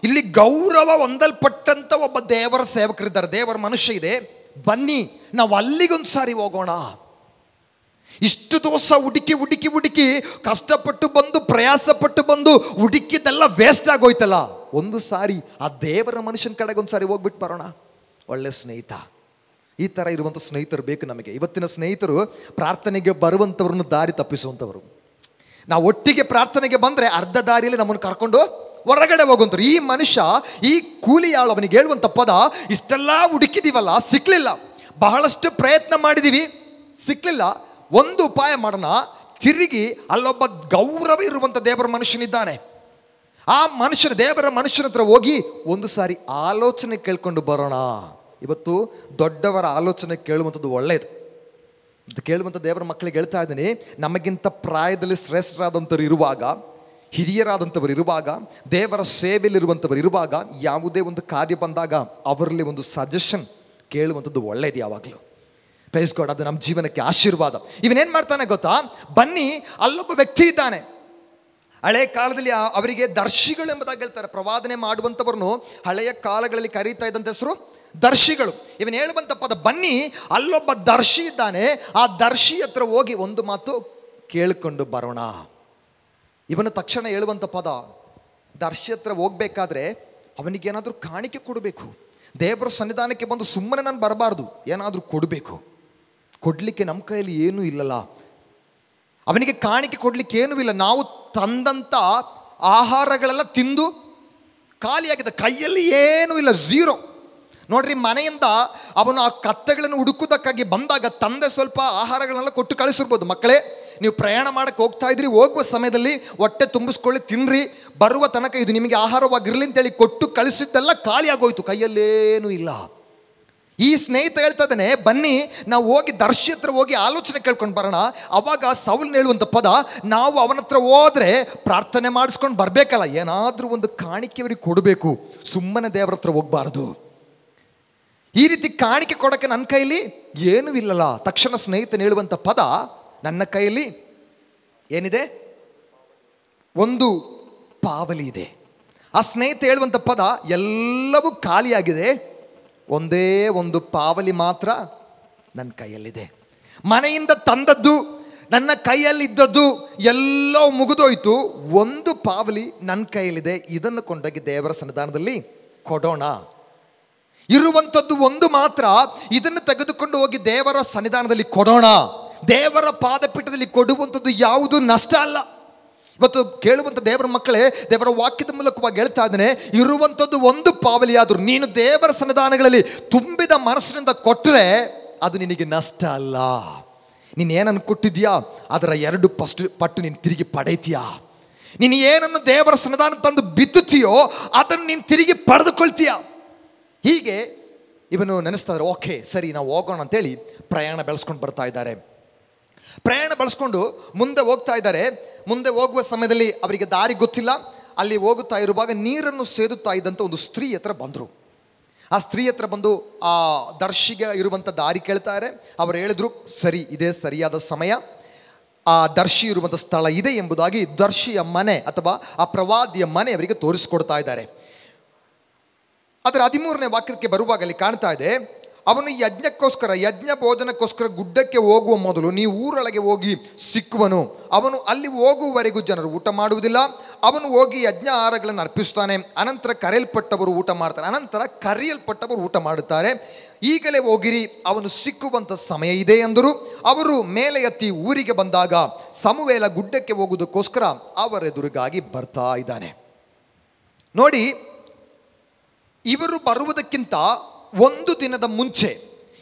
ಇಲ್ಲಿ ಗೌರವ ಹೊಂದಲ್ಪಟ್ಟಂತ ಒಬ್ಬ ದೇವರ ಸೇವಕರಿದ್ದಾರೆ, ದೇವರ ಮನುಷ್ಯ ಇದೆ. ಬನ್ನಿ ನಾವು ಅಲ್ಲಿಗೊಂದು ಸಾರಿ ಹೋಗೋಣ. ಇಷ್ಟು ದಿವಸ ಹುಡುಕಿ ಕಷ್ಟಪಟ್ಟು ಬಂದು ಪ್ರಯಾಸಪಟ್ಟು ಬಂದು ಹುಡುಕಿದ್ದೆಲ್ಲ ವೇಸ್ಟ್ ಆಗೋಯ್ತಲ್ಲ, ಒಂದು ಸಾರಿ ಆ ದೇವರ ಮನುಷ್ಯನ ಕಡೆಗೆ ಒಂದು ಸಾರಿ ಹೋಗ್ಬಿಟ್ಟು ಬರೋಣ. ಒಳ್ಳೆ ಸ್ನೇಹಿತ. ಈ ಥರ ಇರುವಂಥ ಸ್ನೇಹಿತರು ಬೇಕು ನಮಗೆ. ಇವತ್ತಿನ ಸ್ನೇಹಿತರು ಪ್ರಾರ್ಥನೆಗೆ ಬರುವಂಥವ್ರನ್ನ ದಾರಿ ತಪ್ಪಿಸುವಂಥವ್ರು. ನಾವು ಒಟ್ಟಿಗೆ ಪ್ರಾರ್ಥನೆಗೆ ಬಂದರೆ ಅರ್ಧ ದಾರಿಯಲ್ಲಿ ನಮ್ಮನ್ನು ಕರ್ಕೊಂಡು ಹೊರಗಡೆ ಹೋಗುವಂಥವ್ರು. ಈ ಮನುಷ್ಯ, ಈ ಕೂಲಿಯಾಳು ಅವನಿಗೆ ಹೇಳುವಂಥ ಪದ, ಇಷ್ಟೆಲ್ಲ ಹುಡುಕಿದೀವಲ್ಲ, ಸಿಕ್ಕಲಿಲ್ಲ. ಬಹಳಷ್ಟು ಪ್ರಯತ್ನ ಮಾಡಿದ್ದೀವಿ, ಸಿಕ್ಕಲಿಲ್ಲ. ಒಂದು ಉಪಾಯ ಮಾಡೋಣ, ತಿರುಗಿ ಅಲ್ಲೊಬ್ಬ ಗೌರವ ಇರುವಂಥ ದೇವರ ಮನುಷ್ಯನಿದ್ದಾನೆ, ಆ ಮನುಷ್ಯನ ದೇವರ ಮನುಷ್ಯನ ಹತ್ರ ಹೋಗಿ ಒಂದು ಸಾರಿ ಆಲೋಚನೆ ಕೇಳ್ಕೊಂಡು ಬರೋಣ. ಇವತ್ತು ದೊಡ್ಡವರ ಆಲೋಚನೆ ಕೇಳುವಂಥದ್ದು ಒಳ್ಳೆಯದು. ಕೇಳುವಂಥ ದೇವರ ಮಕ್ಕಳಿಗೆ ಹೇಳ್ತಾ ಇದ್ದೀನಿ, ನಮಗಿಂತ ಪ್ರಾಯದಲ್ಲಿ ಶ್ರೇಷ್ಠರಾದಂಥವ್ರು ಇರುವಾಗ, ಹಿರಿಯರಾದಂಥವ್ರು ಇರುವಾಗ, ದೇವರ ಸೇವೆಯಲ್ಲಿರುವಂಥವ್ರು ಇರುವಾಗ, ಯಾವುದೇ ಒಂದು ಕಾರ್ಯ ಬಂದಾಗ ಅವರಲ್ಲಿ ಒಂದು ಸಜೆಷನ್ ಕೇಳುವಂಥದ್ದು ಒಳ್ಳೆಯದು ಯಾವಾಗಲೂ. ಪ್ರೈಸ್ ಗಾಡ್, ಅದು ನಮ್ಮ ಜೀವನಕ್ಕೆ ಆಶೀರ್ವಾದ. ಇವನೇನು ಮಾಡ್ತಾನೆ ಗೊತ್ತಾ? ಬನ್ನಿ, ಅಲ್ಲೊಬ್ಬ ವ್ಯಕ್ತಿ ಇದ್ದಾನೆ. ಹಳೆಯ ಕಾಲದಲ್ಲಿ ಅವರಿಗೆ ದರ್ಶಿಗಳು ಎಂಬುದಾಗಿ ಹೇಳ್ತಾರೆ. ಪ್ರವಾದನೆ ಮಾಡುವಂಥವ್ರನ್ನು ಹಳೆಯ ಕಾಲಗಳಲ್ಲಿ ಕರೀತಾ ಇದ್ದಂಥ ಹೆಸರು ದರ್ಶಿಗಳು. ಇವನು ಹೇಳುವಂಥ ಪದ, ಬನ್ನಿ ಅಲ್ಲೊಬ್ಬ ದರ್ಶಿ ಇದ್ದಾನೆ, ಆ ದರ್ಶಿ ಹತ್ರ ಹೋಗಿ ಒಂದು ಮಾತು ಕೇಳಿಕೊಂಡು ಬರೋಣ. ಇವನು ತಕ್ಷಣ ಹೇಳುವಂಥ ಪದ, ದರ್ಶಿ ಹತ್ರ ಹೋಗ್ಬೇಕಾದ್ರೆ ಅವನಿಗೇನಾದರೂ ಕಾಣಿಕೆ ಕೊಡಬೇಕು. ದೇವರ ಸನ್ನಿಧಾನಕ್ಕೆ ಬಂದು ಸುಮ್ಮನೆ ನಾನು ಬರಬಾರ್ದು, ಏನಾದರೂ ಕೊಡಬೇಕು. ಕೊಡಲಿಕ್ಕೆ ನಮ್ಮ ಕೈಯಲ್ಲಿ ಏನೂ ಇಲ್ಲಲ್ಲ, ಅವನಿಗೆ ಕಾಣಿಕೆ ಕೊಡಲಿಕ್ಕೆ ಏನೂ ಇಲ್ಲ. ನಾವು ತಂದಂಥ ಆಹಾರಗಳೆಲ್ಲ ತಿಂದು ಖಾಲಿಯಾಗಿದೆ, ಕೈಯಲ್ಲಿ ಏನೂ ಇಲ್ಲ, ಝೀರೋ. ನೋಡ್ರಿ, ಮನೆಯಿಂದ ಅವನು ಆ ಕತ್ತೆಗಳನ್ನು ಹುಡುಕುವುದಕ್ಕಾಗಿ ಬಂದಾಗ ತಂದೆ ಸ್ವಲ್ಪ ಆಹಾರಗಳನ್ನೆಲ್ಲ ಕೊಟ್ಟು ಕಳಿಸಿರ್ಬೋದು. ಮಕ್ಕಳೇ, ನೀವು ಪ್ರಯಾಣ ಮಾಡಕ್ಕೆ ಹೋಗ್ತಾ ಇದ್ರಿ, ಹೋಗುವ ಸಮಯದಲ್ಲಿ ಹೊಟ್ಟೆ ತುಂಬಿಸ್ಕೊಳ್ಳಿ, ತಿನ್ನಿರಿ, ಬರುವ ತನಕ ಇದು ನಿಮಗೆ ಆಹಾರವಾಗಿರಲಿ ಅಂತೇಳಿ ಕೊಟ್ಟು ಕಳಿಸಿದ್ದೆಲ್ಲ ಖಾಲಿ ಆಗೋಯ್ತು, ಕೈಯಲ್ಲೇನೂ ಇಲ್ಲ. ಈ ಸ್ನೇಹಿತ ಹೇಳ್ತಾ ಇದ್ದಾನೆ, ಬನ್ನಿ ನಾವು ಹೋಗಿ ದರ್ಶಿ ಹತ್ರ ಹೋಗಿ ಆಲೋಚನೆ ಕೇಳ್ಕೊಂಡು ಬರೋಣ. ಅವಾಗ ಸೌಲನ ಹೇಳುವಂಥ ಪದ, ನಾವು ಅವನ ಹತ್ರ ಹೋದ್ರೆ ಪ್ರಾರ್ಥನೆ ಮಾಡಿಸ್ಕೊಂಡು ಬರಬೇಕಲ್ಲ, ಏನಾದರೂ ಒಂದು ಕಾಣಿಕೆಯವರಿಗೆ ಕೊಡಬೇಕು, ಸುಮ್ಮನೆ ದೇವರ ಹತ್ರ ಹೋಗಬಾರ್ದು. ಈ ರೀತಿ ಕಾಣಿಕೆ ಕೊಡೋಕ್ಕೆ ನನ್ನ ಕೈಲಿ ಏನೂ ಇಲ್ಲಲ್ಲ. ತಕ್ಷಣ ಸ್ನೇಹಿತನ ಹೇಳುವಂಥ ಪದ, ನನ್ನ ಕೈಯಲ್ಲಿ ಏನಿದೆ? ಒಂದು ಪಾವಲಿ ಇದೆ. ಆ ಸ್ನೇಹಿತ ಹೇಳುವಂಥ ಪದ, ಎಲ್ಲವೂ ಖಾಲಿಯಾಗಿದೆ, ಒಂದೇ ಒಂದು ಪಾವಲಿ ಮಾತ್ರ ನನ್ನ ಕೈಯಲ್ಲಿದೆ. ಮನೆಯಿಂದ ತಂದದ್ದು, ನನ್ನ ಕೈಯಲ್ಲಿದ್ದದ್ದು ಎಲ್ಲೋ ಮುಗಿದೋಯ್ತು, ಒಂದು ಪಾವಲಿ ನನ್ನ ಕೈಯಲ್ಲಿದೆ, ಇದನ್ನು ಕೊಂಡೋಗಿ ದೇವರ ಸನ್ನಿಧಾನದಲ್ಲಿ ಕೊಡೋಣ. ಇರುವಂಥದ್ದು ಒಂದು ಮಾತ್ರ, ಇದನ್ನು ತೆಗೆದುಕೊಂಡು ಹೋಗಿ ದೇವರ ಸನ್ನಿಧಾನದಲ್ಲಿ ಕೊಡೋಣ. ದೇವರ ಪಾದಪೀಠದಲ್ಲಿ ಕೊಡುವಂಥದ್ದು ಯಾವುದು ನಷ್ಟ ಅಲ್ಲ. ಇವತ್ತು ಕೇಳುವಂಥ ದೇವರ ಮಕ್ಕಳೇ, ದೇವರ ವಾಕ್ಯದ ಮೂಲಕವಾಗಿ ಹೇಳ್ತಾ ಇದ್ದೇನೆ, ಇರುವಂಥದ್ದು ಒಂದು ಪಾವಲಿ ಆದರೂ ನೀನು ದೇವರ ಸನ್ನಿಧಾನಗಳಲ್ಲಿ ತುಂಬಿದ ಮನಸ್ಸಿನಿಂದ ಕೊಟ್ಟರೆ ಅದು ನಿನಗೆ ನಷ್ಟ ಅಲ್ಲ. ನೀನು ಏನನ್ನು ಕೊಟ್ಟಿದ್ಯಾ ಅದರ 2 ಪಟ್ಟು ನೀನು ತಿರುಗಿ ಪಡೆಯ್ತೀಯಾ. ನೀನು ಏನನ್ನು ದೇವರ ಸನ್ನಿಧಾನ ತಂದು ಬಿತ್ತುತ್ತೀಯೋ ಅದನ್ನು ನೀನು ತಿರುಗಿ ಪಡೆದುಕೊಳ್ತೀಯ. ಹೀಗೆ ಇವನು ನೆನೆಸ್ತಾ ಇದ್ದಾರೆ, ಓಕೆ ಸರಿ ನಾವು ಹೋಗೋಣ ಅಂತೇಳಿ ಪ್ರಯಾಣ ಬೆಳೆಸ್ಕೊಂಡು ಬರ್ತಾ ಇದ್ದಾರೆ. ಪ್ರಯಾಣ ಬಳಸ್ಕೊಂಡು ಮುಂದೆ ಹೋಗ್ತಾ ಇದ್ದಾರೆ. ಮುಂದೆ ಹೋಗುವ ಸಮಯದಲ್ಲಿ ಅವರಿಗೆ ದಾರಿ ಗೊತ್ತಿಲ್ಲ. ಅಲ್ಲಿ ಹೋಗುತ್ತಾ ಇರುವಾಗ ನೀರನ್ನು ಸೇದುತ್ತಾ ಇದ್ದಂಥ ಒಂದು ಸ್ತ್ರೀ ಹತ್ರ ಬಂದರು. ಆ ಸ್ತ್ರೀ ಹತ್ರ ಬಂದು ಆ ದರ್ಶಿಗೆ ಇರುವಂಥ ದಾರಿ ಕೇಳ್ತಾರೆ. ಅವರು ಹೇಳಿದ್ರು, ಸರಿ, ಇದೇ ಸರಿಯಾದ ಸಮಯ, ಆ ದರ್ಶಿ ಇರುವಂಥ ಸ್ಥಳ ಇದೆ ಎಂಬುದಾಗಿ ದರ್ಶಿಯ ಮನೆ ಅಥವಾ ಆ ಪ್ರವಾದಿಯ ಮನೆ ಅವರಿಗೆ ತೋರಿಸ್ಕೊಡ್ತಾ ಇದ್ದಾರೆ. ಅದರ 13ನೇ ವಾಕ್ಯಕ್ಕೆ ಬರುವಾಗ ಅಲ್ಲಿ ಕಾಣ್ತಾ ಇದೆ, ಅವನು ಯಜ್ಞ ಭೋಜನಕ್ಕೋಸ್ಕರ ಗುಡ್ಡಕ್ಕೆ ಹೋಗುವ ಮೊದಲು ನೀವು ಊರೊಳಗೆ ಹೋಗಿ ಸಿಕ್ಕುವನು. ಅವನು ಅಲ್ಲಿ ಹೋಗುವವರೆಗೂ ಜನರು ಊಟ ಮಾಡುವುದಿಲ್ಲ. ಅವನು ಹೋಗಿ ಯಜ್ಞ ಆಹಾರಗಳನ್ನು ಅರ್ಪಿಸ್ತಾನೆ. ಅನಂತರ ಕರೆಯಲ್ಪಟ್ಟವರು ಊಟ ಮಾಡ್ತಾರೆ. ಅನಂತರ ಕರೆಯಲ್ಪಟ್ಟವರು ಊಟ ಮಾಡುತ್ತಾರೆ. ಈಗಲೇ ಹೋಗಿರಿ, ಅವನು ಸಿಕ್ಕುವಂಥ ಸಮಯ ಇದೆ ಎಂದರು. ಅವರು ಮೇಲೆ ಎತ್ತಿ ಊರಿಗೆ ಬಂದಾಗ ಸಮುವೇಲ ಗುಡ್ಡಕ್ಕೆ ಹೋಗುವುದಕ್ಕೋಸ್ಕರ ಅವರೆದುರಿಗಾಗಿ ಬರ್ತಾ ಇದ್ದಾನೆ. ನೋಡಿ, ಇವರು ಬರುವುದಕ್ಕಿಂತ ಒಂದು ದಿನದ ಮುಂಚೆ,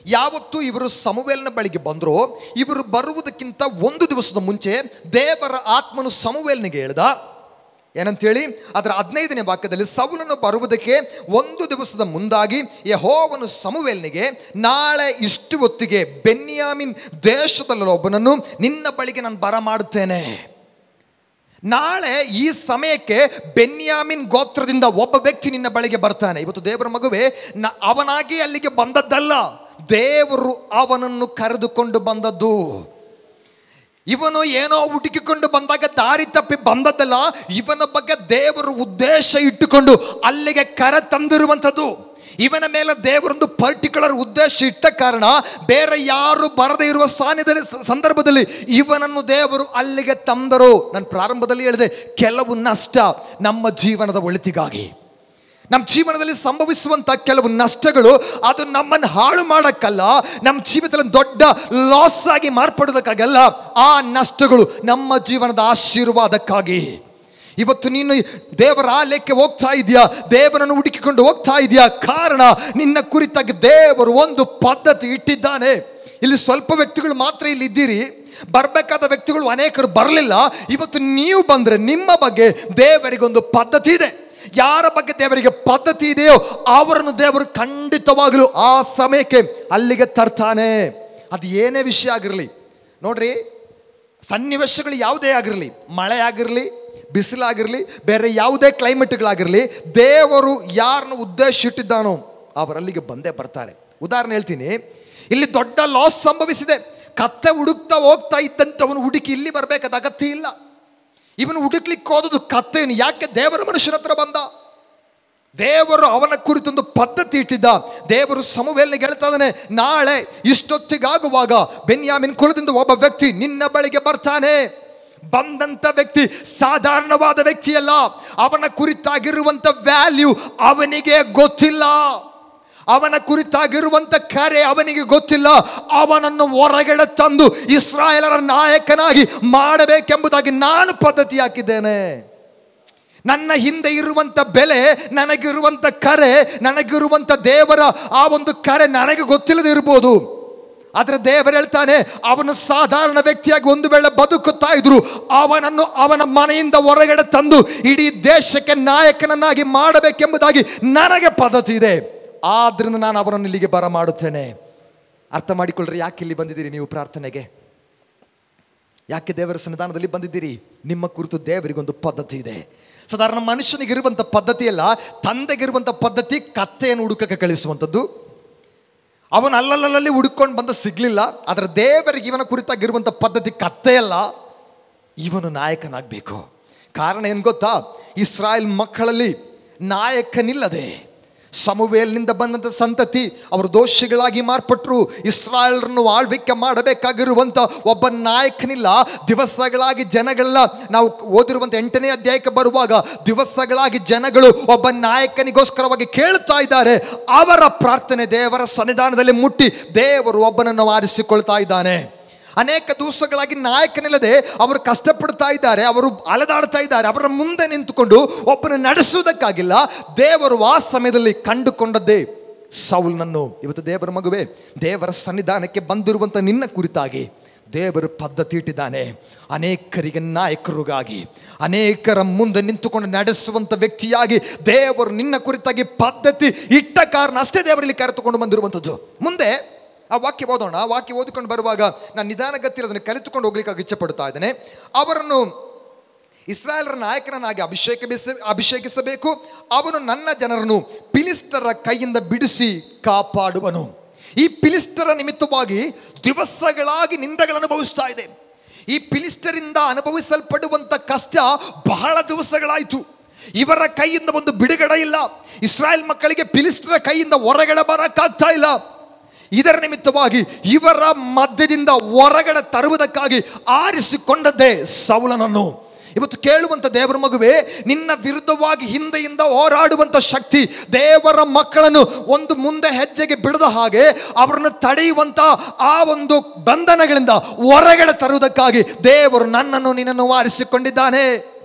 ಯಾವತ್ತು ಇವರು ಸಮುವೇಲನ ಬಳಿಗೆ ಬಂದರೋ ಇವರು ಬರುವುದಕ್ಕಿಂತ ಒಂದು ದಿವಸದ ಮುಂಚೆ ದೇವರ ಆತ್ಮನು ಸಮುವೇಲನಿಗೆ ಹೇಳ್ದ, ಏನಂತೇಳಿ ಅದರ 15ನೇ ವಾಕ್ಯದಲ್ಲಿ, ಸೌಲನು ಬರುವುದಕ್ಕೆ ಒಂದು ದಿವಸದ ಮುಂದಾಗಿ ಯೆಹೋವನು ಸಮುವೇಲನಿಗೆ, ನಾಳೆ ಇಷ್ಟು ಹೊತ್ತಿಗೆ ಬೆನ್ಯಾಮಿನ್ ದೇಶದಲ್ಲ ಒಬ್ಬನನ್ನು ನಿನ್ನ ಬಳಿಗೆ ನಾನು ಬರಮಾಡುತ್ತೇನೆ. ನಾಳೆ ಈ ಸಮಯಕ್ಕೆ ಬೆನ್ಯಾಮಿನ್ ಗೋತ್ರದಿಂದ ಒಬ್ಬ ವ್ಯಕ್ತಿ ನಿನ್ನ ಬಳಿಗೆ ಬರ್ತಾನೆ. ಇವತ್ತು ದೇವರ ಮಗುವೆ, ಅವನಾಗಿ ಅಲ್ಲಿಗೆ ಬಂದದ್ದಲ್ಲ, ದೇವರು ಅವನನ್ನು ಕರೆದುಕೊಂಡು ಬಂದದ್ದು. ಇವನು ಏನೋ ಹುಡುಕಿಕೊಂಡು ಬಂದಾಗ ದಾರಿ ತಪ್ಪಿ ಬಂದದ್ದಲ್ಲ, ಇವನ ಬಗ್ಗೆ ದೇವರು ಉದ್ದೇಶ ಇಟ್ಟುಕೊಂಡು ಅಲ್ಲಿಗೆ ಕರೆ ತಂದಿರುವಂಥದ್ದು. ಇವನ ಮೇಲೆ ದೇವರೊಂದು ಪರ್ಟಿಕ್ಯುಲರ್ ಉದ್ದೇಶ ಇಟ್ಟ ಕಾರಣ ಬೇರೆ ಯಾರು ಬರದೇ ಇರುವ ಸಂದರ್ಭದಲ್ಲಿ ಇವನನ್ನು ದೇವರು ಅಲ್ಲಿಗೆ ತಂದರು. ನಾನು ಪ್ರಾರಂಭದಲ್ಲಿ ಹೇಳಿದೆ, ಕೆಲವು ನಷ್ಟ ನಮ್ಮ ಜೀವನದ ಒಳಿತಿಗಾಗಿ, ನಮ್ಮ ಜೀವನದಲ್ಲಿ ಸಂಭವಿಸುವಂಥ ಕೆಲವು ನಷ್ಟಗಳು ಅದು ನಮ್ಮನ್ನು ಹಾಳು ಮಾಡೋಕ್ಕಲ್ಲ, ನಮ್ಮ ಜೀವಿತದಲ್ಲಿ ದೊಡ್ಡ ಲಾಸ್ ಆಗಿ ಮಾರ್ಪಡೋದಕ್ಕಾಗಲ್ಲ. ಆ ನಷ್ಟಗಳು ನಮ್ಮ ಜೀವನದ ಆಶೀರ್ವಾದಕ್ಕಾಗಿ. ಇವತ್ತು ನೀನು ದೇವರ ಆಲಯಕ್ಕೆ ಹೋಗ್ತಾ ಇದೆಯಾ, ದೇವರನ್ನು ಹುಡುಕಿಕೊಂಡು ಹೋಗ್ತಾ ಇದೆಯಾ, ಕಾರಣ ನಿನ್ನ ಕುರಿತಾಗಿ ದೇವರು ಒಂದು ಪದ್ಧತಿ ಇಟ್ಟಿದ್ದಾನೆ. ಇಲ್ಲಿ ಸ್ವಲ್ಪ ವ್ಯಕ್ತಿಗಳು ಮಾತ್ರ ಇಲ್ಲಿ ಇದ್ದೀರಿ, ಬರಬೇಕಾದ ವ್ಯಕ್ತಿಗಳು ಅನೇಕರು ಬರಲಿಲ್ಲ. ಇವತ್ತು ನೀವು ಬಂದರೆ ನಿಮ್ಮ ಬಗ್ಗೆ ದೇವರಿಗೊಂದು ಪದ್ಧತಿ ಇದೆ. ಯಾರ ಬಗ್ಗೆ ದೇವರಿಗೆ ಪದ್ಧತಿ ಇದೆಯೋ ಅವರನ್ನು ದೇವರು ಖಂಡಿತವಾಗಲೂ ಆ ಸಮಯಕ್ಕೆ ಅಲ್ಲಿಗೆ ತರ್ತಾನೆ. ಅದು ಏನೇ ವಿಷಯ ಆಗಿರಲಿ. ನೋಡ್ರಿ, ಸನ್ನಿವೇಶಗಳು ಯಾವುದೇ ಆಗಿರಲಿ, ಮಳೆ ಆಗಿರಲಿ, ಬಿಸಿಲಾಗಿರಲಿ, ಬೇರೆ ಯಾವುದೇ ಕ್ಲೈಮೇಟ್ಗಳಾಗಿರಲಿ, ದೇವರು ಯಾರನ್ನು ಉದ್ದೇಶ ಇಟ್ಟಿದ್ದಾನೋ ಅವರಲ್ಲಿಗೆ ಬಂದೇ ಬರ್ತಾರೆ. ಉದಾಹರಣೆ ಹೇಳ್ತೀನಿ, ಇಲ್ಲಿ ದೊಡ್ಡ ಲಾಸ್ ಸಂಭವಿಸಿದೆ, ಕತ್ತೆ ಹುಡುಕ್ತಾ ಹೋಗ್ತಾ ಇದ್ದಂಥವನು ಹುಡುಕಿ ಇಲ್ಲಿ ಬರಬೇಕಾದ ಅಗತ್ಯ ಇಲ್ಲ. ಇವನು ಹುಡುಕ್ಲಿಕ್ಕೆ ಹೋದದು ಕತ್ತೆಯನ್ನು ಯಾಕೆ ದೇವರ ಮನುಷ್ಯನ ಹತ್ರ ಬಂದ? ದೇವರು ಅವನ ಕುರಿತೊಂದು ಪದ್ಧತಿ ಇಟ್ಟಿದ್ದ. ದೇವರು ಸಮುವೇಲನಿಗೆ ಹೇಳ್ತಾ ಇದ್ದಾನೆ, ನಾಳೆ ಇಷ್ಟೊತ್ತಿಗಾಗುವಾಗ ಬೆನ್ಯಾಮಿನ್ ಕುಲದಿಂದ ಒಬ್ಬ ವ್ಯಕ್ತಿ ನಿನ್ನ ಬಳಿಗೆ ಬರ್ತಾನೆ. ಬಂದಂತ ವ್ಯಕ್ತಿ ಸಾಧಾರಣವಾದ ವ್ಯಕ್ತಿಯಲ್ಲ, ಅವನ ಕುರಿತಾಗಿರುವಂತ ವ್ಯಾಲ್ಯೂ ಅವನಿಗೆ ಗೊತ್ತಿಲ್ಲ, ಅವನ ಕುರಿತಾಗಿರುವಂತ ಕರೆ ಅವನಿಗೆ ಗೊತ್ತಿಲ್ಲ. ಅವನನ್ನು ಹೊರಗಡೆ ತಂದು ಇಸ್ರಾಯೇಲರ ನಾಯಕನಾಗಿ ಮಾಡಬೇಕೆಂಬುದಾಗಿ ನಾನು ಪದ್ಧತಿ ಹಾಕಿದ್ದೇನೆ. ನನ್ನ ಹಿಂದೆ ಇರುವಂತ ಬೆಲೆ, ನನಗಿರುವಂತ ಕರೆ, ನನಗಿರುವಂತ ದೇವರ ಆ ಒಂದು ಕರೆ ನನಗೆ ಗೊತ್ತಿಲ್ಲದೆ ಇರ್ಬೋದು. ಆದರೆ ದೇವರು ಹೇಳ್ತಾನೆ, ಅವನು ಸಾಧಾರಣ ವ್ಯಕ್ತಿಯಾಗಿ ಒಂದು ವೇಳೆ ಬದುಕುತ್ತಾ ಇದ್ರು, ಅವನನ್ನು ಅವನ ಮನೆಯಿಂದ ಹೊರಗಡೆ ತಂದು ಇಡೀ ದೇಶಕ್ಕೆ ನಾಯಕನನ್ನಾಗಿ ಮಾಡಬೇಕೆಂಬುದಾಗಿ ನನಗೆ ಪದ್ಧತಿ ಇದೆ. ಆದ್ರಿಂದ ನಾನು ಅವರನ್ನು ಇಲ್ಲಿಗೆ ಬರಮಾಡುತ್ತೇನೆ. ಅರ್ಥ ಮಾಡಿಕೊಳ್ಳ್ರಿ, ಯಾಕೆ ಇಲ್ಲಿ ಬಂದಿದ್ದೀರಿ ನೀವು ಪ್ರಾರ್ಥನೆಗೆ? ಯಾಕೆ ದೇವರ ಸನ್ನಿಧಾನದಲ್ಲಿ ಬಂದಿದ್ದೀರಿ? ನಿಮ್ಮ ಕುರಿತು ದೇವರಿಗೊಂದು ಪದ್ಧತಿ ಇದೆ. ಸಾಧಾರಣ ಮನುಷ್ಯನಿಗಿರುವಂಥ ಪದ್ಧತಿ ಅಲ್ಲ, ತಂದೆಗಿರುವಂಥ ಪದ್ಧತಿ ಕತ್ತೆಯನ್ನು ಹುಡುಕಕ್ಕೆ ಕಳಿಸುವಂಥದ್ದು. ಅವನು ಅಲ್ಲಲ್ಲಿ ಹುಡುಕೊಂಡು ಬಂದ ಸಿಗ್ಲಿಲ್ಲ. ಆದರೆ ದೇವರಿಗೆ ಇವನ ಕುರಿತಾಗಿರುವಂಥ ಪದ್ಧತಿ ಕತ್ತೆಯಲ್ಲ, ಇವನು ನಾಯಕನಾಗಬೇಕು. ಕಾರಣ ಏನು ಗೊತ್ತಾ? ಇಸ್ರಾಯೇಲ್ ಮಕ್ಕಳಲ್ಲಿ ನಾಯಕನಿಲ್ಲದೆ ಸಮುವೇಲನಿಂದ ಬಂದಂಥ ಸಂತತಿ ಅವರು ದೋಷಿಗಳಾಗಿ ಮಾರ್ಪಟ್ಟರು. ಇಸ್ರಾಯೇಲರನ್ನು ಆಳ್ವಿಕೆ ಮಾಡಬೇಕಾಗಿರುವಂಥ ಒಬ್ಬ ನಾಯಕನಿಲ್ಲ. ದಿವಸಗಳಾಗಿ ಜನಗಳೆಲ್ಲ, ನಾವು ಓದಿರುವಂಥ 8ನೇ ಅಧ್ಯಾಯಕ್ಕೆ ಬರುವಾಗ ದಿವಸಗಳಾಗಿ ಜನಗಳು ಒಬ್ಬ ನಾಯಕನಿಗೋಸ್ಕರವಾಗಿ ಕೇಳ್ತಾ ಇದ್ದಾರೆ. ಅವರ ಪ್ರಾರ್ಥನೆ ದೇವರ ಸನ್ನಿಧಾನದಲ್ಲಿ ಮುಟ್ಟಿ ದೇವರು ಒಬ್ಬನನ್ನು ಆರಿಸಿಕೊಳ್ತಾ ಇದ್ದಾನೆ. ಅನೇಕ ದಿವಸಗಳಾಗಿ ನಾಯಕನಿಲ್ಲದೆ ಅವರು ಕಷ್ಟಪಡ್ತಾ ಇದ್ದಾರೆ, ಅವರು ಅಲೆದಾಡ್ತಾ ಇದ್ದಾರೆ. ಅವರ ಮುಂದೆ ನಿಂತುಕೊಂಡು ಒಬ್ಬನ ನಡೆಸುವುದಕ್ಕಾಗಿಲ್ಲ. ದೇವರು ಆ ಸಮಯದಲ್ಲಿ ಕಂಡುಕೊಂಡದ್ದೇ ಸೌಲನನ್ನು. ಇವತ್ತು ದೇವರ ಮಗುವೆ, ದೇವರ ಸನ್ನಿಧಾನಕ್ಕೆ ಬಂದಿರುವಂಥ ನಿನ್ನ ಕುರಿತಾಗಿ ದೇವರು ಪದ್ಧತಿ ಇಟ್ಟಿದ್ದಾನೆ. ಅನೇಕರಿಗೆ ನಾಯಕರಿಗಾಗಿ, ಅನೇಕರ ಮುಂದೆ ನಿಂತುಕೊಂಡು ನಡೆಸುವಂಥ ವ್ಯಕ್ತಿಯಾಗಿ ದೇವರು ನಿನ್ನ ಕುರಿತಾಗಿ ಪದ್ಧತಿ ಇಟ್ಟ ಕಾರಣ ಅಷ್ಟೇ ದೇವರಲ್ಲಿ ಕರೆದುಕೊಂಡು ಬಂದಿರುವಂಥದ್ದು. ಮುಂದೆ ಆ ವಾಕ್ಯ ಓದೋಣ. ವಾಕ್ಯ ಓದಿಕೊಂಡು ಬರುವಾಗ ನಾನು ನಿಧಾನಗತಿಯಲ್ಲಿ ಅದನ್ನು ಕಲಿತುಕೊಂಡು ಹೋಗ್ಲಿಕ್ಕೆ ಇಚ್ಛೆ ಪಡ್ತಾ ಇದ್ದೇನೆ. ಅವರನ್ನು ಇಸ್ರಾಯೇಲರ ನಾಯಕನಾಗಿ ಅಭಿಷೇಕಿಸಬೇಕು. ಅವನು ನನ್ನ ಜನರನ್ನು ಫಿಲಿಸ್ಟರ ಕೈಯಿಂದ ಬಿಡಿಸಿ ಕಾಪಾಡುವನು. ಈ ಫಿಲಿಸ್ಟರ ನಿಮಿತ್ತವಾಗಿ ದಿವಸಗಳಾಗಿ ನಿಂದೆಗಳನ್ನು ಅನುಭವಿಸ್ತಾ ಇದೆ. ಈ ಫಿಲಿಸ್ಟರಿಂದ ಅನುಭವಿಸಲ್ಪಡುವಂಥ ಕಷ್ಟ ಬಹಳ ದಿವಸಗಳಾಯಿತು. ಇವರ ಕೈಯಿಂದ ಒಂದು ಬಿಡುಗಡೆ ಇಲ್ಲ. ಇಸ್ರಾಯೇಲ್ ಮಕ್ಕಳಿಗೆ ಫಿಲಿಸ್ಟರ ಕೈಯಿಂದ ಹೊರಗಡೆ ಬರಕ್ಕಾಗ್ತಾ ಇಲ್ಲ. ಇದರ ನಿಮಿತ್ತವಾಗಿ ಇವರ ಮಧ್ಯದಿಂದ ಹೊರಗಡೆ ತರುವುದಕ್ಕಾಗಿ ಆರಿಸಿಕೊಂಡದ್ದೇ ಸೌಲನನ್ನು. ಇವತ್ತು ಕೇಳುವಂಥ ದೇವರ ಮಗುವೆ, ನಿನ್ನ ವಿರುದ್ಧವಾಗಿ ಹಿಂದೆಯಿಂದ ಹೋರಾಡುವಂಥ ಶಕ್ತಿ ದೇವರ ಮಕ್ಕಳನ್ನು ಒಂದು ಮುಂದೆ ಹೆಜ್ಜೆಗೆ ಬಿಡದ ಹಾಗೆ ಅವರನ್ನು ತಡೆಯುವಂಥ ಆ ಒಂದು ಬಂಧನಗಳಿಂದ ಹೊರಗಡೆ ತರುವುದಕ್ಕಾಗಿ ದೇವರು ನನ್ನನ್ನು ನಿನ್ನನ್ನು ಆರಿಸಿಕೊಂಡಿದ್ದಾನೆ.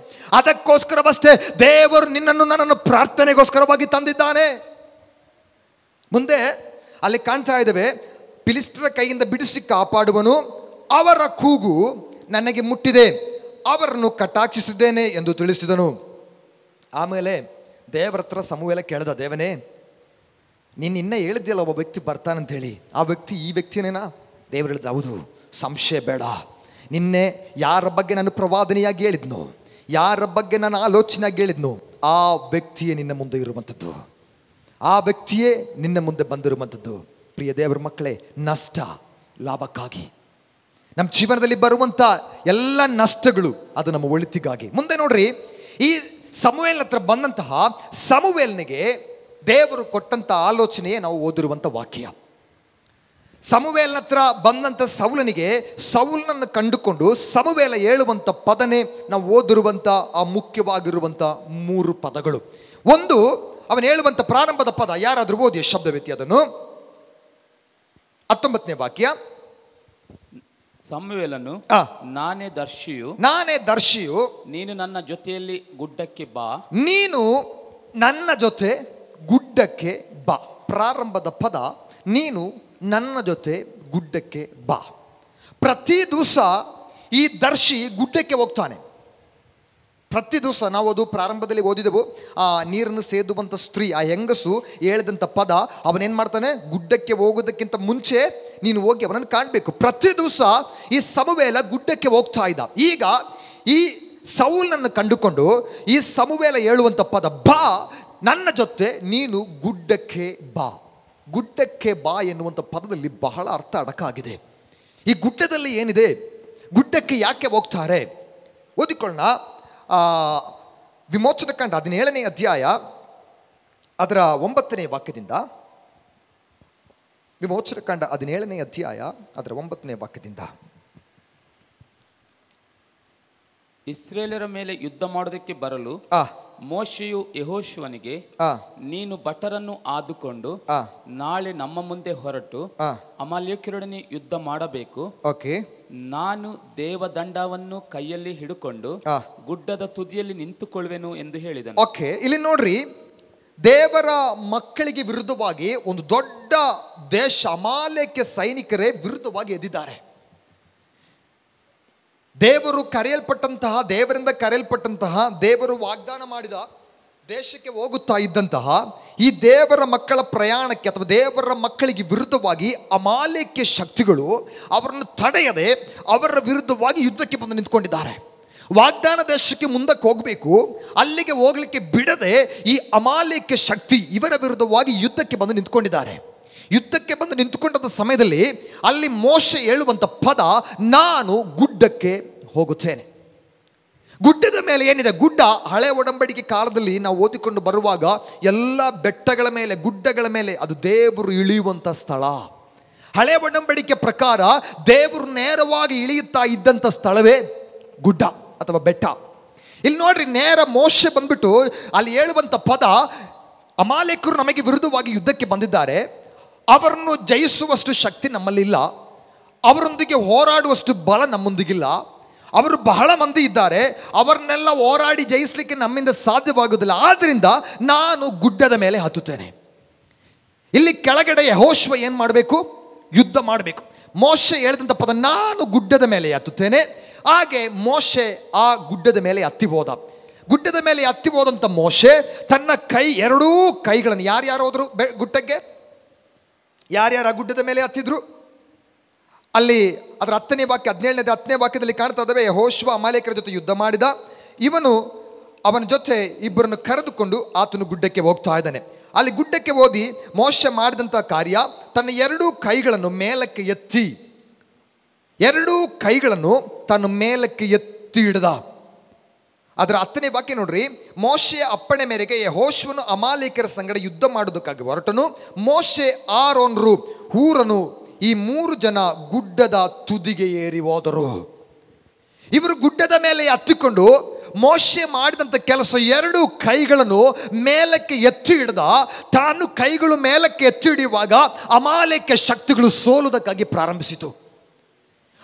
ಅದಕ್ಕೋಸ್ಕರವಷ್ಟೇ ದೇವರು ನಿನ್ನನ್ನು ನನ್ನನ್ನು ಪ್ರಾರ್ಥನೆಗೋಸ್ಕರವಾಗಿ ತಂದಿದ್ದಾನೆ. ಮುಂದೆ ಅಲ್ಲಿ ಕಾಣ್ತಾ ಇದ್ದೇವೆ, ಫಿಲಿಸ್ಟರ ಕೈಯಿಂದ ಬಿಡಿಸಿ ಕಾಪಾಡುವನು. ಅವರ ಕೂಗು ನನಗೆ ಮುಟ್ಟಿದೆ, ಅವರನ್ನು ಕಟಾಕ್ಷಿಸಿದ್ದೇನೆ ಎಂದು ತಿಳಿಸಿದನು. ಆಮೇಲೆ ದೇವರ ಹತ್ರ ಸಮುವೇಲ ಕೇಳ್ದ, ದೇವನೇ ನೀನು ಇನ್ನೇ ಹೇಳಿದ್ಯಲ್ಲ ಒಬ್ಬ ವ್ಯಕ್ತಿ ಬರ್ತಾನಂತೇಳಿ, ಆ ವ್ಯಕ್ತಿ ಈ ವ್ಯಕ್ತಿನೇನಾ? ದೇವರು ಹೇಳಿದ, ಹೌದು, ಸಂಶಯ ಬೇಡ. ನಿನ್ನೆ ಯಾರ ಬಗ್ಗೆ ನಾನು ಪ್ರವಾದನೆಯಾಗಿ ಹೇಳಿದ್ನು, ಯಾರ ಬಗ್ಗೆ ನಾನು ಆಲೋಚನೆಯಾಗಿ ಹೇಳಿದ್ನು, ಆ ವ್ಯಕ್ತಿಯೇ ನಿನ್ನ ಮುಂದೆ ಇರುವಂಥದ್ದು, ಆ ವ್ಯಕ್ತಿಯೇ ನಿನ್ನ ಮುಂದೆ ಬಂದಿರುವಂಥದ್ದು. ಪ್ರಿಯ ದೇವರ ಮಕ್ಕಳೇ, ನಷ್ಟ ಲಾಭಕ್ಕಾಗಿ, ನಮ್ಮ ಜೀವನದಲ್ಲಿ ಬರುವಂಥ ಎಲ್ಲ ನಷ್ಟಗಳು ಅದು ನಮ್ಮ ಒಳಿತಿಗಾಗಿ. ಮುಂದೆ ನೋಡ್ರಿ, ಈ ಸಮುವೇಲ್ ಹತ್ರ ಬಂದಂತಹ ಸಮುವೇಲ್ನಿಗೆ ದೇವರು ಕೊಟ್ಟಂಥ ಆಲೋಚನೆಯೇ ನಾವು ಓದಿರುವಂಥ ವಾಕ್ಯ. ಸಮುವೇಲ್ ಹತ್ರ ಬಂದಂಥ ಸೌಲನಿಗೆ, ಸೌಲನನ್ನು ಕಂಡುಕೊಂಡು ಸಮುವೇಲ ಹೇಳುವಂಥ ಪದನೇ ನಾವು ಓದಿರುವಂಥ ಆ ಮುಖ್ಯವಾಗಿರುವಂಥ 3 ಪದಗಳು. ಒಂದು, ಅವನು ಹೇಳುವಂಥ ಪ್ರಾರಂಭದ ಪದ, ಯಾರಾದರೂ ಓದಿ ಶಬ್ದ ವ್ಯತ್ಯ ಅದನ್ನು, 19ನೇ ವಾಕ್ಯ. ಸಮುವೇಲನು, ನಾನೇ ದರ್ಶಿಯು, ನೀನು ನನ್ನ ಜೊತೆಯಲ್ಲಿ ಗುಡ್ಡಕ್ಕೆ ಬಾ. ನೀನು ನನ್ನ ಜೊತೆ ಗುಡ್ಡಕ್ಕೆ ಬಾ. ಪ್ರಾರಂಭದ ಪದ, ನೀನು ನನ್ನ ಜೊತೆ ಗುಡ್ಡಕ್ಕೆ ಬಾ. ಪ್ರತಿ ದಿವಸ ಈ ದರ್ಶಿ ಗುಡ್ಡಕ್ಕೆ ಹೋಗ್ತಾನೆ. ಪ್ರತಿ ದಿವಸ ನಾವು ಅದು ಪ್ರಾರಂಭದಲ್ಲಿ ಓದಿದೆವು. ಆ ನೀರನ್ನು ಸೇದುವಂಥ ಸ್ತ್ರೀ, ಆ ಹೆಂಗಸು ಹೇಳಿದಂಥ ಪದ, ಅವನೇನು ಮಾಡ್ತಾನೆ, ಗುಡ್ಡಕ್ಕೆ ಹೋಗೋದಕ್ಕಿಂತ ಮುಂಚೆ ನೀನು ಹೋಗಿ ಅವನನ್ನು ಕಾಣಬೇಕು. ಪ್ರತಿ ದಿವಸ ಈ ಸಮುವೇಲ ಗುಡ್ಡಕ್ಕೆ ಹೋಗ್ತಾ ಇದ್ದ. ಈಗ ಈ ಸೌಲನನ್ನು ಕಂಡುಕೊಂಡು ಈ ಸಮುವೇಲ ಹೇಳುವಂಥ ಪದ, ಬಾ, ನನ್ನ ಜೊತೆ ನೀನು ಗುಡ್ಡಕ್ಕೆ ಬಾ. ಗುಡ್ಡಕ್ಕೆ ಬಾ ಎನ್ನುವಂಥ ಪದದಲ್ಲಿ ಬಹಳ ಅರ್ಥ ಅಡಕಾಗಿದೆ. ಈ ಗುಡ್ಡದಲ್ಲಿ ಏನಿದೆ, ಗುಡ್ಡಕ್ಕೆ ಯಾಕೆ ಹೋಗ್ತಾರೆ ಓದಿಕೊಳ್ಳೋಣ. ವಿಮೋಚನ ಕಾಂಡ 17ನೇ ಅಧ್ಯಾಯ ಅದರ 9ನೇ ವಾಕ್ಯದಿಂದ. ವಿಮೋಚನ ಕಾಂಡ 17ನೇ ಅಧ್ಯಾಯ ಅದರ 9ನೇ ವಾಕ್ಯದಿಂದ. ಇಸ್ರೇಲರ ಮೇಲೆ ಯುದ್ಧ ಮಾಡೋದಕ್ಕೆ ಬರಲು ಮೋಶೆಯು ಯೆಹೋಶುವನಿಗೆ, ನೀನು ಭಟರನ್ನು ಆದುಕೊಂಡು ನಾಳೆ ನಮ್ಮ ಮುಂದೆ ಹೊರಟು ಅಮಾಲೇಕ್ಯರೊಡನೆ ಯುದ್ಧ ಮಾಡಬೇಕು. ನಾನು ದೇವದಂಡವನ್ನು ಕೈಯಲ್ಲಿ ಹಿಡುಕೊಂಡು ಗುಡ್ಡದ ತುದಿಯಲ್ಲಿ ನಿಂತುಕೊಳ್ಳುವೆನು ಎಂದು ಹೇಳಿದನು. ಇಲ್ಲಿ ನೋಡ್ರಿ, ದೇವರ ಮಕ್ಕಳಿಗೆ ವಿರುದ್ಧವಾಗಿ ಒಂದು ದೊಡ್ಡ ದೇಶ, ಅಮಾಲೇಕ್ಯ ಸೈನಿಕರೇ ವಿರುದ್ಧವಾಗಿ ಎದ್ದಿದ್ದಾರೆ. ದೇವರು ಕರೆಯಲ್ಪಟ್ಟಂತಹ, ದೇವರಿಂದ ಕರೆಯಲ್ಪಟ್ಟಂತಹ, ದೇವರು ವಾಗ್ದಾನ ಮಾಡಿದ ದೇಶಕ್ಕೆ ಹೋಗುತ್ತಾ ಇದ್ದಂತಹ ಈ ದೇವರ ಮಕ್ಕಳ ಪ್ರಯಾಣಕ್ಕೆ ಅಥವಾ ದೇವರ ಮಕ್ಕಳಿಗೆ ವಿರುದ್ಧವಾಗಿ ಅಮಾಲೇಕ್ಯ ಶಕ್ತಿಗಳು ಅವರನ್ನು ತಡೆಯದೆ ಅವರ ವಿರುದ್ಧವಾಗಿ ಯುದ್ಧಕ್ಕೆ ಬಂದು ನಿಂತ್ಕೊಂಡಿದ್ದಾರೆ. ವಾಗ್ದಾನ ದೇಶಕ್ಕೆ ಮುಂದಕ್ಕೆ ಹೋಗಬೇಕು, ಅಲ್ಲಿಗೆ ಹೋಗ್ಲಿಕ್ಕೆ ಬಿಡದೆ ಈ ಅಮಾಲೇಕ್ಯ ಶಕ್ತಿ ಇವರ ವಿರುದ್ಧವಾಗಿ ಯುದ್ಧಕ್ಕೆ ಬಂದು ನಿಂತ್ಕೊಂಡಿದ್ದಾರೆ. ಯುದ್ಧಕ್ಕೆ ಬಂದು ನಿಂತುಕೊಂಡ ಸಮಯದಲ್ಲಿ ಅಲ್ಲಿ ಮೋಶೆ ಹೇಳುವಂಥ ಪದ, ನಾನು ಗುಡ್ಡಕ್ಕೆ ಹೋಗುತ್ತೇನೆ. ಗುಡ್ಡದ ಮೇಲೆ ಏನಿದೆ, ಗುಡ್ಡ ಹಳೆ ಒಡಂಬಡಿಕೆ ಕಾಲದಲ್ಲಿ ನಾವು ಓದಿಕೊಂಡು ಬರುವಾಗ ಎಲ್ಲ ಬೆಟ್ಟಗಳ ಮೇಲೆ, ಗುಡ್ಡಗಳ ಮೇಲೆ ಅದು ದೇವರು ಇಳಿಯುವಂಥ ಸ್ಥಳ. ಹಳೆ ಒಡಂಬಡಿಕೆ ಪ್ರಕಾರ ದೇವರು ನೇರವಾಗಿ ಇಳಿಯುತ್ತಾ ಇದ್ದಂಥ ಸ್ಥಳವೇ ಗುಡ್ಡ ಅಥವಾ ಬೆಟ್ಟ. ಇಲ್ಲಿ ನೋಡ್ರಿ, ನೇರ ಮೋಶೆ ಬಂದ್ಬಿಟ್ಟು ಅಲ್ಲಿ ಹೇಳುವಂಥ ಪದ, ಅಮಾಲೇಕರು ನಮಗೆ ವಿರುದ್ಧವಾಗಿ ಯುದ್ಧಕ್ಕೆ ಬಂದಿದ್ದಾರೆ, ಅವರನ್ನು ಜಯಿಸುವಷ್ಟು ಶಕ್ತಿ ನಮ್ಮಲ್ಲಿಲ್ಲ, ಅವರೊಂದಿಗೆ ಹೋರಾಡುವಷ್ಟು ಬಲ ನಮ್ಮೊಂದಿಗಿಲ್ಲ, ಅವರು ಬಹಳ ಮಂದಿ ಇದ್ದಾರೆ, ಅವರನ್ನೆಲ್ಲ ಹೋರಾಡಿ ಜಯಿಸಲಿಕ್ಕೆ ನಮ್ಮಿಂದ ಸಾಧ್ಯವಾಗುವುದಿಲ್ಲ, ಆದ್ದರಿಂದ ನಾನು ಗುಡ್ಡದ ಮೇಲೆ ಹತ್ತುತ್ತೇನೆ. ಇಲ್ಲಿ ಕೆಳಗಡೆ ಯೆಹೋಶುವ ಏನು ಮಾಡಬೇಕು, ಯುದ್ಧ ಮಾಡಬೇಕು. ಮೋಶೆ ಹೇಳಿದಂಥ ಪದ, ನಾನು ಗುಡ್ಡದ ಮೇಲೆ ಹತ್ತುತ್ತೇನೆ. ಹಾಗೆ ಮೋಶೆ ಆ ಗುಡ್ಡದ ಮೇಲೆ ಹತ್ತಿ ಹೋದ. ಗುಡ್ಡದ ಮೇಲೆ ಹತ್ತಿ ಹೋದಂಥ ಮೋಶೆ ತನ್ನ ಎರಡೂ ಕೈಗಳನ್ನು, ಯಾರ್ಯಾರು ಹೋದ್ರು ಗುಡ್ಡಕ್ಕೆ, ಯಾರ್ಯಾರು ಆ ಗುಡ್ಡದ ಮೇಲೆ ಹತ್ತಿದ್ರು, ಅಲ್ಲಿ ಅದರ 10ನೇ ವಾಕ್ಯ 17ನೇ ವಾಕ್ಯದಲ್ಲಿ ಕಾಣ್ತಾ ಇದ್ದಾವೆ. ಯೆಹೋಶುವ ಅಮಾಲೇಕರ ಜೊತೆ ಯುದ್ಧ ಮಾಡಿದ, ಅವನ ಜೊತೆ ಇಬ್ಬರನ್ನು ಕರೆದುಕೊಂಡು ಆತನು ಗುಡ್ಡಕ್ಕೆ ಹೋಗ್ತಾ ಇದ್ದಾನೆ. ಅಲ್ಲಿ ಗುಡ್ಡಕ್ಕೆ ಓದಿ ಮೋಶೆ ಮಾಡಿದಂಥ ಕಾರ್ಯ, ತನ್ನ 2 ಕೈಗಳನ್ನು ಮೇಲಕ್ಕೆ ಎತ್ತಿ, 2 ಕೈಗಳನ್ನು ತನ್ನ ಮೇಲಕ್ಕೆ ಎತ್ತಿ ಹಿಡಿದ. ಅದರ 10ನೇ ವಾಕ್ಯ ನೋಡ್ರಿ, ಮೋಶೆಯ ಅಪ್ಪಣೆ ಮೇರೆಗೆ ಯೆಹೋಶುವನು ಅಮಾಲೇಕರ ಸಂಗಡ ಯುದ್ಧ ಮಾಡುವುದಕ್ಕಾಗಿ ಹೊರಟನು. ಮೋಶೆ, ಆರೋನರು, ಹೂರನು ಈ 3 ಜನ ಗುಡ್ಡದ ತುದಿಗೆ ಏರಿ ಹೋದರು. ಇವರು ಗುಡ್ಡದ ಮೇಲೆ ಹತ್ತಿಕೊಂಡು ಮೋಶೆ ಮಾಡಿದಂಥ ಕೆಲಸ, 2 ಕೈಗಳನ್ನು ಮೇಲಕ್ಕೆ ಎತ್ತಿ ಹಿಡಿದ. ತಾನು ಕೈಗಳು ಮೇಲಕ್ಕೆ ಎತ್ತಿ ಹಿಡಿಯುವಾಗ ಅಮಾಲೇಕ್ಯ ಶಕ್ತಿಗಳು ಸೋಲುವುದಕ್ಕಾಗಿ ಪ್ರಾರಂಭಿಸಿತು.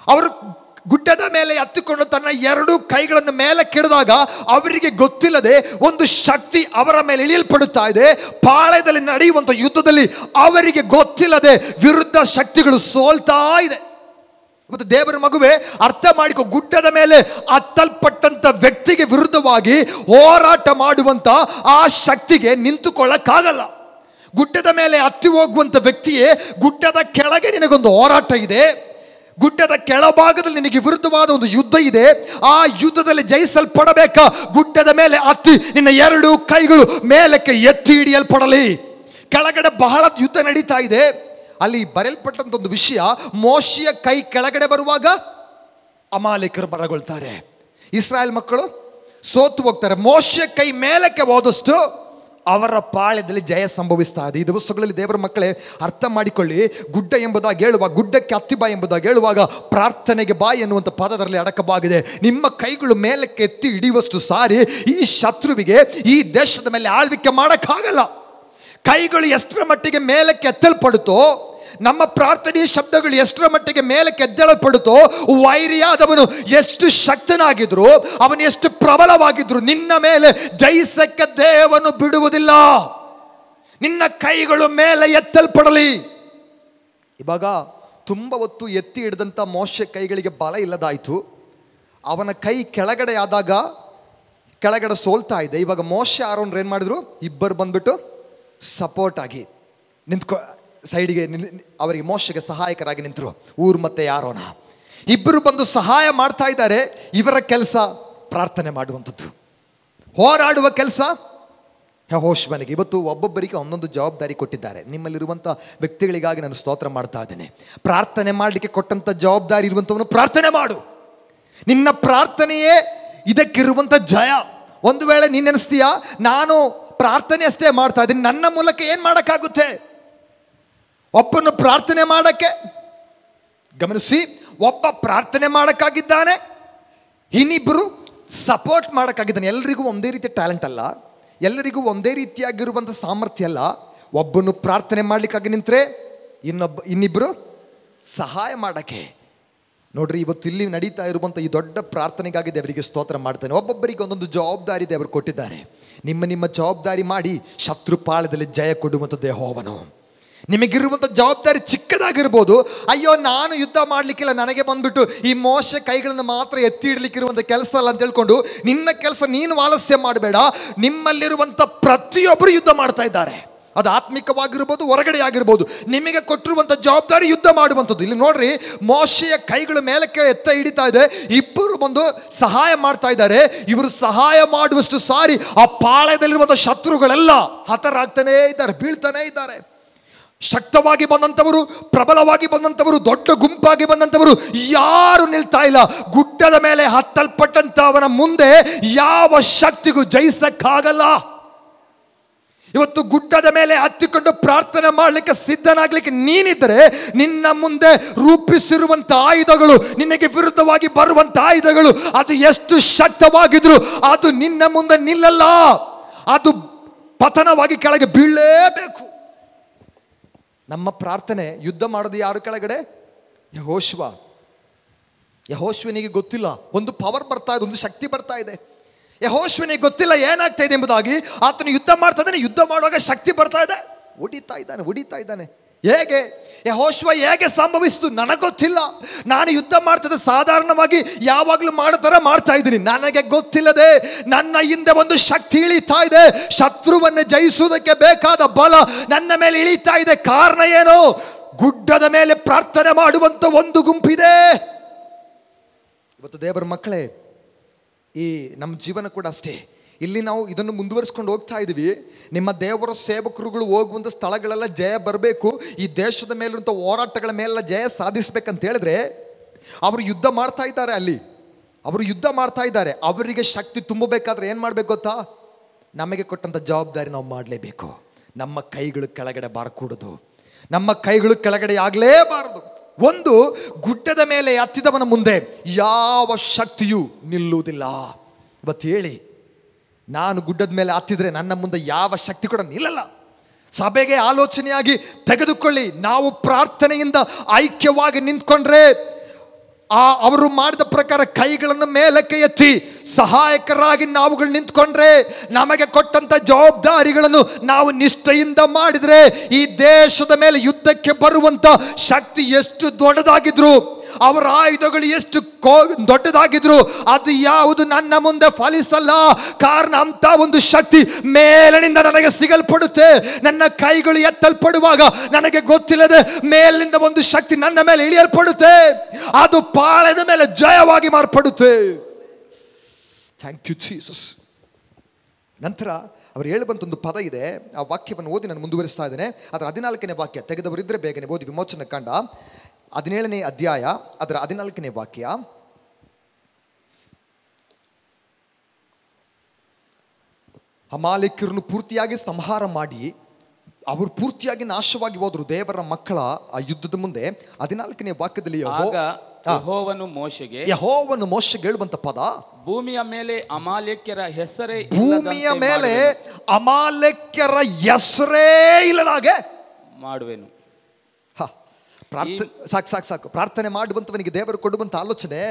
ಅವರು ಗುಡ್ಡದ ಮೇಲೆ ಹತ್ತಿಕೊಂಡು ತನ್ನ 2 ಕೈಗಳನ್ನು ಮೇಲೆ ಕೆಡದಾಗ ಅವರಿಗೆ ಗೊತ್ತಿಲ್ಲದೆ ಒಂದು ಶಕ್ತಿ ಅವರ ಮೇಲೆ ಇಳಿಯಲ್ಪಡುತ್ತಾ ಇದೆ. ಪಾಳ್ಯದಲ್ಲಿ ನಡೆಯುವಂಥ ಯುದ್ಧದಲ್ಲಿ ಅವರಿಗೆ ಗೊತ್ತಿಲ್ಲದೆ ವಿರುದ್ಧ ಶಕ್ತಿಗಳು ಸೋಲ್ತಾ ಇದೆ. ಮತ್ತು ದೇವರ ಮಗುವೆ, ಅರ್ಥ ಮಾಡಿಕೊ, ಗುಡ್ಡದ ಮೇಲೆ ಹತ್ತಲ್ಪಟ್ಟಂತ ವ್ಯಕ್ತಿಗೆ ವಿರುದ್ಧವಾಗಿ ಹೋರಾಟ ಮಾಡುವಂತ ಆ ಶಕ್ತಿಗೆ ನಿಂತುಕೊಳ್ಳಕ್ಕಾಗಲ್ಲ. ಗುಡ್ಡದ ಮೇಲೆ ಹತ್ತಿ ಹೋಗುವಂತ ವ್ಯಕ್ತಿಯೇ, ಗುಡ್ಡದ ಕೆಳಗೆ ನಿನಗೊಂದು ಹೋರಾಟ ಇದೆ, ಗುಡ್ಡದ ಕೆಳಭಾಗದಲ್ಲಿ ನಿನಗೆ ವಿರುದ್ಧವಾದ ಒಂದು ಯುದ್ಧ ಇದೆ. ಆ ಯುದ್ಧದಲ್ಲಿ ಜಯಿಸಲ್ಪಡಬೇಕಾ, ಗುಡ್ಡದ ಮೇಲೆ ಹತ್ತಿ ನಿನ್ನ 2 ಕೈಗಳು ಮೇಲಕ್ಕೆ ಎತ್ತಿ ಹಿಡಿಯಲ್ಪಡಲಿ. ಕೆಳಗಡೆ ಬಹಳ ಯುದ್ಧ ನಡೀತಾ ಇದೆ. ಅಲ್ಲಿ ಬರೆಯಲ್ಪಟ್ಟಂತ ಒಂದು ವಿಷಯ, ಮೋಶೆಯ ಕೈ ಕೆಳಗಡೆ ಬರುವಾಗ ಅಮಾಲೇಕರು ಬರಗೊಳ್ತಾರೆ, ಇಸ್ರಾಯೇಲ್ ಮಕ್ಕಳು ಸೋತು ಹೋಗ್ತಾರೆ. ಮೋಶೆಯ ಕೈ ಮೇಲಕ್ಕೆ ಹೋದಷ್ಟು ಅವರ ಪಾಳ್ಯದಲ್ಲಿ ಜಯ ಸಂಭವಿಸ್ತಾ ಇದೆ. ಈ ದಿವಸಗಳಲ್ಲಿ ದೇವರ ಮಕ್ಕಳೇ, ಅರ್ಥ ಮಾಡಿಕೊಳ್ಳಿ, ಗುಡ್ಡ ಎಂಬುದಾಗಿ ಹೇಳುವಾಗ, ಗುಡ್ಡಕ್ಕೆ ಹತ್ತಿ ಬಾ ಎಂಬುದಾಗಿ ಹೇಳುವಾಗ ಪ್ರಾರ್ಥನೆಗೆ ಬಾ ಎನ್ನುವಂಥ ಪದದಲ್ಲಿ ಅಡಕವಾಗಿದೆ. ನಿಮ್ಮ ಕೈಗಳು ಮೇಲಕ್ಕೆ ಎತ್ತಿ ಹಿಡಿಯುವಷ್ಟು ಸಾರಿ ಈ ಶತ್ರುವಿಗೆ ಈ ದೇಶದ ಮೇಲೆ ಆಳ್ವಿಕೆ ಮಾಡೋಕ್ಕಾಗಲ್ಲ. ಕೈಗಳು ಎಷ್ಟರ ಮಟ್ಟಿಗೆ ಮೇಲಕ್ಕೆ ಎತ್ತಲ್ಪಡುತ್ತೋ, ನಮ್ಮ ಪ್ರಾರ್ಥನೆಯ ಶಬ್ದಗಳು ಎಷ್ಟರ ಮಟ್ಟಿಗೆ ಮೇಲಕ್ಕೆ ಎದ್ದೇಳಲ್ಪಡುತ್ತೋ, ವೈರಿಯಾದವನು ಎಷ್ಟು ಶಕ್ತನಾಗಿದ್ರು, ಅವನು ಎಷ್ಟು ಪ್ರಬಲವಾಗಿದ್ರು, ನಿನ್ನ ಮೇಲೆ ಜಯಿಸಕ್ಕೆ ದೇವನು ಬಿಡುವುದಿಲ್ಲ. ನಿನ್ನ ಕೈಗಳು ಮೇಲೆ ಎತ್ತಲ್ಪಡಲಿ. ಇವಾಗ ತುಂಬ ಹೊತ್ತು ಎತ್ತಿ ಹಿಡಿದಂಥ ಮೋಶೆ ಕೈಗಳಿಗೆ ಬಲ ಇಲ್ಲದಾಯಿತು. ಅವನ ಕೈ ಕೆಳಗಡೆ ಆದಾಗ ಕೆಳಗಡೆ ಸೋಲ್ತಾ ಇದೆ. ಇವಾಗ ಮೋಶೆ ಆರೋನ್ರು ಏನು ಮಾಡಿದ್ರು, ಇಬ್ಬರು ಬಂದ್ಬಿಟ್ಟು ಸಪೋರ್ಟ್ ಆಗಿ ಸೈಡಿಗೆ ಅವರಿಗೆ, ಮೋಶೆಗೆ ಸಹಾಯಕರಾಗಿ ನಿಂತರು. ಮತ್ತು ಆರೋನ ಇಬ್ಬರು ಬಂದು ಸಹಾಯ ಮಾಡ್ತಾ ಇದ್ದಾರೆ. ಇವರ ಕೆಲಸ ಪ್ರಾರ್ಥನೆ ಮಾಡುವಂಥದ್ದು, ಹೋರಾಡುವ ಕೆಲಸ ಯೆಹೋಶುವನಿಗೆ. ಇವತ್ತು ಒಬ್ಬೊಬ್ಬರಿಗೆ ಒಂದೊಂದು ಜವಾಬ್ದಾರಿ ಕೊಟ್ಟಿದ್ದಾರೆ. ನಿಮ್ಮಲ್ಲಿರುವಂಥ ವ್ಯಕ್ತಿಗಳಿಗಾಗಿ ನಾನು ಸ್ತೋತ್ರ ಮಾಡ್ತಾ ಇದ್ದೇನೆ. ಪ್ರಾರ್ಥನೆ ಮಾಡಲಿಕ್ಕೆ ಕೊಟ್ಟಂಥ ಜವಾಬ್ದಾರಿ ಇರುವಂಥವನು ಪ್ರಾರ್ಥನೆ ಮಾಡು. ನಿನ್ನ ಪ್ರಾರ್ಥನೆಯೇ ಇದಕ್ಕಿರುವಂಥ ಜಯ. ಒಂದು ವೇಳೆ ನೀನು ಅನಿಸ್ತೀಯಾ, ನಾನು ಪ್ರಾರ್ಥನೆ ಅಷ್ಟೇ ಮಾಡ್ತಾ ಇದ್ದೀನಿ, ನನ್ನ ಮೂಲಕ ಏನು ಮಾಡೋಕ್ಕಾಗುತ್ತೆ? ಒಬ್ಬನು ಪ್ರಾರ್ಥನೆ ಮಾಡಕ್ಕೆ, ಗಮನಿಸಿ, ಒಬ್ಬ ಪ್ರಾರ್ಥನೆ ಮಾಡೋಕ್ಕಾಗಿದ್ದಾನೆ, ಇನ್ನಿಬ್ಬರು ಸಪೋರ್ಟ್ ಮಾಡೋಕ್ಕಾಗಿದ್ದಾನೆ. ಎಲ್ಲರಿಗೂ ಒಂದೇ ರೀತಿಯ ಟ್ಯಾಲೆಂಟ್ ಅಲ್ಲ, ಎಲ್ಲರಿಗೂ ಒಂದೇ ರೀತಿಯಾಗಿರುವಂಥ ಸಾಮರ್ಥ್ಯ ಅಲ್ಲ. ಒಬ್ಬನು ಪ್ರಾರ್ಥನೆ ಮಾಡಲಿಕ್ಕಾಗಿ ನಿಂತರೆ ಇನ್ನಿಬ್ಬರು ಸಹಾಯ ಮಾಡೋಕ್ಕೆ. ನೋಡ್ರಿ, ಇವತ್ತು ಇಲ್ಲಿ ನಡೀತಾ ಇರುವಂಥ ಈ ದೊಡ್ಡ ಪ್ರಾರ್ಥನೆಗಾಗಿ ದೇವರಿಗೆ ಸ್ತೋತ್ರ ಮಾಡ್ತಾನೆ. ಒಬ್ಬೊಬ್ಬರಿಗೆ ಒಂದೊಂದು ಜವಾಬ್ದಾರಿ ದೇವರು ಕೊಟ್ಟಿದ್ದಾರೆ. ನಿಮ್ಮ ಜವಾಬ್ದಾರಿ ಮಾಡಿ ಶತ್ರು ಪಾಳ್ಯದಲ್ಲಿ ಜಯ ಕೊಡುವಂಥದ್ದು ಯೆಹೋವನು. ನಿಮಗಿರುವಂಥ ಜವಾಬ್ದಾರಿ ಚಿಕ್ಕದಾಗಿರ್ಬೋದು. ಅಯ್ಯೋ, ನಾನು ಯುದ್ಧ ಮಾಡಲಿಕ್ಕಿಲ್ಲ, ನನಗೆ ಬಂದ್ಬಿಟ್ಟು ಈ ಮೋಶೆ ಕೈಗಳನ್ನು ಮಾತ್ರ ಎತ್ತಿ ಇಡಲಿಕ್ಕಿರುವಂಥ ಕೆಲಸ ಅಲ್ಲ ಅಂತ ಹೇಳ್ಕೊಂಡು ನಿನ್ನ ಕೆಲಸ ನೀನು ಆಲಸ್ಯ ಮಾಡಬೇಡ. ನಿಮ್ಮಲ್ಲಿರುವಂಥ ಪ್ರತಿಯೊಬ್ಬರು ಯುದ್ಧ ಮಾಡ್ತಾ ಇದ್ದಾರೆ. ಅದು ಆತ್ಮಿಕವಾಗಿರ್ಬೋದು, ಹೊರಗಡೆ ಆಗಿರ್ಬೋದು. ನಿಮಗೆ ಕೊಟ್ಟಿರುವಂಥ ಜವಾಬ್ದಾರಿ ಯುದ್ಧ ಮಾಡುವಂಥದ್ದು. ಇಲ್ಲಿ ನೋಡ್ರಿ, ಮೋಶೆಯ ಕೈಗಳು ಮೇಲಕ್ಕೆ ಎತ್ತ ಹಿಡಿತಾ ಇದೆ, ಇಬ್ಬರು ಬಂದು ಸಹಾಯ ಮಾಡ್ತಾ ಇದ್ದಾರೆ. ಇವರು ಸಹಾಯ ಮಾಡುವಷ್ಟು ಸಾರಿ ಆ ಪಾಳ್ಯದಲ್ಲಿರುವಂಥ ಶತ್ರುಗಳೆಲ್ಲ ಹತರಾಗ್ತಾನೇ ಇದ್ದಾರೆ, ಬೀಳ್ತಾನೇ ಇದ್ದಾರೆ. ಶಕ್ತವಾಗಿ ಬಂದಂಥವರು, ಪ್ರಬಲವಾಗಿ ಬಂದಂಥವರು, ದೊಡ್ಡ ಗುಂಪಾಗಿ ಬಂದಂಥವರು ಯಾರು ನಿಲ್ತಾ ಇಲ್ಲ. ಗುಡ್ಡದ ಮೇಲೆ ಹತ್ತಲ್ಪಟ್ಟಂತವನ ಮುಂದೆ ಯಾವ ಶಕ್ತಿಗೂ ಜಯಿಸಕ್ಕಾಗಲ್ಲ. ಇವತ್ತು ಗುಡ್ಡದ ಮೇಲೆ ಹತ್ತಿಕೊಂಡು ಪ್ರಾರ್ಥನೆ ಮಾಡಲಿಕ್ಕೆ ಸಿದ್ಧನಾಗ್ಲಿಕ್ಕೆ ನೀನಿದ್ದರೆ, ನಿನ್ನ ಮುಂದೆ ರೂಪಿಸಿರುವಂಥ ಆಯುಧಗಳು, ನಿನಗೆ ವಿರುದ್ಧವಾಗಿ ಬರುವಂಥ ಆಯುಧಗಳು, ಅದು ಎಷ್ಟು ಶಕ್ತವಾಗಿದ್ರು ಅದು ನಿನ್ನ ಮುಂದೆ ನಿಲ್ಲಲ್ಲ. ಅದು ಪತನವಾಗಿ ಕೆಳಗೆ ಬೀಳಲೇಬೇಕು. ನಮ್ಮ ಪ್ರಾರ್ಥನೆ, ಯುದ್ಧ ಮಾಡೋದು ಯಾರು ಕೆಳಗಡೆ? ಯೆಹೋಶುವನಿಗೆ ಗೊತ್ತಿಲ್ಲ, ಒಂದು ಪವರ್ ಬರ್ತಾ ಇದೆ, ಒಂದು ಶಕ್ತಿ ಬರ್ತಾ ಇದೆ. ಯೆಹೋಶುವನಿಗೆ ಗೊತ್ತಿಲ್ಲ ಏನಾಗ್ತಾ ಇದೆ ಎಂಬುದಾಗಿ. ಆತನು ಯುದ್ಧ ಮಾಡ್ತಾ ಇದ್ದಾನೆ, ಯುದ್ಧ ಮಾಡುವಾಗ ಶಕ್ತಿ ಬರ್ತಾ ಇದೆ, ಹೊಡಿತಾ ಇದ್ದಾನೆ. ಹೇಗೆ ಯೆಹೋಶುವ ಹೇಗೆ ಸಂಭವಿಸಿತು ನನಗೆ ಗೊತ್ತಿಲ್ಲ. ನಾನು ಯುದ್ಧ ಮಾಡ್ತಿದ್ದೆ, ಸಾಧಾರಣವಾಗಿ ಯಾವಾಗಲೂ ಮಾಡೋ ಥರ ಮಾಡ್ತಾ ಇದ್ದೀನಿ. ನನಗೆ ಗೊತ್ತಿಲ್ಲದೆ ನನ್ನ ಹಿಂದೆ ಒಂದು ಶಕ್ತಿ ಇಳಿತಾ ಇದೆ. ಶತ್ರುವನ್ನು ಜಯಿಸುವುದಕ್ಕೆ ಬೇಕಾದ ಬಲ ನನ್ನ ಮೇಲೆ ಇಳಿತಾ ಇದೆ. ಕಾರಣ ಏನು? ಗುಡ್ಡದ ಮೇಲೆ ಪ್ರಾರ್ಥನೆ ಮಾಡುವಂಥ ಒಂದು ಗುಂಪಿದೆ. ಇವತ್ತು ದೇವರ ಮಕ್ಕಳೇ, ಈ ನಮ್ಮ ಜೀವನ ಕೂಡ ಅಷ್ಟೇ. ಇಲ್ಲಿ ನಾವು ಇದನ್ನು ಮುಂದುವರಿಸ್ಕೊಂಡು ಹೋಗ್ತಾ ಇದ್ದೀವಿ. ನಿಮ್ಮ ದೇವರ ಸೇವಕರುಗಳು ಹೋಗುವಂಥ ಸ್ಥಳಗಳೆಲ್ಲ ಜಯ ಬರಬೇಕು, ಈ ದೇಶದ ಮೇಲಿರುವಂಥ ಹೋರಾಟಗಳ ಮೇಲೆಲ್ಲ ಜಯ ಸಾಧಿಸ್ಬೇಕಂತ ಹೇಳಿದ್ರೆ ಅವರು ಯುದ್ಧ ಮಾಡ್ತಾ ಇದ್ದಾರೆ. ಅವರು ಯುದ್ಧ ಮಾಡ್ತಾ ಇದ್ದಾರೆ. ಅವರಿಗೆ ಶಕ್ತಿ ತುಂಬಬೇಕಾದ್ರೆ ಏನು ಮಾಡಬೇಕು ಗೊತ್ತಾ? ನಮಗೆ ಕೊಟ್ಟಂಥ ಜವಾಬ್ದಾರಿ ನಾವು ಮಾಡಲೇಬೇಕು. ನಮ್ಮ ಕೈಗಳು ಕೆಳಗಡೆ ಬಾರಕೂಡದು, ನಮ್ಮ ಕೈಗಳು ಕೆಳಗಡೆ ಆಗಲೇಬಾರದು. ಒಂದು, ಗುಡ್ಡದ ಮೇಲೆ ಹತ್ತಿದವನ ಮುಂದೆ ಯಾವ ಶಕ್ತಿಯೂ ನಿಲ್ಲುವುದಿಲ್ಲ. ಇವತ್ತು ಹೇಳಿ, ನಾನು ಗುಡ್ಡದ ಮೇಲೆ ಹತ್ತಿದ್ರೆ ನನ್ನ ಮುಂದೆ ಯಾವ ಶಕ್ತಿ ಕೂಡ ನಿಲ್ಲಲ್ಲ. ಸಭೆಗೆ ಆಲೋಚನೆಯಾಗಿ ತೆಗೆದುಕೊಳ್ಳಿ. ನಾವು ಪ್ರಾರ್ಥನೆಯಿಂದ ಐಕ್ಯವಾಗಿ ನಿಂತ್ಕೊಂಡ್ರೆ, ಅವರು ಮಾಡಿದ ಪ್ರಕಾರ ಕೈಗಳನ್ನು ಮೇಲಕ್ಕೆ ಎತ್ತಿ ಸಹಾಯಕರಾಗಿ ನಾವುಗಳು ನಿಂತ್ಕೊಂಡ್ರೆ, ನಮಗೆ ಕೊಟ್ಟಂತ ಜವಾಬ್ದಾರಿಗಳನ್ನು ನಾವು ನಿಷ್ಠೆಯಿಂದ ಮಾಡಿದ್ರೆ, ಈ ದೇಶದ ಮೇಲೆ ಯುದ್ಧಕ್ಕೆ ಬರುವಂತ ಶಕ್ತಿ ಎಷ್ಟು ದೊಡ್ಡದಾಗಿದ್ರು ಅವರ ಆಯುಧಗಳು ಎಷ್ಟು ದೊಡ್ಡದಾಗಿದ್ರು ಅದು ಯಾವುದು ನನ್ನ ಮುಂದೆ ಫಲಿಸಲ್ಲ. ಕಾರಣ ಅಂತ ಒಂದು ಶಕ್ತಿ ಮೇಲಿನಿಂದ ನನಗೆ ಸಿಗಲ್ಪಡುತ್ತೆ. ನನ್ನ ಕೈಗಳು ಎತ್ತಲ್ಪಡುವಾಗ ನನಗೆ ಗೊತ್ತಿಲ್ಲದೆ ಮೇಲಿನಿಂದ ಒಂದು ಶಕ್ತಿ ನನ್ನ ಮೇಲೆ ಇಳಿಯಲ್ಪಡುತ್ತೆ. ಅದು ಪಾಳೆದ ಮೇಲೆ ಜಯವಾಗಿ ಮಾರ್ಪಡುತ್ತೆ. Thank you Jesus. ನಂತರ ಅವರು ಹೇಳುವಂತ ಒಂದು ಪದ ಇದೆ, ಆ ವಾಕ್ಯವನ್ನು ಓದಿ ನಾನು ಮುಂದುವರಿಸ್ತಾ ಇದ್ದೇನೆ. ಅದರ 14ನೇ ವಾಕ್ಯ ತೆಗೆದವರಿದ್ರೆ ಬೇಗನೆ ಓದಿ. ವಿಮೋಚನೆ ಕಂಡ 17ನೇ ಅಧ್ಯಾಯ ಅದರ 14ನೇ ವಾಕ್ಯ. ಅಮಾಲೇಕ್ಯರನ್ನು ಪೂರ್ತಿಯಾಗಿ ಸಂಹಾರ ಮಾಡಿ ಅವರು ಪೂರ್ತಿಯಾಗಿ ನಾಶವಾಗಿ ಹೋದ್ರು ದೇವರ ಮಕ್ಕಳ ಆ ಯುದ್ಧದ ಮುಂದೆ. 14ನೇ ವಾಕ್ಯದಲ್ಲಿ ಯೆಹೋವನು ಮೋಶೆಗೆ ಹೇಳುವಂತ ಪದ, ಭೂಮಿಯ ಮೇಲೆ ಅಮಾಲೇಕ್ಯರ ಹೆಸರೇ ಇಲ್ಲದಾಗೆ ಮಾಡುವೆನು. ಸಾಕು. ಪ್ರಾರ್ಥನೆ ಮಾಡುವಂತವನಿಗೆ ದೇವರು ಕೊಡುವಂತ ಆಲೋಚನೆ,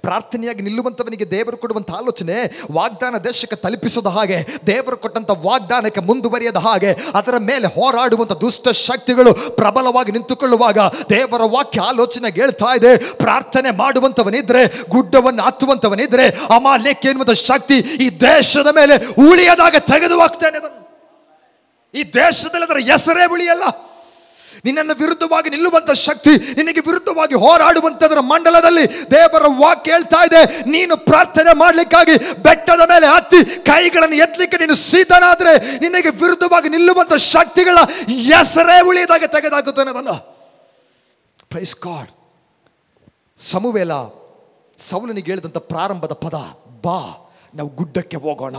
ಪ್ರಾರ್ಥನೆಯಾಗಿ ನಿಲ್ಲುವಂತವನಿಗೆ ದೇವರು ಕೊಡುವಂತ ಆಲೋಚನೆ, ವಾಗ್ದಾನ ದೇಶಕ್ಕೆ ತಲುಪಿಸದ ಹಾಗೆ, ದೇವರು ಕೊಟ್ಟಂತ ವಾಗ್ದಾನಕ್ಕೆ ಮುಂದುವರಿಯದ ಹಾಗೆ, ಅದರ ಮೇಲೆ ಹೋರಾಡುವಂತ ದುಷ್ಟ ಶಕ್ತಿಗಳು ಪ್ರಬಲವಾಗಿ ನಿಂತುಕೊಳ್ಳುವಾಗ ದೇವರ ವಾಕ್ಯ ಆಲೋಚನೆಗೆ ಹೇಳ್ತಾ ಇದೆ, ಪ್ರಾರ್ಥನೆ ಮಾಡುವಂತವನಿದ್ರೆ, ಗುಡ್ಡವನ್ನು ಹತ್ತುವಂತವನಿದ್ರೆ, ಅಮಾಲೇಕ್ಯ ಎನ್ನುವಂತ ಶಕ್ತಿ ಈ ದೇಶದ ಮೇಲೆ ಉಳಿಯದಾಗ ತೆಗೆದು ಹಾಕ್ತೇನೆ. ಈ ದೇಶದಲ್ಲಿ ಅದರ ಹೆಸರೇ ಉಳಿಯಲ್ಲ. ನಿನ್ನನ್ನು ವಿರುದ್ಧವಾಗಿ ನಿಲ್ಲುವಂತ ಶಕ್ತಿ, ನಿನಗೆ ವಿರುದ್ಧವಾಗಿ ಹೋರಾಡುವಂತದರ ಮಂಡಲದಲ್ಲಿ ದೇವರ ವಾಕ್ಯ ಹೇಳ್ತಾ ಇದೆ, ನೀನು ಪ್ರಾರ್ಥನೆ ಮಾಡ್ಲಿಕ್ಕಾಗಿ ಬೆಟ್ಟದ ಮೇಲೆ ಹತ್ತಿ ಕೈಗಳನ್ನು ಎತ್ತಲಿಕ್ಕೆ ನೀನು ಸಿದ್ಧನಾದ್ರೆ ನಿನಗೆ ವಿರುದ್ಧವಾಗಿ ನಿಲ್ಲುವಂತ ಶಕ್ತಿಗಳ ಹೆಸರೇ ಉಳಿಯದಾಗ ತೆಗೆದಾಕುತ್ತಾನೆ. ನನ್ನ ಪ್ರೈಸ್ ಗಾಡ್. ಸಮುವೇಲ ಸೌಲನಿಗೆ ಹೇಳಿದಂತ ಪ್ರಾರಂಭದ ಪದ, ಬಾ ನಾವು ಗುಡ್ಡಕ್ಕೆ ಹೋಗೋಣ.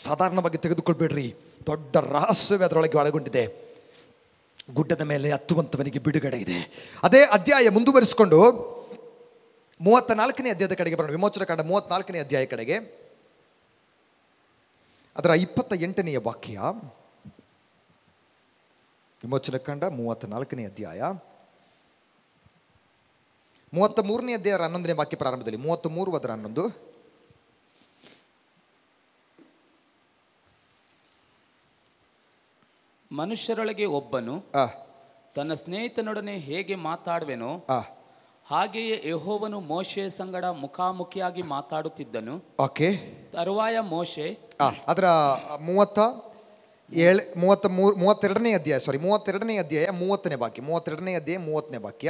ಸಾಧಾರಣವಾಗಿ ತೆಗೆದುಕೊಳ್ಬೇಡ್ರಿ, ದೊಡ್ಡ ರಹಸ್ಯವೇ ಅದರೊಳಗೆ ಒಳಗೊಂಡಿದೆ. ಗುಡ್ಡದ ಮೇಲೆ ಹತ್ತುವಂತವನಿಗೆ ಬಿಡುಗಡೆ ಇದೆ. ಅದೇ ಅಧ್ಯಾಯ ಮುಂದುವರಿಸಿಕೊಂಡು 34ನೇ ಅಧ್ಯಾಯದ ಕಡೆಗೆ ಬರೋಣ. ವಿಮೋಚನ ಕಾಂಡ 34ನೇ ಅಧ್ಯಾಯ ಕಡೆಗೆ ಅದರ 28ನೇ ವಾಕ್ಯ. ವಿಮೋಚನ ಕಾಂಡ 34ನೇ ಅಧ್ಯಾಯ 33ನೇ ಅಧ್ಯಾಯ 11ನೇ ವಾಕ್ಯ ಪ್ರಾರಂಭದಲ್ಲಿ. 33 ಅದರ 11. ಮನುಷ್ಯರೊಳಗೆ ಒಬ್ಬನು ತನ್ನ ಸ್ನೇಹಿತನೊಡನೆ ಹೇಗೆ ಮಾತಾಡುವೆನೋ ಹಾಗೆಯೇ ಯೆಹೋವನು ಮೋಶೆಯ ಸಂಗಡ ಮುಖಾಮುಖಿಯಾಗಿ ಮಾತಾಡುತ್ತಿದ್ದನು. ತರುವಾಯ ಮೋಶೆ ಅದರ 32ನೇ ಅಧ್ಯಾಯ 30ನೇ ವಾಕ್ಯ. 32ನೇ ಅಧ್ಯಾಯ 30ನೇ ವಾಕ್ಯ.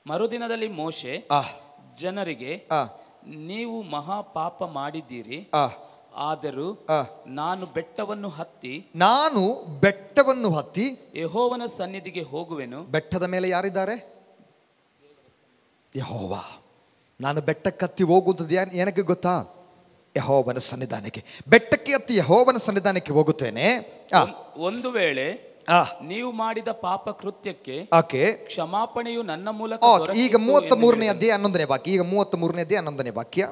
ಮರುದಿನದಲ್ಲಿ ಮೋಶೆ ಜನರಿಗೆ, ನೀವು ಮಹಾ ಪಾಪ ಮಾಡಿದ್ದೀರಿ, ಆದರೂ ನಾನು ಬೆಟ್ಟವನ್ನು ಹತ್ತಿ ಯೆಹೋವನ ಸನ್ನಿಧಿಗೆ ಹೋಗುವೆನು. ಬೆಟ್ಟದ ಮೇಲೆ ಯಾರಿದ್ದಾರೆ? ಯೆಹೋವ. ನಾನು ಬೆಟ್ಟಕ್ಕೆ ಹತ್ತಿ ಹೋಗುವಂಥದ್ದು ಏನಕ್ಕೆ ಗೊತ್ತಾ? ಯೆಹೋವನ ಸನ್ನಿಧಾನಕ್ಕೆ. ಬೆಟ್ಟಕ್ಕೆ ಹತ್ತಿ ಯೆಹೋವನ ಸನ್ನಿಧಾನಕ್ಕೆ ಹೋಗುತ್ತೇನೆ. ಒಂದು ವೇಳೆ ನೀವು ಮಾಡಿದ ಪಾಪ ಕೃತ್ಯಕ್ಕೆ ಕ್ಷಮಾಪಣೆಯು ನನ್ನ ಮೂಲಕ. ಈಗ 33ನೇ ಅಧ್ಯಾಯ 11ನೇ ವಾಕ್ಯ. ಈಗ 33ನೇ ಅಧ್ಯಾಯ 11ನೇ ವಾಕ್ಯ.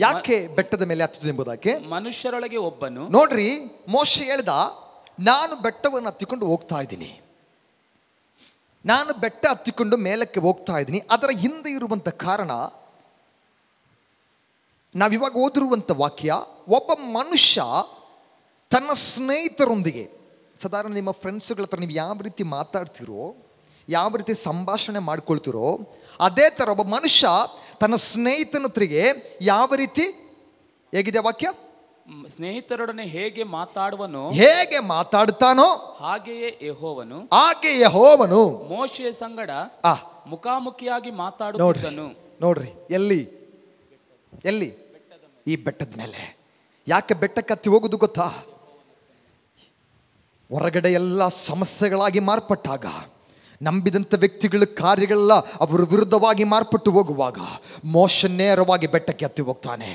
ಯಾಕೆ ಬೆಟ್ಟದ ಮೇಲೆ ಹತ್ತುತ್ತದೆ ಎಂಬುದಕ್ಕೆ. ಮನುಷ್ಯರೊಳಗೆ ಒಬ್ಬನು. ನೋಡ್ರಿ, ಮೋಶೆ ಹೇಳ್ದ, ನಾನು ಬೆಟ್ಟವನ್ನು ಹತ್ತಿಕೊಂಡು ಹೋಗ್ತಾ ಇದ್ದೀನಿ, ನಾನು ಬೆಟ್ಟ ಹತ್ತಿಕೊಂಡು ಮೇಲಕ್ಕೆ ಹೋಗ್ತಾ ಇದ್ದೀನಿ. ಅದರ ಹಿಂದೆ ಇರುವಂತ ಕಾರಣ ನಾವಿವಾಗ ಓದಿರುವಂತ ವಾಕ್ಯ, ಒಬ್ಬ ಮನುಷ್ಯ ತನ್ನ ಸ್ನೇಹಿತರೊಂದಿಗೆ, ಸಾಧಾರಣ ನಿಮ್ಮ ಫ್ರೆಂಡ್ಸ್ಗಳ ಹತ್ರ ನೀವು ಯಾವ ರೀತಿ ಮಾತಾಡ್ತಿರೋ, ಯಾವ ರೀತಿ ಸಂಭಾಷಣೆ ಮಾಡ್ಕೊಳ್ತಿರೋ, ಅದೇ ಥರ ಒಬ್ಬ ಮನುಷ್ಯ ತನ್ನ ಸ್ನೇಹಿತನ ಹತ್ರಿಗೆ ಯಾವ ರೀತಿ, ಹೇಗಿದೆ ವಾಕ್ಯ? ಸ್ನೇಹಿತರೊಡನೆ ಹೇಗೆ ಮಾತಾಡುತ್ತಾನೋ ಹಾಗೆಯೇ ಯೆಹೋವನು ಮೋಶೆಯ ಸಂಗಡ ಮುಖಾಮುಖಿಯಾಗಿ ಮಾತಾಡುತ್ತಿದ್ದನು. ನೋಡ್ರಿ, ಎಲ್ಲಿ? ಈ ಬೆಟ್ಟದ ಮೇಲೆ. ಯಾಕೆ ಬೆಟ್ಟಕ್ಕೆ ಹತ್ತಿ ಹೋಗುದು ಗೊತ್ತಾ? ಹೊರಗಡೆ ಎಲ್ಲ ಸಮಸ್ಯೆಗಳಾಗಿ ಮಾರ್ಪಟ್ಟಾಗ, ನಂಬಿದಂಥ ವ್ಯಕ್ತಿಗಳ ಕಾರ್ಯಗಳೆಲ್ಲ ಅವರ ವಿರುದ್ಧವಾಗಿ ಮಾರ್ಪಟ್ಟು ಹೋಗುವಾಗ ಮೋಶೆ ನೇರವಾಗಿ ಬೆಟ್ಟಕ್ಕೆ ಹತ್ತಿ ಹೋಗ್ತಾನೆ.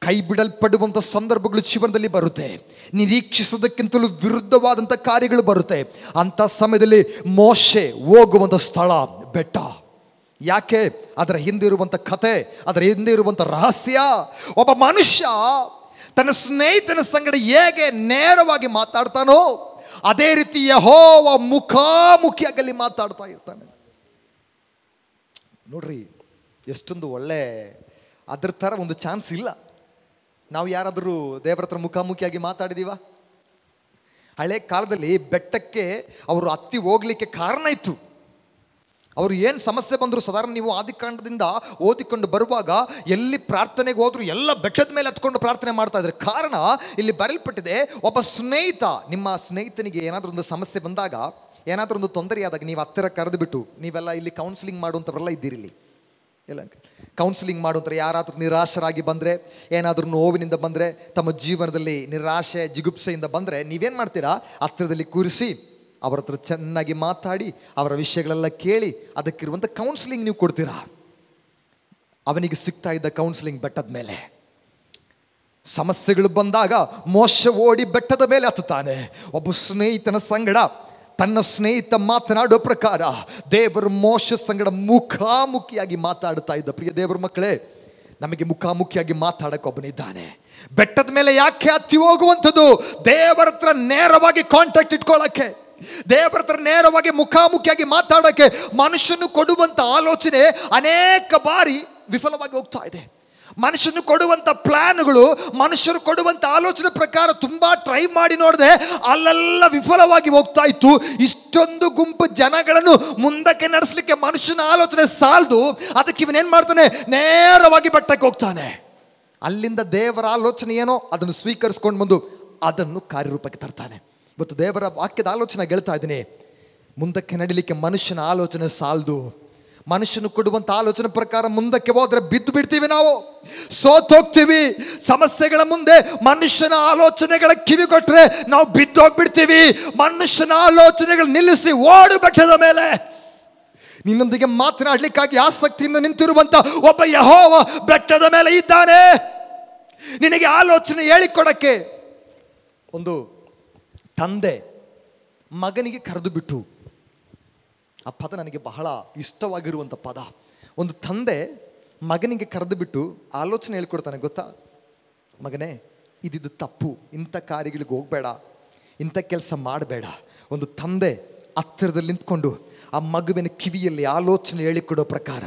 ಕೈ ಬಿಡಲ್ಪಡುವಂಥ ಸಂದರ್ಭಗಳು ಜೀವನದಲ್ಲಿ ಬರುತ್ತೆ, ನಿರೀಕ್ಷಿಸೋದಕ್ಕಿಂತಲೂ ವಿರುದ್ಧವಾದಂಥ ಕಾರ್ಯಗಳು ಬರುತ್ತೆ. ಅಂಥ ಸಮಯದಲ್ಲಿ ಮೋಶೆ ಹೋಗುವಂಥ ಸ್ಥಳ ಬೆಟ್ಟ. ಯಾಕೆ? ಅದರ ಹಿಂದೆ ಇರುವಂಥ ಕತೆ, ಅದರ ಹಿಂದೆ ಇರುವಂಥ ರಹಸ್ಯ. ಒಬ್ಬ ಮನುಷ್ಯ ತನ್ನ ಸ್ನೇಹಿತನ ಸಂಗಡ ಹೇಗೆ ನೇರವಾಗಿ ಮಾತಾಡ್ತಾನೋ ಅದೇ ರೀತಿ ಯೆಹೋವ ಮುಖಾಮುಖಿಯಾಗಿ ಅಲ್ಲಿ ಮಾತಾಡ್ತಾ ಇರ್ತಾನೆ. ನೋಡ್ರಿ, ಎಷ್ಟೊಂದು ಒಳ್ಳೆ, ಅದ್ರ ಥರ ಒಂದು ಚಾನ್ಸ್ ಇಲ್ಲ. ನಾವು ಯಾರಾದರೂ ದೇವರ ಹತ್ರ ಮುಖಾಮುಖಿಯಾಗಿ ಮಾತಾಡಿದೀವ? ಹಳೆ ಕಾಲದಲ್ಲಿ ಬೆಟ್ಟಕ್ಕೆ ಅವರು ಹತ್ತಿ ಹೋಗ್ಲಿಕ್ಕೆ ಕಾರಣ ಇತ್ತು. ಅವರು ಏನು ಸಮಸ್ಯೆ ಬಂದರು, ಸಾಧಾರಣ ನೀವು ಆದಿಕಾಂಡದಿಂದ ಓದಿಕೊಂಡು ಬರುವಾಗ ಎಲ್ಲಿ ಪ್ರಾರ್ಥನೆಗೆ ಹೋದ್ರು ಎಲ್ಲ ಬೆಟ್ಟದ ಮೇಲೆ ಹತ್ಕೊಂಡು ಪ್ರಾರ್ಥನೆ ಮಾಡ್ತಾ ಇದ್ದಾರೆ. ಕಾರಣ ಇಲ್ಲಿ ಬರೆಯಲ್ಪಟ್ಟಿದೆ, ಒಬ್ಬ ಸ್ನೇಹಿತ, ನಿಮ್ಮ ಸ್ನೇಹಿತನಿಗೆ ಏನಾದರೂ ಒಂದು ಸಮಸ್ಯೆ ಬಂದಾಗ, ಏನಾದರೂ ಒಂದು ತೊಂದರೆ ಆದಾಗ ನೀವು ಹತ್ತಿರ ಕರೆದು ಬಿಟ್ಟು, ನೀವೆಲ್ಲ ಇಲ್ಲಿ ಕೌನ್ಸಿಲಿಂಗ್ ಮಾಡುವಂಥವರೆಲ್ಲ ಇದ್ದೀರಿ ಇಲ್ಲಿ ಇಲ್ಲ, ಕೌನ್ಸಿಲಿಂಗ್ ಮಾಡುವಂಥವ್ರು ಯಾರಾದರೂ ನಿರಾಶರಾಗಿ ಬಂದರೆ, ಏನಾದರೂ ನೋವಿನಿಂದ ಬಂದರೆ, ತಮ್ಮ ಜೀವನದಲ್ಲಿ ನಿರಾಶೆ ಜಿಗುಪ್ಸೆಯಿಂದ ಬಂದರೆ ನೀವೇನು ಮಾಡ್ತೀರಾ, ಹತ್ತಿರದಲ್ಲಿ ಕೂರಿಸಿ ಅವರ ಹತ್ರ ಚೆನ್ನಾಗಿ ಮಾತಾಡಿ ಅವರ ವಿಷಯಗಳೆಲ್ಲ ಕೇಳಿ ಅದಕ್ಕಿರುವಂಥ ಕೌನ್ಸಿಲಿಂಗ್ ನೀವು ಕೊಡ್ತೀರಾ. ಅವನಿಗೆ ಸಿಗ್ತಾ ಇದ್ದ ಕೌನ್ಸಿಲಿಂಗ್ ಬೆಟ್ಟದ ಮೇಲೆ. ಸಮಸ್ಯೆಗಳು ಬಂದಾಗ ಮೋಶೆ ಓಡಿ ಬೆಟ್ಟದ ಮೇಲೆ ಹತ್ತುತ್ತಾನೆ. ಒಬ್ಬ ಸ್ನೇಹಿತನ ಸಂಗಡ, ತನ್ನ ಸ್ನೇಹಿತ ಮಾತನಾಡೋ ಪ್ರಕಾರ ದೇವರು ಮೋಶೆ ಸಂಗಡ ಮುಖಾಮುಖಿಯಾಗಿ ಮಾತಾಡ್ತಾ ಇದ್ದ. ಪ್ರಿಯ ದೇವರ ಮಕ್ಕಳೇ, ನಮಗೆ ಮುಖಾಮುಖಿಯಾಗಿ ಮಾತಾಡಕ್ಕೆ ಒಬ್ಬನಿದ್ದಾನೆ. ಬೆಟ್ಟದ ಮೇಲೆ ಯಾಕೆ ಹತ್ತಿ ಹೋಗುವಂಥದ್ದು? ದೇವರ ಹತ್ರ ನೇರವಾಗಿ ಕಾಂಟ್ಯಾಕ್ಟ್ ಇಟ್ಕೊಳ್ಳೋಕ್ಕೆ, ದೇವರ ಹತ್ರ ನೇರವಾಗಿ ಮುಖಾಮುಖಿಯಾಗಿ ಮಾತಾಡೋಕ್ಕೆ. ಮನುಷ್ಯನು ಕೊಡುವಂಥ ಆಲೋಚನೆ ಅನೇಕ ಬಾರಿ ವಿಫಲವಾಗಿ ಹೋಗ್ತಾ ಇದೆ. ಮನುಷ್ಯನು ಕೊಡುವಂಥ ಪ್ಲಾನ್ಗಳು, ಮನುಷ್ಯರು ಕೊಡುವಂಥ ಆಲೋಚನೆ ಪ್ರಕಾರ ತುಂಬ ಟ್ರೈ ಮಾಡಿ ನೋಡಿದೆ, ಅಲ್ಲೆಲ್ಲ ವಿಫಲವಾಗಿ ಹೋಗ್ತಾ ಇತ್ತು. ಇಷ್ಟೊಂದು ಗುಂಪು ಜನಗಳನ್ನು ಮುಂದಕ್ಕೆ ನಡೆಸಲಿಕ್ಕೆ ಮನುಷ್ಯನ ಆಲೋಚನೆ ಸಾಲದು. ಅದಕ್ಕೆ ಇವನೇನು ಮಾಡ್ತಾನೆ, ನೇರವಾಗಿ ಬೆಟ್ಟಕ್ಕೆ ಹೋಗ್ತಾನೆ. ಅಲ್ಲಿಂದ ದೇವರ ಆಲೋಚನೆ ಏನೋ ಅದನ್ನು ಸ್ವೀಕರಿಸ್ಕೊಂಡು ಬಂದು ಅದನ್ನು ಕಾರ್ಯರೂಪಕ್ಕೆ ತರ್ತಾನೆ. ಇವತ್ತು ದೇವರ ವಾಕ್ಯದ ಆಲೋಚನೆ ಹೇಳ್ತಾ ಇದ್ದೀನಿ, ಮುಂದಕ್ಕೆ ನಡಿಲಿಕ್ಕೆ ಮನುಷ್ಯನ ಆಲೋಚನೆ ಸಾಲದು. ಮನುಷ್ಯನು ಕೊಡುವಂಥ ಆಲೋಚನೆ ಪ್ರಕಾರ ಮುಂದಕ್ಕೆ ಹೋದ್ರೆ ಬಿದ್ದು ಬಿಡ್ತೀವಿ, ನಾವು ಸೋತೋಗ್ತೀವಿ. ಸಮಸ್ಯೆಗಳ ಮುಂದೆ ಮನುಷ್ಯನ ಆಲೋಚನೆಗಳ ಕಿವಿ ಕೊಟ್ರೆ ನಾವು ಬಿದ್ದೋಗ್ಬಿಡ್ತೀವಿ. ಮನುಷ್ಯನ ಆಲೋಚನೆಗಳು ನಿಲ್ಲಿಸಿ ಓಡು ಬೆಟ್ಟದ ಮೇಲೆ. ನಿನ್ನೊಂದಿಗೆ ಮಾತನಾಡಲಿಕ್ಕಾಗಿ ಆಸಕ್ತಿಯಿಂದ ನಿಂತಿರುವಂತ ಒಬ್ಬ ಯೆಹೋವ ಬೆಟ್ಟದ ಮೇಲೆ ಇದ್ದಾನೆ, ನಿನಗೆ ಆಲೋಚನೆ ಹೇಳಿಕೊಡಕ್ಕೆ. ಒಂದು ತಂದೆ ಮಗನಿಗೆ ಕರೆದು ಬಿಟ್ಟು, ಆ ಪದ ನನಗೆ ಬಹಳ ಇಷ್ಟವಾಗಿರುವಂಥ ಪದ. ಒಂದು ತಂದೆ ಮಗನಿಗೆ ಕರೆದು ಬಿಟ್ಟು ಆಲೋಚನೆ ಹೇಳ್ಕೊಡ್ತಾನೆ, ಗೊತ್ತಾ ಮಗನೇ, ಇದಿದ್ದು ತಪ್ಪು, ಇಂಥ ಕಾರ್ಯಗಳಿಗೆ ಹೋಗಬೇಡ, ಇಂಥ ಕೆಲಸ ಮಾಡಬೇಡ. ಒಂದು ತಂದೆ ಹತ್ತಿರದಲ್ಲಿ ನಿಂತ್ಕೊಂಡು ಆ ಮಗುವಿನ ಕಿವಿಯಲ್ಲಿ ಆಲೋಚನೆ ಹೇಳಿಕೊಡೋ ಪ್ರಕಾರ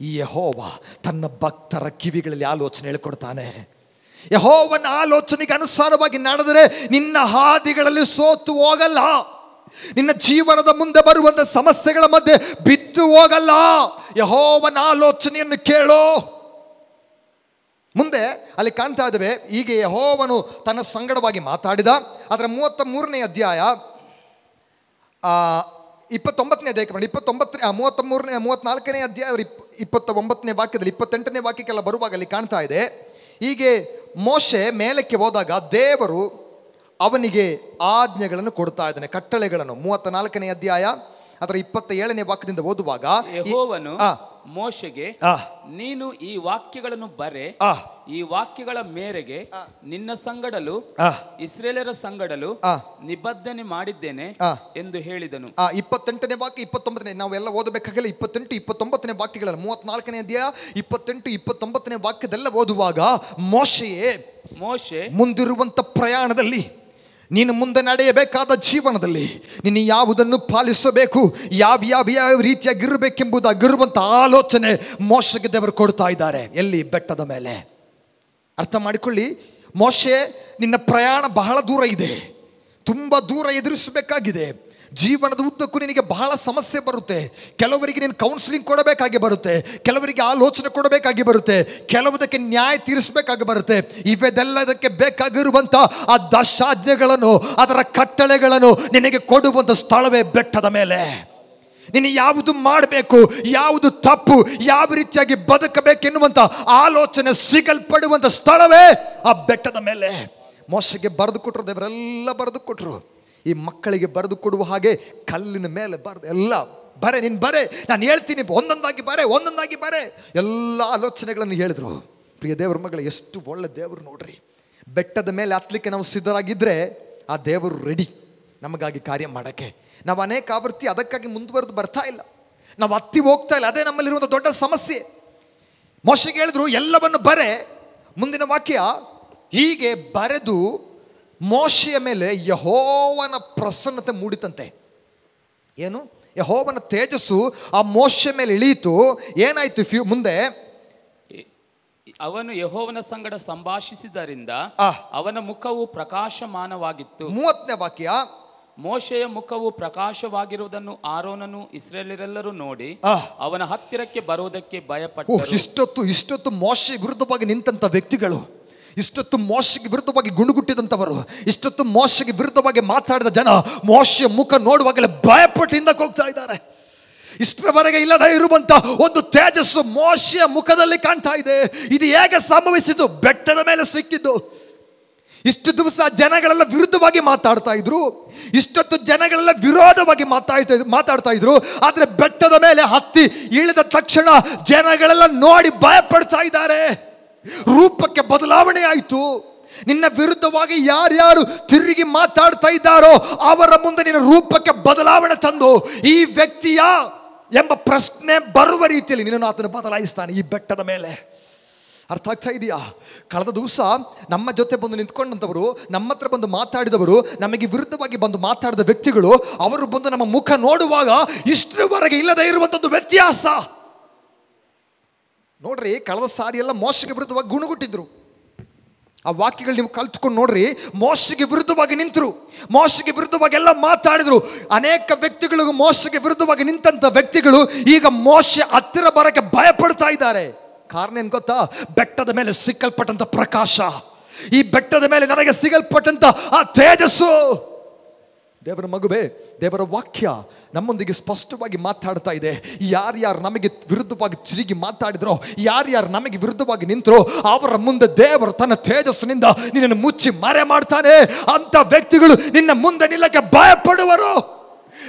ಈ ಯೆಹೋವ ತನ್ನ ಭಕ್ತರ ಕಿವಿಗಳಲ್ಲಿ ಆಲೋಚನೆ ಹೇಳಿಕೊಡ್ತಾನೆ. ಯೆಹೋವನ ಆಲೋಚನೆಗೆ ಅನುಸಾರವಾಗಿ ನಡೆದರೆ ನಿನ್ನ ಹಾದಿಗಳಲ್ಲಿ ಸೋತು ಹೋಗಲ್ಲ. ನಿನ್ನ ಜೀವನದ ಮುಂದೆ ಬರುವಂಥ ಸಮಸ್ಯೆಗಳ ಮಧ್ಯೆ ಬಿದ್ದು ಹೋಗಲ್ಲ. ಯೆಹೋವನ ಆಲೋಚನೆಯನ್ನು ಕೇಳೋ. ಮುಂದೆ ಅಲ್ಲಿ ಕಾಣ್ತಾ ಇದ್ದೇವೆ, ಹೀಗೆ ಯೆಹೋವನು ತನ್ನ ಸಂಗಡವಾಗಿ ಮಾತಾಡಿದ. ಅದರ 33ನೇ ಅಧ್ಯಾಯ 29ನೇ ಅಧ್ಯಾಯ 34ನೇ ಅಧ್ಯಾಯ 29ನೇ ವಾಕ್ಯದಲ್ಲಿ 28ನೇ ವಾಕ್ಯಕ್ಕೆಲ್ಲ ಬರುವಾಗ ಅಲ್ಲಿ ಕಾಣ್ತಾ ಇದೆ, ಹೀಗೆ ಮೋಶೆ ಮೇಲಕ್ಕೆ ಹೋದಾಗ ದೇವರು ಅವನಿಗೆ ಆಜ್ಞೆಗಳನ್ನು ಕೊಡ್ತಾ ಇದ್ದಾನೆ, ಕಟ್ಟಳೆಗಳನ್ನು. 34ನೇ ಅಧ್ಯಾಯ ಅದರ 27ನೇ ವಾಕ್ಯದಿಂದ ಓದುವಾಗ ಯೆಹೋವನು ಮೋಶೆಗೆ, ನೀನು ಈ ವಾಕ್ಯಗಳನ್ನು ಬರೆ, ಈ ವಾಕ್ಯಗಳ ಮೇರೆಗೆ ನಿನ್ನ ಸಂಗಡಲು ಇಸ್ರೇಲರ ಸಂಗಡಲು ನಿಬಂಧನೆ ಮಾಡಿದ್ದೇನೆ ಎಂದು ಹೇಳಿದನು. 28ನೇ ವಾಕ್ಯ 29ನೇ ನಾವೆಲ್ಲ ಓದಬೇಕಾಗಿಲ್ಲ. 28, 29ನೇ ವಾಕ್ಯಗಳಲ್ಲಿ 34ನೇ ಅಧ್ಯಾಯ 28, 29ನೇ ವಾಕ್ಯದೆಲ್ಲ ಓದುವಾಗ ಮೋಶೆ ಮುಂದಿರುವಂತ ಪ್ರಯಾಣದಲ್ಲಿ, ನೀನು ಮುಂದೆ ನಡೆಯಬೇಕಾದ ಜೀವನದಲ್ಲಿ ನೀನು ಯಾವುದನ್ನು ಪಾಲಿಸಬೇಕು, ಯಾವ ರೀತಿಯಾಗಿರಬೇಕೆಂಬುದಾಗಿರುವಂಥ ಆಲೋಚನೆ ಮೋಶೆಗೆ ದೇವರು ಕೊಡ್ತಾ ಇದ್ದಾರೆ. ಎಲ್ಲಿ? ಬೆಟ್ಟದ ಮೇಲೆ. ಅರ್ಥ ಮಾಡಿಕೊಳ್ಳಿ, ಮೋಶೆ ನಿನ್ನ ಪ್ರಯಾಣ ಬಹಳ ದೂರ ಇದೆ, ತುಂಬ ದೂರ ಎದುರಿಸಬೇಕಾಗಿದೆ. ಜೀವನದ ಉದ್ದಕ್ಕೂ ನಿನಗೆ ಬಹಳ ಸಮಸ್ಯೆ ಬರುತ್ತೆ. ಕೆಲವರಿಗೆ ನೀನು ಕೌನ್ಸಿಲಿಂಗ್ ಕೊಡಬೇಕಾಗಿ ಬರುತ್ತೆ, ಕೆಲವರಿಗೆ ಆಲೋಚನೆ ಕೊಡಬೇಕಾಗಿ ಬರುತ್ತೆ, ಕೆಲವುದಕ್ಕೆ ನ್ಯಾಯ ತೀರಿಸಬೇಕಾಗಿ ಬರುತ್ತೆ. ಇವೆಲ್ಲದಕ್ಕೆ ಬೇಕಾಗಿರುವಂಥ ಆ ದಶಾಜ್ಞೆಗಳನ್ನು, ಅದರ ಕಟ್ಟಳೆಗಳನ್ನು ನಿನಗೆ ಕೊಡುವಂಥ ಸ್ಥಳವೇ ಬೆಟ್ಟದ ಮೇಲೆ. ನೀನು ಯಾವುದು ಮಾಡಬೇಕು, ಯಾವುದು ತಪ್ಪು, ಯಾವ ರೀತಿಯಾಗಿ ಬದುಕಬೇಕೆನ್ನುವಂಥ ಆಲೋಚನೆ ಸಿಗಲ್ಪಡುವಂಥ ಸ್ಥಳವೇ ಆ ಬೆಟ್ಟದ ಮೇಲೆ. ಮೋಶೆಗೆ ಬರೆದು ಕೊಟ್ಟರು, ದೇವರೆಲ್ಲ ಬರೆದು ಕೊಟ್ಟರು. ಈ ಮಕ್ಕಳಿಗೆ ಬರೆದು ಕೊಡುವ ಹಾಗೆ ಕಲ್ಲಿನ ಮೇಲೆ ಬರೆದು ಎಲ್ಲ ಬರೆ, ನೀನು ಬರೆ, ನಾನು ಹೇಳ್ತೀನಿ, ಒಂದೊಂದಾಗಿ ಬರೆ ಎಲ್ಲ ಆಲೋಚನೆಗಳನ್ನು ಹೇಳಿದ್ರು. ಪ್ರಿಯ ದೇವರ ಮಗಳ, ಎಷ್ಟು ಒಳ್ಳೆ ದೇವರು ನೋಡ್ರಿ. ಬೆಟ್ಟದ ಮೇಲೆ ಹತ್ತಲಿಕ್ಕೆ ನಾವು ಸಿದ್ಧರಾಗಿದ್ದರೆ ಆ ದೇವರು ರೆಡಿ ನಮಗಾಗಿ ಕಾರ್ಯ ಮಾಡೋಕ್ಕೆ. ನಾವು ಅನೇಕ ಆವೃತ್ತಿ ಅದಕ್ಕಾಗಿ ಮುಂದುವರೆದು ಬರ್ತಾ ಇಲ್ಲ, ನಾವು ಹತ್ತಿ ಹೋಗ್ತಾ ಇಲ್ಲ. ಅದೇ ನಮ್ಮಲ್ಲಿರುವಂಥ ದೊಡ್ಡ ಸಮಸ್ಯೆ. ಮೋಶೆಗೆ ಹೇಳಿದ್ರು ಎಲ್ಲವನ್ನು ಬರೆ. ಮುಂದಿನ ವಾಕ್ಯ, ಹೀಗೆ ಬರೆದು ಮೋಶೆಯ ಮೇಲೆ ಯೆಹೋವನ ಪ್ರಸನ್ನತೆ ಮೂಡಿತಂತೆ. ಏನು? ಯೆಹೋವನ ತೇಜಸ್ಸು ಆ ಮೋಶೆ ಮೇಲೆ ಇಳಿಯಿತು. ಏನಾಯ್ತು ಮುಂದೆ? ಅವನು ಯೆಹೋವನ ಸಂಗಡ ಸಂಭಾಷಿಸಿದ್ದರಿಂದ ಅವನ ಮುಖವು ಪ್ರಕಾಶಮಾನವಾಗಿತ್ತು. 30ನೇ ವಾಕ್ಯ. ಮೋಶೆಯ ಮುಖವು ಪ್ರಕಾಶವಾಗಿರುವುದನ್ನು ಆರೋನನು ಇಸ್ರಾಯೇಲರೆಲ್ಲರೂ ನೋಡಿ ಅವನ ಹತ್ತಿರಕ್ಕೆ ಬರುವುದಕ್ಕೆ ಭಯಪಟ್ಟರು. ಇಷ್ಟೊತ್ತು ಮೋಶೆ ವಿರುದ್ಧವಾಗಿ ನಿಂತ ವ್ಯಕ್ತಿಗಳು, ಇಷ್ಟೊತ್ತು ಮೋಶೆಗೆ ವಿರುದ್ಧವಾಗಿ ಗುಣಗುಟ್ಟಿದಂಥವರು, ಇಷ್ಟೊತ್ತು ಮೋಶೆಗೆ ವಿರುದ್ಧವಾಗಿ ಮಾತಾಡಿದ ಜನ ಮೋಶೆಯ ಮುಖ ನೋಡುವಾಗಲೇ ಭಯಪಟ್ಟು ಹಿಂದಕ್ಕೆ ಹೋಗ್ತಾ ಇದ್ದಾರೆ. ಇಷ್ಟರವರೆಗೆ ಇಲ್ಲದೆ ಇರುವಂತ ಒಂದು ತೇಜಸ್ಸು ಮೋಶೆಯ ಮುಖದಲ್ಲಿ ಕಾಣ್ತಾ ಇದೆ. ಇದು ಹೇಗೆ ಸಂಭವಿಸಿತು? ಬೆಟ್ಟದ ಮೇಲೆ ಸಿಕ್ಕಿದ್ದು. ಇಷ್ಟು ದಿವಸ ಜನಗಳೆಲ್ಲ ವಿರುದ್ಧವಾಗಿ ಮಾತಾಡ್ತಾ ಇದ್ರು, ಇಷ್ಟೊತ್ತು ಜನಗಳೆಲ್ಲ ವಿರೋಧವಾಗಿ ಮಾತಾಡ್ತಾ ಇದ್ರು. ಆದ್ರೆ ಬೆಟ್ಟದ ಮೇಲೆ ಹತ್ತಿ ಇಳಿದ ತಕ್ಷಣ ಜನಗಳೆಲ್ಲ ನೋಡಿ ಭಯಪಡ್ತಾ ಇದ್ದಾರೆ. ರೂಪಕ್ಕೆ ಬದಲಾವಣೆ ಆಯಿತು. ನಿನ್ನ ವಿರುದ್ಧವಾಗಿ ಯಾರ್ಯಾರು ತಿರುಗಿ ಮಾತಾಡ್ತಾ ಇದ್ದಾರೋ ಅವರ ಮುಂದೆ ನಿನ್ನ ರೂಪಕ್ಕೆ ಬದಲಾವಣೆ ತಂದು ಈ ವ್ಯಕ್ತಿಯ ಎಂಬ ಪ್ರಶ್ನೆ ಬರುವ ರೀತಿಯಲ್ಲಿ ನಿನ್ನನ್ನು ಆತನು ಬದಲಾಯಿಸ್ತಾನೆ ಈ ಬೆಟ್ಟದ ಮೇಲೆ. ಅರ್ಥ ಆಗ್ತಾ ಇದೆಯಾ? ಕಳೆದ ದಿವಸ ನಮ್ಮ ಜೊತೆ ಬಂದು ನಿಂತ್ಕೊಂಡಂಥವರು, ನಮ್ಮ ಹತ್ರ ಬಂದು ಮಾತಾಡಿದವರು, ನಮಗೆ ವಿರುದ್ಧವಾಗಿ ಬಂದು ಮಾತಾಡಿದ ವ್ಯಕ್ತಿಗಳು, ಅವರು ಬಂದು ನಮ್ಮ ಮುಖ ನೋಡುವಾಗ ಇಷ್ಟರವರೆಗೆ ಇಲ್ಲದೆ ಇರುವಂಥದ್ದು ವ್ಯತ್ಯಾಸ ನೋಡ್ರಿ. ಕಳೆದ ಸಾರಿ ಎಲ್ಲ ಮೋಶೆಗೆ ವಿರುದ್ಧವಾಗಿ ಗುಣಗುಟ್ಟಿದ್ರು. ಆ ವಾಕ್ಯಗಳು ನೀವು ಕಲ್ತ್ಕೊಂಡು ನೋಡ್ರಿ. ಮೋಶೆಗೆ ವಿರುದ್ಧವಾಗಿ ನಿಂತರು, ಮೋಶೆಗೆ ವಿರುದ್ಧವಾಗಿ ಎಲ್ಲ ಮಾತಾಡಿದ್ರು. ಅನೇಕ ವ್ಯಕ್ತಿಗಳಿಗೂ ಮೋಶೆಗೆ ವಿರುದ್ಧವಾಗಿ ನಿಂತ ವ್ಯಕ್ತಿಗಳು ಈಗ ಮೋಶೆ ಹತ್ತಿರ ಬರಕ್ಕೆ ಭಯಪಡ್ತಾ ಇದ್ದಾರೆ. ಕಾರಣ ಏನ್ ಗೊತ್ತಾ? ಬೆಟ್ಟದ ಮೇಲೆ ಸಿಕ್ಕಲ್ಪಟ್ಟಂತ ಪ್ರಕಾಶ, ಈ ಬೆಟ್ಟದ ಮೇಲೆ ನನಗೆ ಸಿಗಲ್ಪಟ್ಟಂತ ಆ ತೇಜಸ್ಸು. ದೇವರ ಮಗುವೇ, ದೇವರ ವಾಕ್ಯ ನಮ್ಮೊಂದಿಗೆ ಸ್ಪಷ್ಟವಾಗಿ ಮಾತಾಡ್ತಾ ಇದೆ. ಯಾರ್ಯಾರು ನಮಗೆ ವಿರುದ್ಧವಾಗಿ ತಿರುಗಿ ಮಾತಾಡಿದ್ರೋ, ಯಾರ್ಯಾರು ನಮಗೆ ವಿರುದ್ಧವಾಗಿ ನಿಂತರೋ ಅವರ ಮುಂದೆ ದೇವರು ತನ್ನ ತೇಜಸ್ಸಿನಿಂದ ನಿನ್ನನ್ನು ಮುಚ್ಚಿ ಮರೆ ಮಾಡ್ತಾನೆ. ಅಂತ ವ್ಯಕ್ತಿಗಳು ನಿನ್ನ ಮುಂದೆ ನಿಲ್ಲಕ್ಕೆ ಭಯಪಡುವರು.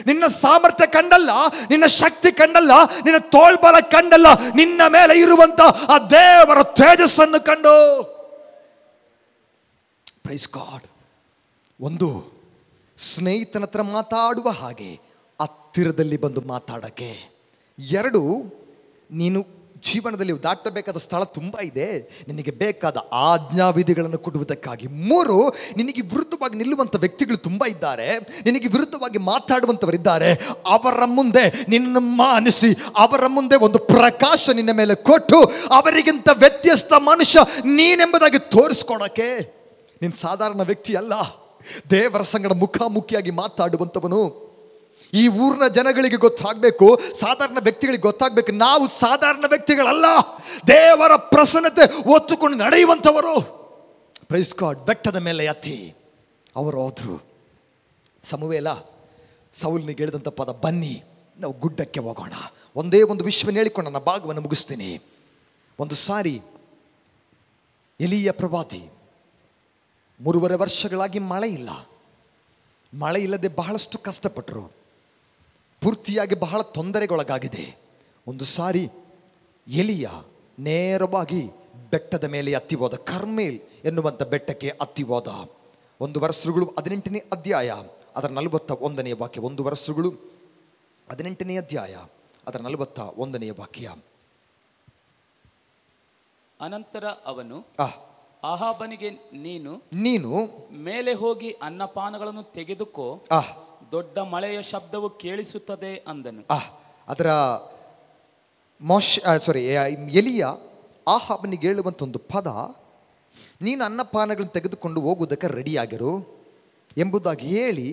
ನಿನ್ನ ಸಾಮರ್ಥ್ಯ ಕಂಡಲ್ಲ, ನಿನ್ನ ಶಕ್ತಿ ಕಂಡಲ್ಲ, ನಿನ್ನ ತೋಳ್ಬಲ ಕಂಡಲ್ಲ, ನಿನ್ನ ಮೇಲೆ ಇರುವಂತ ಆ ದೇವರ ತೇಜಸ್ಸನ್ನು ಕಂಡು. Praise God. ಒಂದು, ಸ್ನೇಹಿತನ ಹತ್ರ ಮಾತಾಡುವ ಹಾಗೆ ಹತ್ತಿರದಲ್ಲಿ ಬಂದು ಮಾತಾಡಕ್ಕೆ. 2, ನೀನು ಜೀವನದಲ್ಲಿ ದಾಟಬೇಕಾದ ಸ್ಥಳ ತುಂಬ ಇದೆ, ನಿನಗೆ ಬೇಕಾದ ಆಜ್ಞಾವಿಧಿಗಳನ್ನು ಕೊಡುವುದಕ್ಕಾಗಿ. 3, ನಿನಗೆ ವಿರುದ್ಧವಾಗಿ ನಿಲ್ಲುವಂಥ ವ್ಯಕ್ತಿಗಳು ತುಂಬ ಇದ್ದಾರೆ, ನಿನಗೆ ವಿರುದ್ಧವಾಗಿ ಮಾತಾಡುವಂಥವರಿದ್ದಾರೆ. ಅವರ ಮುಂದೆ ನಿನ್ನ ಮಾನಿಸಿ, ಅವರ ಮುಂದೆ ಒಂದು ಪ್ರಕಾಶ ನಿನ್ನ ಮೇಲೆ ಕೊಟ್ಟು ಅವರಿಗಿಂತ ವ್ಯತ್ಯಸ್ತ ಮನುಷ್ಯ ನೀನೆಂಬುದಾಗಿ ತೋರಿಸ್ಕೊಳಕ್ಕೆ. ನೀನು ಸಾಧಾರಣ ವ್ಯಕ್ತಿ ಅಲ್ಲ, ದೇವರ ಸಂಗಡ ಮುಖಾಮುಖಿಯಾಗಿ ಮಾತಾಡುವಂಥವನು. ಈ ಊರಿನ ಜನಗಳಿಗೆ ಗೊತ್ತಾಗಬೇಕು, ಸಾಧಾರಣ ವ್ಯಕ್ತಿಗಳಿಗೆ ಗೊತ್ತಾಗಬೇಕು, ನಾವು ಸಾಧಾರಣ ವ್ಯಕ್ತಿಗಳಲ್ಲ, ದೇವರ ಪ್ರಸನ್ನತೆ ಒತ್ತುಕೊಂಡು ನಡೆಯುವಂಥವರು. Praise God. ಬೆಟ್ಟದ ಮೇಲೆ ಹತ್ತಿ ಅವರು ಹೋದ್ರು. ಸಮುವೇಲ ಸೌಲನಿಗೆ ಹೇಳಿದಂಥ ಪದ, ಬನ್ನಿ ನಾವು ಗುಡ್ಡಕ್ಕೆ ಹೋಗೋಣ. ಒಂದೇ ಒಂದು ವಿಷಯವನ್ನು ಹೇಳಿಕೊಂಡು ನನ್ನ ಭಾಗವನ್ನು ಮುಗಿಸ್ತೀನಿ. ಒಂದು ಸಾರಿ ಎಲೀಯ ಪ್ರವಾದಿ 3.5 ವರ್ಷಗಳಾಗಿ ಮಳೆ ಇಲ್ಲ, ಮಳೆ ಇಲ್ಲದೆ ಬಹಳಷ್ಟು ಕಷ್ಟಪಟ್ಟರು, ಪೂರ್ತಿಯಾಗಿ ಬಹಳ ತೊಂದರೆಗೊಳಗಾಗಿದೆ. ಒಂದು ಸಾರಿ ಎಲೀಯ ನೇರವಾಗಿ ಬೆಟ್ಟದ ಮೇಲೆ ಹತ್ತಿ ಹೋದ, ಕರ್ಮೇಲ್ ಎನ್ನುವಂಥ ಬೆಟ್ಟಕ್ಕೆ ಹತ್ತಿ ಹೋದ. 1 ವರ್ಷಗಳು 18ನೇ ಅಧ್ಯಾಯ ಅದರ 41ನೇ ವಾಕ್ಯ. 1 ವರ್ಷಗಳು 18ನೇ ಅಧ್ಯಾಯ ಅದರ 41ನೇ ವಾಕ್ಯ. ಅನಂತರ ಅವನು ಆಹಾಬನಿಗೆ, ನೀನು ಮೇಲೆ ಹೋಗಿ ಅನ್ನಪಾನಗಳನ್ನು ತೆಗೆದುಕೋ, ದೊಡ್ಡ ಮಳೆಯ ಶಬ್ದವು ಕೇಳಿಸುತ್ತದೆ ಅಂದನು. ಅದರ ಎಲೀಯ ಆಹಾಬನಿಗೆ ಹೇಳುವಂಥ ಒಂದು ಪದ, ನೀನು ಅನ್ನಪಾನಗಳನ್ನು ತೆಗೆದುಕೊಂಡು ಹೋಗುವುದಕ್ಕೆ ರೆಡಿಯಾಗಿರು ಎಂಬುದಾಗಿ ಹೇಳಿ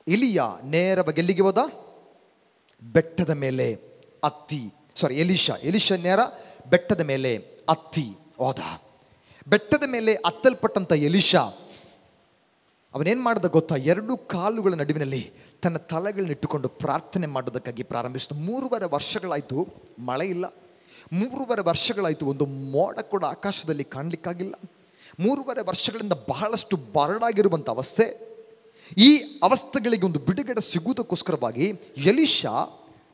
ಎಲೀಯ ನೇರವಾಗಿ ಎಲ್ಲಿಗೆ ಹೋದ? ಬೆಟ್ಟದ ಮೇಲೆ ಹತ್ತಿ. ಎಲೀಷ ನೇರ ಬೆಟ್ಟದ ಮೇಲೆ ಹತ್ತಿ ಹೋದ. ಬೆಟ್ಟದ ಮೇಲೆ ಹತ್ತಲ್ಪಟ್ಟಂಥ ಎಲೀಷ ಅವನೇನು ಮಾಡಿದ ಗೊತ್ತಾ? 2 ಕಾಲುಗಳ ನಡುವಿನಲ್ಲಿ ತನ್ನ ತಲೆಗಳನ್ನಿಟ್ಟುಕೊಂಡು ಪ್ರಾರ್ಥನೆ ಮಾಡೋದಕ್ಕಾಗಿ ಪ್ರಾರಂಭಿಸಿದ. 3.5 ವರ್ಷಗಳಾಯಿತು, ಮಳೆ ಇಲ್ಲ. 3.5 ವರ್ಷಗಳಾಯಿತು, ಒಂದು ಮೋಡ ಕೂಡ ಆಕಾಶದಲ್ಲಿ ಕಾಣಲಿಕ್ಕಾಗಿಲ್ಲ. 3.5 ವರ್ಷಗಳಿಂದ ಬಹಳಷ್ಟು ಬರಡಾಗಿರುವಂಥ ಅವಸ್ಥೆ. ಈ ಅವಸ್ಥೆಗಳಿಗೆ ಒಂದು ಬಿಡುಗಡೆ ಸಿಗುವುದಕ್ಕೋಸ್ಕರವಾಗಿ ಎಲೀಷ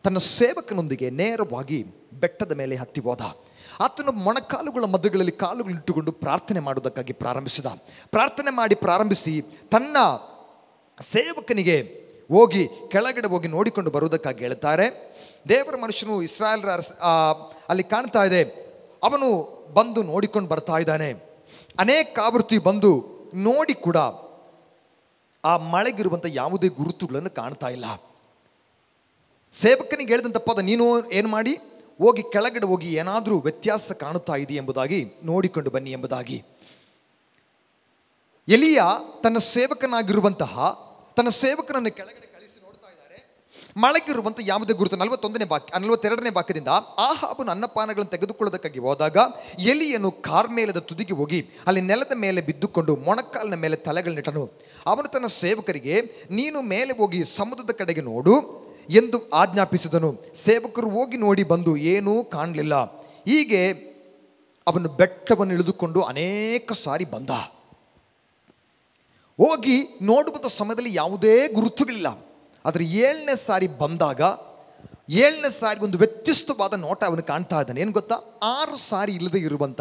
ತನ್ನ ಸೇವಕನೊಂದಿಗೆ ನೇರವಾಗಿ ಬೆಟ್ಟದ ಮೇಲೆ ಹತ್ತಿ ಹೋದ. ಆತನ ಮೊಣಕಾಲುಗಳ ಮಧ್ಯಗಳಲ್ಲಿ ಕಾಲುಗಳನ್ನಿಟ್ಟುಕೊಂಡು ಪ್ರಾರ್ಥನೆ ಮಾಡುವುದಕ್ಕಾಗಿ ಪ್ರಾರಂಭಿಸಿದ. ಪ್ರಾರಂಭಿಸಿ ತನ್ನ ಸೇವಕನಿಗೆ ಹೋಗಿ ಕೆಳಗಡೆ ಹೋಗಿ ನೋಡಿಕೊಂಡು ಬರುವುದಕ್ಕಾಗಿ ಹೇಳ್ತಾರೆ. ದೇವರ ಮನುಷ್ಯನು ಇಸ್ರಾಯೇಲರ ಅಲ್ಲಿ ಕಾಣ್ತಾ ಇದೆ. ಅವನು ಬಂದು ನೋಡಿಕೊಂಡು ಬರ್ತಾ ಇದ್ದಾನೆ. ಅನೇಕ ಆವೃತ್ತಿ ಬಂದು ನೋಡಿ ಕೂಡ ಆ ಮಳೆಗಿರುವಂಥ ಯಾವುದೇ ಗುರುತುಗಳನ್ನು ಕಾಣ್ತಾ ಇಲ್ಲ. ಸೇವಕನಿಗೆ ಹೇಳಿದಂಥ ಪದ, ನೀನು ಏನು ಮಾಡಿ ಹೋಗಿ ಕೆಳಗಡೆ ಹೋಗಿ ಏನಾದರೂ ವ್ಯತ್ಯಾಸ ಕಾಣುತ್ತಾ ಇದೆ ಎಂಬುದಾಗಿ ನೋಡಿಕೊಂಡು ಬನ್ನಿ ಎಂಬುದಾಗಿ. ಎಲಿಯ ತನ್ನ ಸೇವಕನನ್ನು ಕೆಳಗಡೆ ಕಳಿಸಿ ನೋಡ್ತಾ ಇದ್ದಾರೆ. ಮಳೆಗಿರುವಂಥ ಯಾವುದೇ ಗುರುತು 42ನೇ ವಾಕ್ಯದಿಂದ ಆಹಾಬನು ಅನ್ನಪಾನಗಳನ್ನು ತೆಗೆದುಕೊಳ್ಳೋದಕ್ಕಾಗಿ ಹೋದಾಗ ಎಲಿಯನು ಕಾರ್ಮೇಲದ ತುದಿಗೆ ಹೋಗಿ ಅಲ್ಲಿ ನೆಲದ ಮೇಲೆ ಬಿದ್ದುಕೊಂಡು ಮೊಣಕಾಲಿನ ಮೇಲೆ ತಲೆಗಳನ್ನಿಟ್ಟನು. ಅವನು ತನ್ನ ಸೇವಕರಿಗೆ, ನೀನು ಮೇಲೆ ಹೋಗಿ ಸಮುದ್ರದ ಕಡೆಗೆ ನೋಡು ಎಂದು ಆಜ್ಞಾಪಿಸಿದನು. ಸೇವಕರು ಹೋಗಿ ನೋಡಿ ಬಂದು ಏನೂ ಕಾಣಲಿಲ್ಲ. ಹೀಗೆ ಅವನು ಬೆಟ್ಟವನ್ನು ಇಳಿದುಕೊಂಡು ಅನೇಕ ಸಾರಿ ಬಂದ. ಹೋಗಿ ನೋಡುವಂಥ ಸಮಯದಲ್ಲಿ ಯಾವುದೇ ಗುರುತುಗಳಿಲ್ಲ. ಆದರೆ 7ನೇ ಸಾರಿ ಬಂದಾಗ 7ನೇ ಸಾರಿಗೆ ಒಂದು ವ್ಯತ್ಯಸ್ತವಾದ ನೋಟ ಅವನು ಕಾಣ್ತಾ ಇದ್ದಾನೆ. ಏನು ಗೊತ್ತಾ? 6 ಸಾರಿ ಇಲ್ಲದೆ ಇರುವಂಥ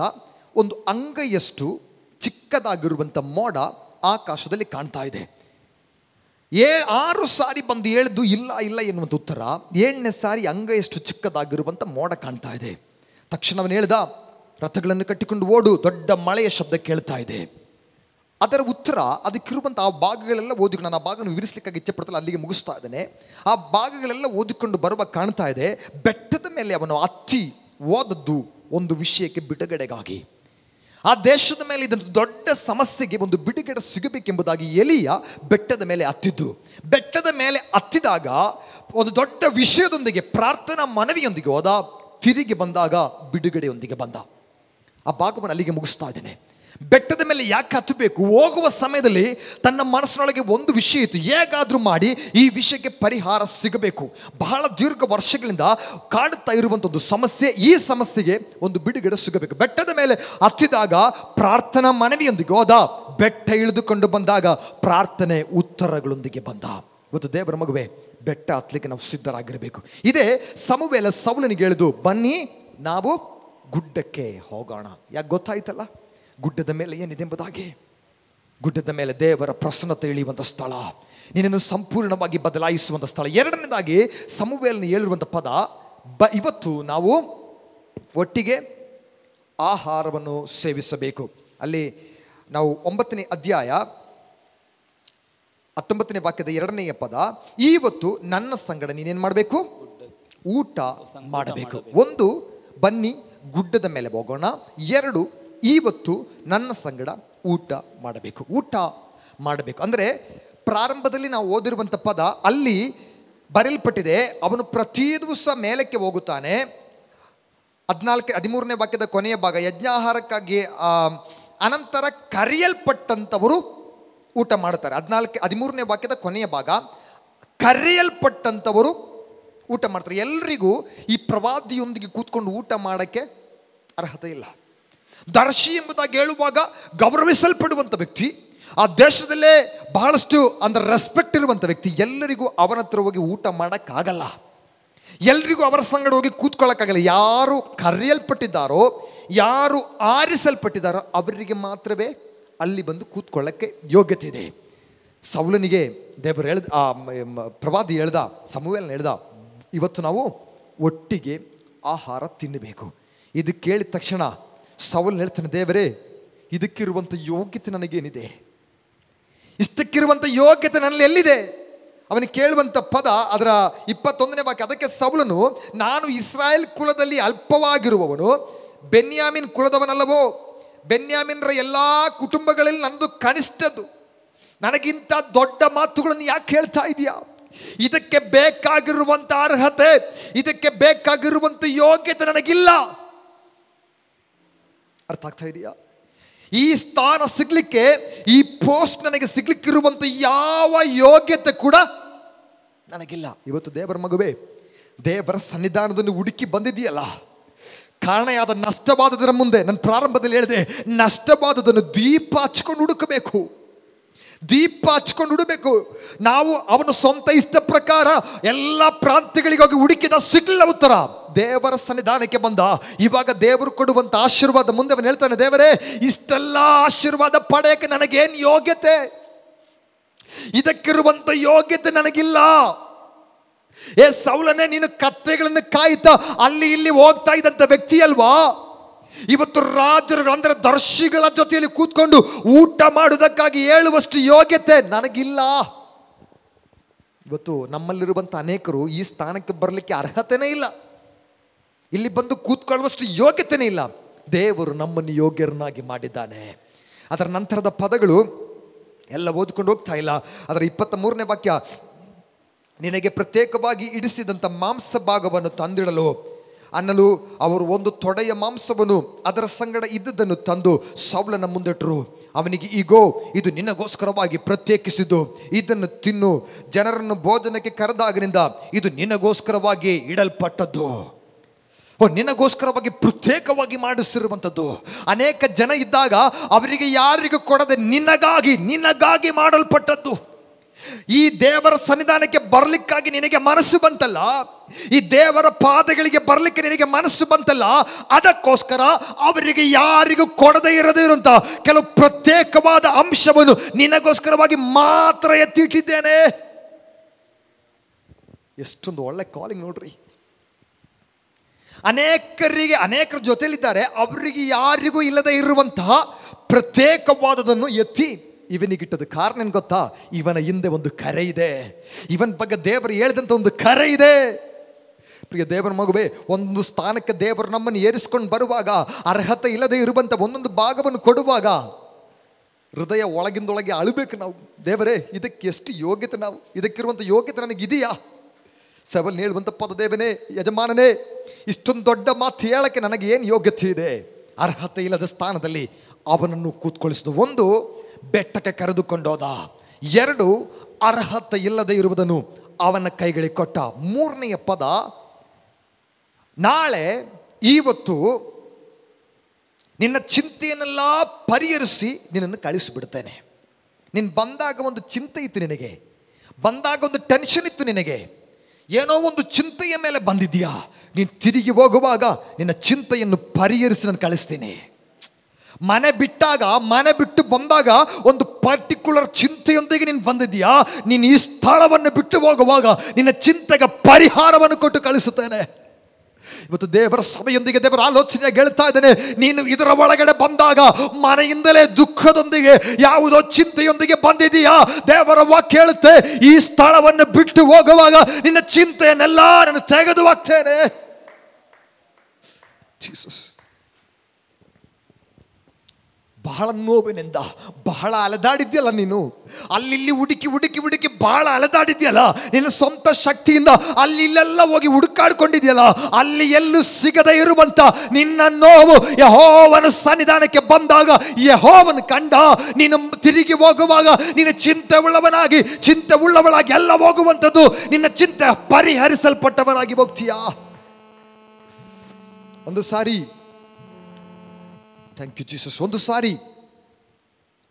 ಒಂದು ಅಂಗೈಯಷ್ಟು ಚಿಕ್ಕದಾಗಿರುವಂಥ ಮೋಡ ಆಕಾಶದಲ್ಲಿ ಕಾಣ್ತಾ ಇದೆ. 6 ಸಾರಿ ಬಂದು ಹೇಳಿದ್ದು ಇಲ್ಲ ಎನ್ನುವಂಥ ಉತ್ತರ. 7ನೇ ಸಾರಿ ಅಂಗೈಯಷ್ಟು ಚಿಕ್ಕದಾಗಿರುವಂಥ ಮೋಡ ಕಾಣ್ತಾ ಇದೆ. ತಕ್ಷಣ ಅವನು ಹೇಳ್ದ, ರಥಗಳನ್ನು ಕಟ್ಟಿಕೊಂಡು ಓಡು, ದೊಡ್ಡ ಮಳೆಯ ಶಬ್ದ ಕೇಳ್ತಾ ಇದೆ. ಅದರ ಉತ್ತರ ಅದಕ್ಕಿರುವಂಥ ಆ ಭಾಗಗಳೆಲ್ಲ ಓದಿಕೊಂಡು, ನಾನು ಆ ಭಾಗವನ್ನು ವಿವರಿಸಲಿಕ್ಕಾಗಿ ಇಚ್ಛೆಪಡ್ತಲ್ಲ, ಅಲ್ಲಿಗೆ ಮುಗಿಸ್ತಾ ಇದ್ದೇನೆ. ಆ ಭಾಗಗಳೆಲ್ಲ ಓದಿಕೊಂಡು ಬರುವ ಕಾಣ್ತಾ ಇದೆ. ಬೆಟ್ಟದ ಮೇಲೆ ಅವನು ಹತ್ತಿ ಓದದ್ದು ಒಂದು ವಿಷಯಕ್ಕೆ ಬಿಡುಗಡೆಗಾಗಿ. ಆ ದೇಶದ ಮೇಲೆ ಇದೊಂದು ದೊಡ್ಡ ಸಮಸ್ಯೆಗೆ ಒಂದು ಬಿಡುಗಡೆ ಸಿಗಬೇಕೆಂಬುದಾಗಿ ಎಲಿಯ ಬೆಟ್ಟದ ಮೇಲೆ ಹತ್ತಿದ್ದು. ಬೆಟ್ಟದ ಮೇಲೆ ಹತ್ತಿದಾಗ ಒಂದು ದೊಡ್ಡ ವಿಷಯದೊಂದಿಗೆ, ಪ್ರಾರ್ಥನಾ ಮನವಿಯೊಂದಿಗೆ ಹೋದ. ತಿರುಗಿ ಬಂದಾಗ ಬಿಡುಗಡೆಯೊಂದಿಗೆ ಬಂದ. ಆ ಭಾಗವನ್ನು ಅಲ್ಲಿಗೆ ಮುಗಿಸ್ತಾ ಇದ್ದೇನೆ. ಬೆಟ್ಟದ ಮೇಲೆ ಯಾಕೆ ಹತ್ತಬೇಕು? ಹೋಗುವ ಸಮಯದಲ್ಲಿ ತನ್ನ ಮನಸ್ಸಿನೊಳಗೆ ಒಂದು ವಿಷಯ ಇತ್ತು, ಹೇಗಾದರೂ ಮಾಡಿ ಈ ವಿಷಯಕ್ಕೆ ಪರಿಹಾರ ಸಿಗಬೇಕು. ಬಹಳ ದೀರ್ಘ ವರ್ಷಗಳಿಂದ ಕಾಡುತ್ತಾ ಇರುವಂಥ ಒಂದು ಸಮಸ್ಯೆ, ಈ ಸಮಸ್ಯೆಗೆ ಒಂದು ಬಿಡುಗಡೆ ಸಿಗಬೇಕು. ಬೆಟ್ಟದ ಮೇಲೆ ಹತ್ತಿದಾಗ ಪ್ರಾರ್ಥನಾ ಮನವಿಯೊಂದಿಗೆ ಹೋದ. ಬೆಟ್ಟ ಇಳಿದುಕೊಂಡು ಬಂದಾಗ ಪ್ರಾರ್ಥನೆ ಉತ್ತರಗಳೊಂದಿಗೆ ಬಂದ. ಇವತ್ತು ದೇವರ ಮಗುವೆ, ಬೆಟ್ಟ ಹತ್ತಲಿಕ್ಕೆ ನಾವು ಸಿದ್ಧರಾಗಿರಬೇಕು. ಇದೇ ಸಮುವೇಲ ಸೌಲನಿಗೆ ಹೇಳಿದು, ಬನ್ನಿ ನಾವು ಗುಡ್ಡಕ್ಕೆ ಹೋಗೋಣ. ಯಾಕೆ ಗೊತ್ತಾಯ್ತಲ್ಲ? ಗುಡ್ಡದ ಮೇಲೆ ಏನಿದೆ ಎಂಬುದಾಗಿ. ಗುಡ್ಡದ ಮೇಲೆ ದೇವರ ಪ್ರಸನ್ನತೆ ಇಳಿಯುವಂಥ ಸ್ಥಳ, ನಿನ್ನನ್ನು ಸಂಪೂರ್ಣವಾಗಿ ಬದಲಾಯಿಸುವಂಥ ಸ್ಥಳ. ಎರಡನೇದಾಗಿ ಸಮುವೇಲನ ಹೇಳಿರುವಂಥ ಪದ, ಇವತ್ತು ನಾವು ಒಟ್ಟಿಗೆ ಆಹಾರವನ್ನು ಸೇವಿಸಬೇಕು. ಅಲ್ಲಿ ನಾವು 9ನೇ ಅಧ್ಯಾಯ 19ನೇ ವಾಕ್ಯದ 2ನೇ ಪದ, ಇವತ್ತು ನನ್ನ ಸಂಗಡ ನೀನೇನು ಮಾಡಬೇಕು? ಊಟ ಮಾಡಬೇಕು. 1, ಬನ್ನಿ ಗುಡ್ಡದ ಮೇಲೆ ಹೋಗೋಣ. 2, ಇವತ್ತು ನನ್ನ ಸಂಗಡ ಊಟ ಮಾಡಬೇಕು. ಊಟ ಮಾಡಬೇಕು ಅಂದರೆ ಪ್ರಾರಂಭದಲ್ಲಿ ನಾವು ಓದಿರುವಂಥ ಪದ ಅಲ್ಲಿ ಬರೆಯಲ್ಪಟ್ಟಿದೆ, ಅವನು ಪ್ರತಿ ದಿವಸ ಮೇಲಕ್ಕೆ ಹೋಗುತ್ತಾನೆ. 13ನೇ ವಾಕ್ಯದ ಕೊನೆಯ ಭಾಗ, ಯಜ್ಞಾಹಾರಕ್ಕಾಗಿ ಅನಂತರ ಕರೆಯಲ್ಪಟ್ಟಂಥವರು ಊಟ ಮಾಡ್ತಾರೆ. 13ನೇ ವಾಕ್ಯದ ಕೊನೆಯ ಭಾಗ, ಕರೆಯಲ್ಪಟ್ಟಂಥವರು ಊಟ ಮಾಡ್ತಾರೆ. ಎಲ್ರಿಗೂ ಈ ಪ್ರವಾದಿಯೊಂದಿಗೆ ಕೂತ್ಕೊಂಡು ಊಟ ಮಾಡೋಕ್ಕೆ ಅರ್ಹತೆ ಇಲ್ಲ. ದರ್ಶಿ ಎಂಬುದಾಗಿ ಹೇಳುವಾಗ ಗೌರವಿಸಲ್ಪಡುವಂಥ ವ್ಯಕ್ತಿ, ಆ ದೇಶದಲ್ಲೇ ಬಹಳಷ್ಟು ಅಂದರೆ ರೆಸ್ಪೆಕ್ಟ್ ಇರುವಂಥ ವ್ಯಕ್ತಿ, ಎಲ್ಲರಿಗೂ ಅವನ ಹತ್ರ ಹೋಗಿ ಊಟ ಮಾಡೋಕ್ಕಾಗಲ್ಲ. ಎಲ್ರಿಗೂ ಅವರ ಸಂಗಡ ಹೋಗಿ ಕೂತ್ಕೊಳ್ಳೋಕ್ಕಾಗಲ್ಲ. ಯಾರು ಕರೆಯಲ್ಪಟ್ಟಿದ್ದಾರೋ, ಯಾರು ಆರಿಸಲ್ಪಟ್ಟಿದ್ದಾರೋ ಅವರಿಗೆ ಮಾತ್ರವೇ ಅಲ್ಲಿ ಬಂದು ಕೂತ್ಕೊಳ್ಳೋಕ್ಕೆ ಯೋಗ್ಯತೆ ಇದೆ. ಸೌಲನಿಗೆ ದೇವರು ಹೇಳ್ದ, ಪ್ರವಾದಿ ಹೇಳ್ದ, ಸಮುವೇಲನ ಹೇಳ್ದ, ಇವತ್ತು ನಾವು ಒಟ್ಟಿಗೆ ಆಹಾರ ತಿನ್ನಬೇಕು. ಇದು ಕೇಳಿದ ತಕ್ಷಣ ಸೌಲನ್ ಹೇಳ್ತಾನೆ, ದೇವರೇ ಇದಕ್ಕಿರುವಂಥ ಯೋಗ್ಯತೆ ನನಗೇನಿದೆ? ಇಷ್ಟಕ್ಕಿರುವಂಥ ಯೋಗ್ಯತೆ ನನ್ನಲ್ಲಿ ಎಲ್ಲಿದೆ? ಅವನಿಗೆ ಕೇಳುವಂಥ ಪದ ಅದರ 21ನೇ ವಾಕ್ಯ. ಅದಕ್ಕೆ ಸೌಲನು, ನಾನು ಇಸ್ರಾಯೇಲ್ ಕುಲದಲ್ಲಿ ಅಲ್ಪವಾಗಿರುವವನು, ಬೆನ್ಯಾಮಿನ್ ಕುಲದವನಲ್ಲವೋ? ಬೆನ್ಯಾಮಿನ್ರ ಎಲ್ಲ ಕುಟುಂಬಗಳಲ್ಲಿ ನಂದು ಕನಿಷ್ಠದ್ದು. ನನಗಿಂತ ದೊಡ್ಡ ಮಾತುಗಳನ್ನು ಯಾಕೆ ಹೇಳ್ತಾ ಇದೆಯಾ? ಇದಕ್ಕೆ ಬೇಕಾಗಿರುವಂಥ ಅರ್ಹತೆ, ಇದಕ್ಕೆ ಬೇಕಾಗಿರುವಂಥ ಯೋಗ್ಯತೆ ನನಗಿಲ್ಲ. ಅರ್ಥ ಆಗ್ತಾ ಇದೆಯಾ? ಈ ಸ್ಥಾನ ಸಿಗ್ಲಿಕ್ಕೆ, ಈ ಪೋಸ್ಟ್ ನನಗೆ ಸಿಗ್ಲಿಕ್ಕಿರುವಂಥ ಯಾವ ಯೋಗ್ಯತೆ ಕೂಡ ನನಗಿಲ್ಲ. ಇವತ್ತು ದೇವರ ಮಗುವೆ, ದೇವರ ಸನ್ನಿಧಾನದಲ್ಲಿ ಹುಡುಕಿ ಬಂದಿದೆಯಲ್ಲ, ಕಾರಣೆಯಾದ ನಷ್ಟವಾದದರ ಮುಂದೆ, ನಾನು ಪ್ರಾರಂಭದಲ್ಲಿ ಹೇಳಿದೆ, ನಷ್ಟವಾದದನ್ನು ದೀಪ ಹಚ್ಕೊಂಡು ಹುಡುಕಬೇಕು. ದೀಪ ಹಚ್ಕೊಂಡು ಹುಡುಕಬೇಕು. ನಾವು ಅವನ ಸ್ವಂತ ಇಷ್ಟ ಪ್ರಕಾರ ಎಲ್ಲ ಪ್ರಾಂತ್ಯಗಳಿಗಾಗಿ ಹುಡುಕಿದ ಸಿಗ್ಲಿಲ್ಲ ಉತ್ತರ. ದೇವರ ಸನ್ನಿಧಾನಕ್ಕೆ ಬಂದ. ಇವಾಗ ದೇವರು ಕೊಡುವಂಥ ಆಶೀರ್ವಾದ ಮುಂದೆ ಅವನು ಹೇಳ್ತಾನೆ, ದೇವರೇ ಇಷ್ಟೆಲ್ಲ ಆಶೀರ್ವಾದ ಪಡೆಯಕ್ಕೆ ನನಗೇನು ಯೋಗ್ಯತೆ? ಇದಕ್ಕಿರುವಂಥ ಯೋಗ್ಯತೆ ನನಗಿಲ್ಲ. ಸೌಲನೇ, ನೀನು ಕತ್ತೆಗಳನ್ನು ಕಾಯ್ತಾ ಅಲ್ಲಿ ಇಲ್ಲಿ ಹೋಗ್ತಾ ಇದ್ದಂಥ ವ್ಯಕ್ತಿ ಅಲ್ವಾ? ಇವತ್ತು ರಾಜರು ಅಂದರೆ ದರ್ಶಿಗಳ ಜೊತೆಯಲ್ಲಿ ಕೂತ್ಕೊಂಡು ಊಟ ಮಾಡುವುದಕ್ಕಾಗಿ ಹೇಳುವಷ್ಟು ಯೋಗ್ಯತೆ ನನಗಿಲ್ಲ. ಇವತ್ತು ನಮ್ಮಲ್ಲಿರುವಂಥ ಅನೇಕರು ಈ ಸ್ಥಾನಕ್ಕೆ ಬರಲಿಕ್ಕೆ ಅರ್ಹತೆನೇ ಇಲ್ಲ. ಇಲ್ಲಿ ಬಂದು ಕೂತ್ಕೊಳ್ಳುವಷ್ಟು ಯೋಗ್ಯತೆನೇ ಇಲ್ಲ. ದೇವರು ನಮ್ಮನ್ನು ಯೋಗ್ಯರನ್ನಾಗಿ ಮಾಡಿದ್ದಾನೆ. ಅದರ ನಂತರದ ಪದಗಳು ಎಲ್ಲ ಓದ್ಕೊಂಡು ಹೋಗ್ತಾ ಇಲ್ಲ. ಅದರ 23ನೇ ವಾಕ್ಯ, ನಿನಗೆ ಪ್ರತ್ಯೇಕವಾಗಿ ಇಡಿಸಿದಂಥ ಮಾಂಸ ಭಾಗವನ್ನು ತಂದಿಡಲು ಅನ್ನಲು ಅವರು ಒಂದು ತೊಡೆಯ ಮಾಂಸವನ್ನು ಅದರ ಸಂಗಡ ಇದ್ದದನ್ನು ತಂದು ಸೌಲನ ಮುಂದಿಟ್ಟರು. ಅವನಿಗೆ, ಈಗೋ ಇದು ನಿನಗೋಸ್ಕರವಾಗಿ ಪ್ರತ್ಯೇಕಿಸಿದ್ದು, ಇದನ್ನು ತಿನ್ನು. ಜನರನ್ನು ಭೋಜನಕ್ಕೆ ಕರೆದಾಗಿನಿಂದ ಇದು ನಿನಗೋಸ್ಕರವಾಗಿ ಇಡಲ್ಪಟ್ಟದ್ದು. ನಿನಗೋಸ್ಕರವಾಗಿ ಪ್ರತ್ಯೇಕವಾಗಿ ಮಾಡಿಸಿರುವಂಥದ್ದು. ಅನೇಕ ಜನ ಇದ್ದಾಗ ಅವರಿಗೆ ಯಾರಿಗೂ ಕೊಡದೆ ನಿನಗಾಗಿ ಮಾಡಲ್ಪಟ್ಟದ್ದು. ಈ ದೇವರ ಸನ್ನಿಧಾನಕ್ಕೆ ಬರಲಿಕ್ಕಾಗಿ ನಿನಗೆ ಮನಸ್ಸು ಬಂತಲ್ಲ, ಈ ದೇವರ ಪಾದಗಳಿಗೆ ಬರಲಿಕ್ಕೆ ನಿನಗೆ ಮನಸ್ಸು ಬಂತಲ್ಲ, ಅದಕ್ಕೋಸ್ಕರ ಅವರಿಗೆ ಯಾರಿಗೂ ಕೊಡದೇ ಇರದೇ ಇರುವಂತ ಕೆಲವು ಪ್ರತ್ಯೇಕವಾದ ಅಂಶವನ್ನು ನಿನಗೋಸ್ಕರವಾಗಿ ಮಾತ್ರ ಎತ್ತಿಟ್ಟಿದ್ದೇನೆ. ಎಷ್ಟೊಂದು ಒಳ್ಳೆ ಕಾಲಿಂಗ್ ನೋಡ್ರಿ. ಅನೇಕರ ಜೊತೆಲಿದ್ದಾರೆ, ಅವರಿಗೆ ಯಾರಿಗೂ ಇಲ್ಲದೆ ಇರುವಂತಹ ಪ್ರತ್ಯೇಕವಾದದನ್ನು ಎತ್ತಿ ಇವನಿಗಿಟ್ಟದ ಕಾರಣ ಏನು ಗೊತ್ತಾ? ಇವನ ಹಿಂದೆ ಒಂದು ಕರೆ ಇದೆ. ಇವನ ಬಗ್ಗೆ ದೇವರು ಹೇಳಿದಂಥ ಒಂದು ಕರೆ ಇದೆ. ಪ್ರಿಯ ದೇವರ ಮಗುವೇ, ಒಂದು ಸ್ಥಾನಕ್ಕೆ ದೇವರು ನಮ್ಮನ್ನು ಏರಿಸ್ಕೊಂಡು ಬರುವಾಗ, ಅರ್ಹತೆ ಇಲ್ಲದೆ ಇರುವಂಥ ಒಂದೊಂದು ಭಾಗವನ್ನು ಕೊಡುವಾಗ ಹೃದಯ ಒಳಗಿಂದೊಳಗೆ ಅಳಬೇಕು ನಾವು. ದೇವರೇ, ಇದಕ್ಕೆ ಎಷ್ಟು ಯೋಗ್ಯತೆ, ನಾವು ಇದಕ್ಕಿರುವಂಥ ಯೋಗ್ಯತೆ ನನಗಿದೆಯಾ? ಸವಲ್ ಹೇಳುವಂಥ ಪದ, ದೇವನೇ, ಯಜಮಾನನೇ, ಇಷ್ಟೊಂದು ದೊಡ್ಡ ಮಾತು ಹೇಳಕ್ಕೆ ನನಗೆ ಏನು ಯೋಗ್ಯತೆ ಇದೆ? ಅರ್ಹತೆ ಇಲ್ಲದ ಸ್ಥಾನದಲ್ಲಿ ಅವನನ್ನು ಕೂತ್ಕೊಳಿಸಿದ. ಒಂದು, ಬೆಟ್ಟಕ್ಕೆ ಕರೆದುಕೊಂಡೋದ. ಎರಡು, ಅರ್ಹತೆ ಇಲ್ಲದೆ ಇರುವುದನ್ನು ಅವನ ಕೈಗಳಿಗೆ ಕೊಟ್ಟ. ಮೂರನೆಯ ಪದ, ನಾಳೆ ಇವತ್ತು ನಿನ್ನ ಚಿಂತೆಯನ್ನೆಲ್ಲ ಪರಿಹರಿಸಿ ನಿನ್ನನ್ನು ಕಳಿಸಿಬಿಡ್ತೇನೆ. ನೀನು ಬಂದಾಗ ಒಂದು ಚಿಂತೆ ಇತ್ತು ನಿನಗೆ, ಬಂದಾಗ ಒಂದು ಟೆನ್ಷನ್ ಇತ್ತು ನಿನಗೆ, ಏನೋ ಒಂದು ಚಿಂತೆಯ ಮೇಲೆ ಬಂದಿದ್ಯಾ, ನೀನು ತಿರುಗಿ ಹೋಗುವಾಗ ನಿನ್ನ ಚಿಂತೆಯನ್ನು ಪರಿಹರಿಸಿ ನಾನು ಕಳಿಸ್ತೀನಿ. ಮನೆ ಬಿಟ್ಟು ಬಂದಾಗ ಒಂದು ಪರ್ಟಿಕ್ಯುಲರ್ ಚಿಂತೆಯೊಂದಿಗೆ ನೀನು ಬಂದಿದ್ಯಾ, ನೀನು ಈ ಸ್ಥಳವನ್ನು ಬಿಟ್ಟು ಹೋಗುವಾಗ ನಿನ್ನ ಚಿಂತೆಗೆ ಪರಿಹಾರವನ್ನು ಕೊಟ್ಟು ಕಳಿಸುತ್ತೇನೆ. ಇವತ್ತು ದೇವರ ಸಭೆಯೊಂದಿಗೆ ದೇವರ ಆಲೋಚನೆಯಾಗಿ ಹೇಳ್ತಾ ಇದ್ದೇನೆ, ನೀನು ಇದರ ಒಳಗಡೆ ಬಂದಾಗ ಮನೆಯಿಂದಲೇ ದುಃಖದೊಂದಿಗೆ, ಯಾವುದೋ ಚಿಂತೆಯೊಂದಿಗೆ ಬಂದಿದೆಯಾ, ದೇವರ ವಾಕ್ಯ ಹೇಳುತ್ತೆ, ಈ ಸ್ಥಳವನ್ನು ಬಿಟ್ಟು ಹೋಗುವಾಗ ನಿನ್ನ ಚಿಂತೆಯನ್ನೆಲ್ಲ ನಾನು ತೆಗೆದು ಹಾಕ್ತೇನೆ. ಜೀಸಸ್. ಬಹಳ ನೋವಿನಿಂದ ಬಹಳ ಅಲೆದಾಡಿದ್ಯಲ್ಲ ನೀನು, ಅಲ್ಲಿ ಹುಡುಕಿ ಬಹಳ ಅಲೆದಾಡಿದ್ಯಲ್ಲ, ನಿನ್ನ ಸ್ವಂತ ಶಕ್ತಿಯಿಂದ ಅಲ್ಲಿಲ್ಲೆಲ್ಲ ಹೋಗಿ ಹುಡುಕಾಡ್ಕೊಂಡಿದ್ಯಲ್ಲ, ಅಲ್ಲಿ ಎಲ್ಲೂ ಸಿಗದೇ ಇರುವಂತ ನಿನ್ನ ನೋವು ಯೆಹೋವನ ಸನ್ನಿಧಾನಕ್ಕೆ ಬಂದಾಗ ಯೆಹೋವನ ಕಂಡ. ನೀನು ತಿರುಗಿ ಹೋಗುವಾಗ ನಿನ್ನ ಚಿಂತೆ ಉಳ್ಳವಳಾಗಿ ಎಲ್ಲ ಹೋಗುವಂಥದ್ದು, ನಿನ್ನ ಚಿಂತೆ ಪರಿಹರಿಸಲ್ಪಟ್ಟವರಾಗಿ ಹೋಗ್ತೀಯಾ. ಒಂದು ಸಾರಿ, ಥ್ಯಾಂಕ್ ಯು ಜೀಸಸ್, ಒಂದು ಸಾರಿ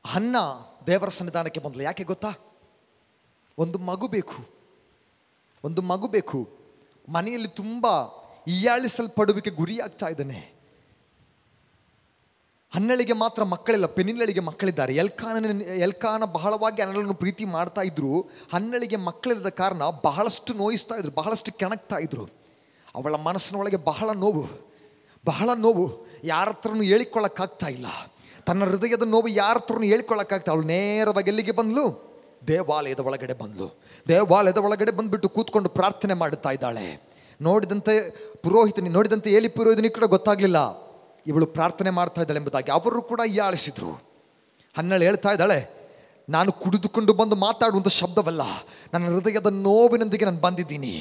ಹನ್ನ ದೇವರ ಸನ್ನಿಧಾನಕ್ಕೆ ಬಂದ್ಲು. ಯಾಕೆ ಗೊತ್ತಾ? ಒಂದು ಮಗು ಬೇಕು. ಮನೆಯಲ್ಲಿ ತುಂಬ ಹೀಯಾಳಿಸಲ್ಪಡುವಿಕೆ ಗುರಿಯಾಗ್ತಾ ಇದ್ದಾನೆ. ಹನ್ನಳಿಗೆ ಮಾತ್ರ ಮಕ್ಕಳಿಲ್ಲ, ಪೆನಿನ್ನಳಿಗೆ ಮಕ್ಕಳಿದ್ದಾರೆ. ಎಲ್ಕಾನ ಬಹಳವಾಗಿ ಹನ್ನಳನ್ನು ಪ್ರೀತಿ ಮಾಡ್ತಾ ಇದ್ರು. ಹನ್ನಳಿಗೆ ಮಕ್ಕಳಿಲ್ಲದ ಕಾರಣ ಬಹಳಷ್ಟು ನೋಯಿಸ್ತಾ ಇದ್ರು, ಬಹಳಷ್ಟು ಕೆಣಕ್ತಾ ಇದ್ರು. ಅವಳ ಮನಸ್ಸಿನೊಳಗೆ ಬಹಳ ನೋವು, ಯಾರ ಹತ್ರನೂ ಹೇಳಿಕೊಳ್ಳಕ್ಕಾಗ್ತಾ ಇಲ್ಲ. ತನ್ನ ಹೃದಯದ ನೋವು ಯಾರ ಹತ್ರನೂ ಹೇಳಿಕೊಳ್ಳಕ್ಕಾಗ್ತಾ. ಅವಳು ನೇರವಾಗಿ ಎಲ್ಲಿಗೆ ಬಂದ್ಲು? ದೇವಾಲಯದ ಒಳಗಡೆ ಬಂದ್ಬಿಟ್ಟು ಕೂತ್ಕೊಂಡು ಪ್ರಾರ್ಥನೆ ಮಾಡುತ್ತಾ ಇದ್ದಾಳೆ. ನೋಡಿದಂತೆ ಏಲಿ ಪುರೋಹಿತನಿಗೆ ಕೂಡ ಗೊತ್ತಾಗಲಿಲ್ಲ ಇವಳು ಪ್ರಾರ್ಥನೆ ಮಾಡ್ತಾ ಇದ್ದಾಳೆ ಎಂಬುದಾಗಿ. ಅವರು ಕೂಡ ಹೀಯಾಳಿಸಿದ್ರು. ಹನ್ನಳು ಹೇಳ್ತಾ ಇದ್ದಾಳೆ, ನಾನು ಕುಡಿದುಕೊಂಡು ಬಂದು ಮಾತಾಡುವಂಥ ಶಬ್ದವಲ್ಲ, ನನ್ನ ಹೃದಯದ ನೋವಿನೊಂದಿಗೆ ನಾನು ಬಂದಿದ್ದೀನಿ.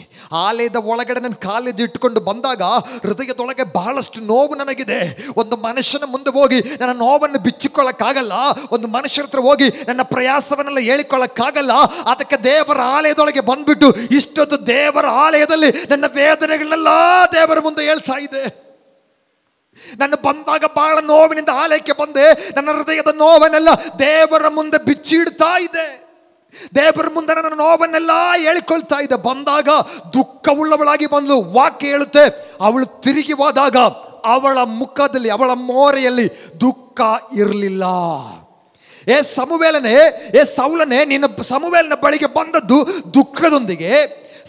ಆಲಯದ ಒಳಗಡೆ ನನ್ನ ಕಾಲೇಜ್ ಇಟ್ಕೊಂಡು ಬಂದಾಗ ಹೃದಯದೊಳಗೆ ಬಹಳಷ್ಟು ನೋವು ನನಗಿದೆ. ಒಂದು ಮನುಷ್ಯನ ಮುಂದೆ ಹೋಗಿ ನನ್ನ ನೋವನ್ನು ಬಿಚ್ಚಿಕೊಳ್ಳಕ್ಕಾಗಲ್ಲ, ಒಂದು ಮನುಷ್ಯರ ಹತ್ರ ಹೋಗಿ ನನ್ನ ಪ್ರಯಾಸವನ್ನೆಲ್ಲ ಹೇಳಿಕೊಳ್ಳಕ್ಕಾಗಲ್ಲ. ಅದಕ್ಕೆ ದೇವರ ಆಲಯದೊಳಗೆ ಬಂದ್ಬಿಟ್ಟು ಇಷ್ಟೊಂದು ದೇವರ ಆಲಯದಲ್ಲಿ ನನ್ನ ವೇದನೆಗಳನ್ನೆಲ್ಲ ದೇವರ ಮುಂದೆ ಹೇಳ್ತಾ ಇದೆ. ನಾನು ಬಂದಾಗ ಬಹಳ ನೋವಿನಿಂದ ಆಲಯಕ್ಕೆ ಬಂದೆ, ನನ್ನ ಹೃದಯದ ನೋವನ್ನೆಲ್ಲ ದೇವರ ಮುಂದೆ ಬಿಚ್ಚಿಡ್ತಾ ಇದೆ. ದೇವರ ಮುಂದೆ ನನ್ನ ನೋವನ್ನೆಲ್ಲ ಹೇಳಿಕೊಳ್ತಾ ಇದೆ. ಬಂದಾಗ ದುಃಖವುಳ್ಳವಳಾಗಿ ಬಂದ್ಲು. ವಾಕ್ಯ ಹೇಳುತ್ತೆ, ಅವಳು ತಿರುಗಿ ಹೋದಾಗ ಅವಳ ಮುಖದಲ್ಲಿ, ಅವಳ ಮೋರೆಯಲ್ಲಿ ದುಃಖ ಇರಲಿಲ್ಲ. ಸೌಲನೇ, ನೀನು ಸಮುವೇಲನ ಬಳಿಗೆ ಬಂದದ್ದು ದುಃಖದೊಂದಿಗೆ,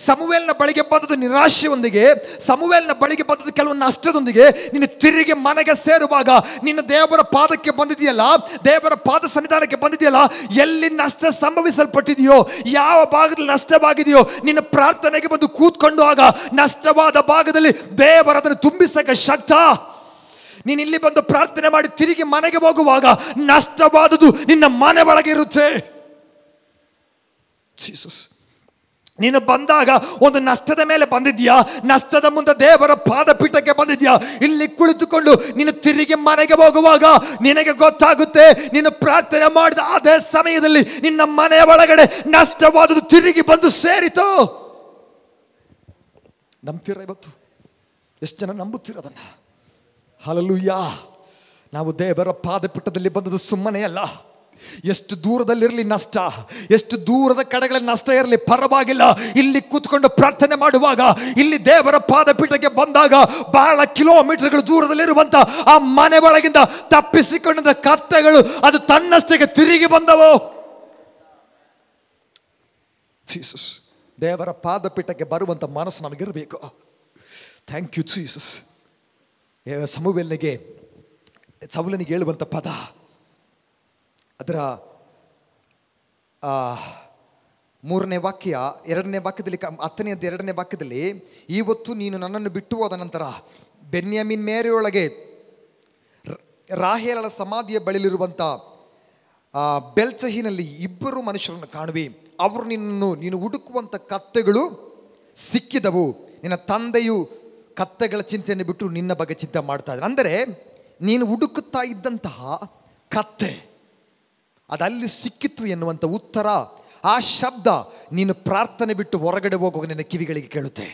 ಸಮುವೇಲನ ಬಳಿಗೆ ಬಂದದ್ದು ನಿರಾಶೆಯೊಂದಿಗೆ, ಸಮುವೇಲನ ಬಳಿಗೆ ಬಂದದ್ದು ಕೆಲವು ನಷ್ಟದೊಂದಿಗೆ. ನೀನು ತಿರುಗಿ ಮನೆಗೆ ಸೇರುವಾಗ ನಿನ್ನ ದೇವರ ಪಾದಕ್ಕೆ ಬಂದಿದೆಯಲ್ಲ, ದೇವರ ಪಾದ ಸನ್ನಿಧಾನಕ್ಕೆ ಬಂದಿದೆಯಲ್ಲ, ಎಲ್ಲಿ ನಷ್ಟ ಸಂಭವಿಸಲ್ಪಟ್ಟಿದೆಯೋ, ಯಾವ ಭಾಗದಲ್ಲಿ ನಷ್ಟವಾಗಿದೆಯೋ, ನಿನ್ನ ಪ್ರಾರ್ಥನೆಗೆ ಬಂದು ಕೂತ್ಕೊಂಡು ಆಗ ನಷ್ಟವಾದ ಭಾಗದಲ್ಲಿ ದೇವರದನ್ನು ತುಂಬಿಸಕ್ಕೆ ಶಕ್ತ. ನೀನು ಇಲ್ಲಿ ಬಂದು ಪ್ರಾರ್ಥನೆ ಮಾಡಿ ತಿರುಗಿ ಮನೆಗೆ ಹೋಗುವಾಗ ನಷ್ಟವಾದುದು ನಿನ್ನ ಮನೆ ಒಳಗೆ ಇರುತ್ತೆ. ಜೀಸಸ್, ನೀನು ಬಂದಾಗ ಒಂದು ನಷ್ಟದ ಮೇಲೆ ಬಂದಿದ್ಯಾ, ನಷ್ಟದ ಮುಂದೆ ದೇವರ ಪಾದಪೀಠಕ್ಕೆ ಬಂದಿದ್ಯಾ. ಇಲ್ಲಿ ಕುಳಿತುಕೊಂಡು ನೀನು ತಿರುಗಿ ಮನೆಗೆ ಹೋಗುವಾಗ ನಿನಗೆ ಗೊತ್ತಾಗುತ್ತೆ, ನೀನು ಪ್ರಾರ್ಥನೆ ಮಾಡಿದ ಅದೇ ಸಮಯದಲ್ಲಿ ನಿನ್ನ ಮನೆಯ ಒಳಗಡೆ ನಷ್ಟವಾದುದು ತಿರುಗಿ ಬಂದು ಸೇರಿತು. ನಂಬ್ತೀರ? ಇವತ್ತು ಎಷ್ಟು ಜನ ನಂಬುತ್ತೀರದನ್ನ? ಹಲ್ಲೆಲೂಯಾ. ನಾವು ದೇವರ ಪಾದಪೀಠದಲ್ಲಿ ಬಂದದ್ದು ಸುಮ್ಮನೆ ಅಲ್ಲ. ಎಷ್ಟು ದೂರದಲ್ಲಿರಲಿ ನಷ್ಟ, ಎಷ್ಟು ದೂರದ ಕಡೆಗಳಲ್ಲಿ ನಷ್ಟ ಇರಲಿ ಪರವಾಗಿಲ್ಲ, ಇಲ್ಲಿ ಕೂತ್ಕೊಂಡು ಪ್ರಾರ್ಥನೆ ಮಾಡುವಾಗ, ಇಲ್ಲಿ ದೇವರ ಪಾದಪೀಠಕ್ಕೆ ಬಂದಾಗ ಬಹಳ ಕಿಲೋಮೀಟರ್ಗಳು ದೂರದಲ್ಲಿರುವಂತ ಆ ಮನೆ ಒಳಗಿಂದ ತಪ್ಪಿಸಿಕೊಂಡ ಕತ್ತೆಗಳು ಅದು ತನ್ನಷ್ಟಕ್ಕೆ ತಿರುಗಿ ಬಂದವು. ಜೀಸಸ್, ದೇವರ ಪಾದಪೀಠಕ್ಕೆ ಬರುವಂತ ಮನಸ್ಸು ನಮಗಿರಬೇಕು. Thank you Jesus. ಸೌಲನಿಗೆ ಹೇಳುವಂಥ ಪದ, ಅದರ 3ನೇ ವಾಕ್ಯ 2ನೇ ವಾಕ್ಯದಲ್ಲಿ, 10ನೇ 2ನೇ ವಾಕ್ಯದಲ್ಲಿ, ಇವತ್ತು ನೀನು ನನ್ನನ್ನು ಬಿಟ್ಟು ಹೋದ ನಂತರ ಬೆನ್ಯಾಮೀನ್ ಮೇರೆಯೊಳಗೆ ರಾಹೇಲಳ ಸಮಾಧಿಯ ಬಳಿಲಿರುವಂಥ ಬೆಲ್ಚಹಿನಲ್ಲಿ 2 ಮನುಷ್ಯರನ್ನು ಕಾಣುವಿ. ಅವರು ನೀನು ಹುಡುಕುವಂಥ ಕತ್ತೆಗಳು ಸಿಕ್ಕಿದವು. ನಿನ್ನ ತಂದೆಯು ಕತ್ತೆಗಳ ಚಿಂತೆಯನ್ನು ಬಿಟ್ಟು ನಿನ್ನ ಬಗ್ಗೆ ಚಿಂತೆ ಮಾಡ್ತಾ ಇದ್ದಾರೆ. ಅಂದರೆ ನೀನು ಹುಡುಕುತ್ತಾ ಇದ್ದಂತಹ ಕತ್ತೆ ಅದಲ್ಲಿ ಸಿಕ್ಕಿತ್ತು ಎನ್ನುವಂಥ ಉತ್ತರ, ಆ ಶಬ್ದ ನೀನು ಪ್ರಾರ್ಥನೆ ಬಿಟ್ಟು ಹೊರಗಡೆ ಹೋಗುವಾಗ ನಿನ್ನ ಕಿವಿಗಳಿಗೆ ಕೇಳುತ್ತೆ.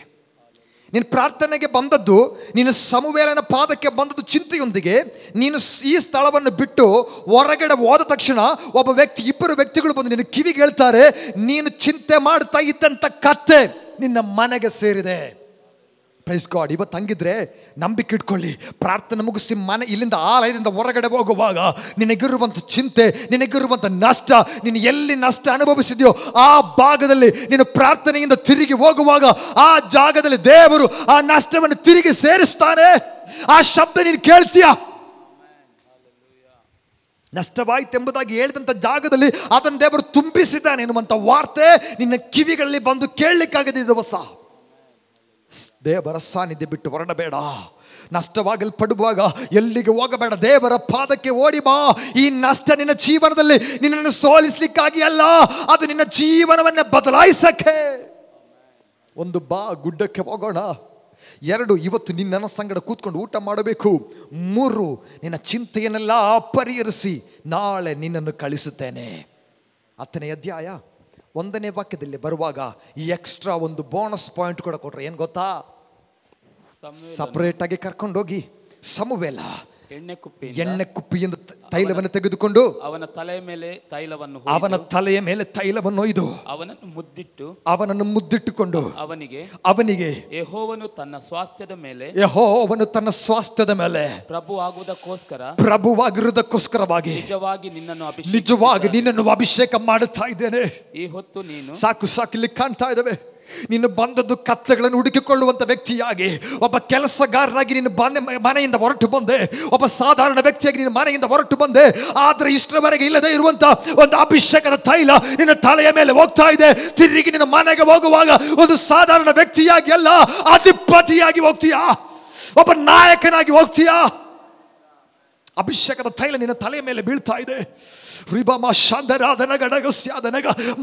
ನೀನು ಪ್ರಾರ್ಥನೆಗೆ ಬಂದದ್ದು, ನೀನು ಸಮುವೇಲನ ಪಾದಕ್ಕೆ ಬಂದದ್ದು ಚಿಂತೆಯೊಂದಿಗೆ. ನೀನು ಈ ಸ್ಥಳವನ್ನು ಬಿಟ್ಟು ಹೊರಗಡೆ ಹೋದ ತಕ್ಷಣ ಒಬ್ಬ ವ್ಯಕ್ತಿ, 2 ವ್ಯಕ್ತಿಗಳು ಬಂದು ನಿನ್ನ ಕಿವಿಗೆ ಹೇಳ್ತಾರೆ, ನೀನು ಚಿಂತೆ ಮಾಡ್ತಾ ಇದ್ದಂಥ ಕತ್ತೆ ನಿನ್ನ ಮನೆಗೆ ಸೇರಿದೆ. Praise God. ಇವತ್ತು ಹಂಗಿದ್ರೆ ನಂಬಿಕೆ ಇಟ್ಕೊಳ್ಳಿ, ಪ್ರಾರ್ಥನೆ ಮುಗಿಸಿ ಇಲ್ಲಿಂದ ಆಲಯದಿಂದ ಹೊರಗಡೆ ಹೋಗುವಾಗ ನಿನಗಿರುವಂಥ ಚಿಂತೆ, ನಿನಗಿರುವಂಥ ನಷ್ಟ, ನೀನು ಎಲ್ಲಿ ನಷ್ಟ ಅನುಭವಿಸಿದೆಯೋ ಆ ಭಾಗದಲ್ಲಿ ನೀನು ಪ್ರಾರ್ಥನೆಯಿಂದ ತಿರುಗಿ ಹೋಗುವಾಗ ಆ ಜಾಗದಲ್ಲಿ ದೇವರು ಆ ನಷ್ಟವನ್ನು ತಿರುಗಿ ಸೇರಿಸ್ತಾನೆ. ಆ ಶಬ್ದ ನೀನು ಕೇಳ್ತೀಯ. ನಷ್ಟವಾಯಿತೆಂಬುದಾಗಿ ಹೇಳಿದಂಥ ಜಾಗದಲ್ಲಿ ಅದನ್ನು ದೇವರು ತುಂಬಿಸಿದ್ದಾನೆ ಎನ್ನುವಂಥ ವಾರ್ತೆ ನಿನ್ನ ಕಿವಿಗಳಲ್ಲಿ ಬಂದು ಕೇಳಲಿಕ್ಕಾಗದೆ ದಿವಸ. ದೇವರ ಸಾನ್ನಿಧ್ಯ ಬಿಟ್ಟು ಹೊರಡಬೇಡ. ನಷ್ಟವಾಗಲ್ಪಡುವಾಗ ಎಲ್ಲಿಗೆ ಹೋಗಬೇಡ, ದೇವರ ಪಾದಕ್ಕೆ ಓಡಿ ಬಾ. ಈ ನಷ್ಟ ನಿನ್ನ ಜೀವನದಲ್ಲಿ ನಿನ್ನನ್ನು ಸೋಲಿಸ್ಲಿಕ್ಕಾಗಿ ಅಲ್ಲ, ಅದು ನಿನ್ನ ಜೀವನವನ್ನೇ ಬದಲಾಯಿಸಕ್ಕೆ. 1, ಬಾ ಗುಡ್ಡಕ್ಕೆ ಹೋಗೋಣ. 2, ಇವತ್ತು ನಿನ್ನ ಸಂಗಡ ಕೂತ್ಕೊಂಡು ಊಟ ಮಾಡಬೇಕು. 3, ನಿನ್ನ ಚಿಂತೆಯನ್ನೆಲ್ಲ ಪರಿಹರಿಸಿ ನಾಳೆ ನಿನ್ನನ್ನು ಕಳಿಸುತ್ತೇನೆ. 10ನೇ ಅಧ್ಯಾಯ 1ನೇ ವಾಕ್ಯದಲ್ಲಿ ಬರುವಾಗ ಈ ಎಕ್ಸ್ಟ್ರಾ ಒಂದು ಬೋನಸ್ ಪಾಯಿಂಟ್ ಕೂಡ ಕೊಟ್ರೆ ಏನು ಗೊತ್ತಾ? ಸಪರೇಟ್ ಆಗಿ ಕರ್ಕೊಂಡೋಗಿ ಸಮುವೇಲ ಎಣ್ಣೆ ಕುಪ್ಪಿಯಿಂದ ತೈಲವನ್ನು ತೆಗೆದುಕೊಂಡು ಅವನ ತಲೆಯ ಮೇಲೆ ತೈಲವನ್ನು ಒಯ್ದು ಅವನನ್ನು ಮುದ್ದಿಟ್ಟುಕೊಂಡು ಅವನಿಗೆ ಯೆಹೋವನು ತನ್ನ ಸ್ವಾಸ್ಥ್ಯದ ಮೇಲೆ ಪ್ರಭುವಾಗಿರುವುದಕ್ಕೋಸ್ಕರವಾಗಿ ನಿಜವಾಗಿ ನಿನ್ನನ್ನು ಅಭಿಷೇಕ ಮಾಡುತ್ತಾ ಇದ್ದೇನೆ. ಈ ಹೊತ್ತು ನೀನು ಸಾಕು ಇಲ್ಲಿ ಕಾಣ್ತಾ ಇದ್ದಾವೆ. ನೀನು ಬಂದದ್ದು ಕತ್ತೆಗಳನ್ನು ಹುಡುಕಿಕೊಳ್ಳುವಂಥ ವ್ಯಕ್ತಿಯಾಗಿ, ಒಬ್ಬ ಕೆಲಸಗಾರನಾಗಿ ನೀನು ಮನೆಯಿಂದ ಹೊರಟು ಬಂದೆ, ಒಬ್ಬ ಸಾಧಾರಣ ವ್ಯಕ್ತಿಯಾಗಿ ನೀನು ಮನೆಯಿಂದ ಹೊರಟು ಬಂದೆ. ಆದರೆ ಇಷ್ಟರವರೆಗೆ ಇಲ್ಲದೆ ಇರುವಂಥ ಒಂದು ಅಭಿಷೇಕದ ತೈಲ ನಿನ್ನ ತಲೆಯ ಮೇಲೆ ಹೋಗ್ತಾ ಇದೆ. ತಿರುಗಿ ನಿನ್ನ ಮನೆಗೆ ಹೋಗುವಾಗ ಒಂದು ಸಾಧಾರಣ ವ್ಯಕ್ತಿಯಾಗಿ ಅಲ್ಲ, ಅಧಿಪತಿಯಾಗಿ ಹೋಗ್ತೀಯಾ, ಒಬ್ಬ ನಾಯಕನಾಗಿ ಹೋಗ್ತೀಯಾ. ಅಭಿಷೇಕದ ತೈಲ ನಿನ್ನ ತಲೆಯ ಮೇಲೆ ಬೀಳ್ತಾ ಇದೆ.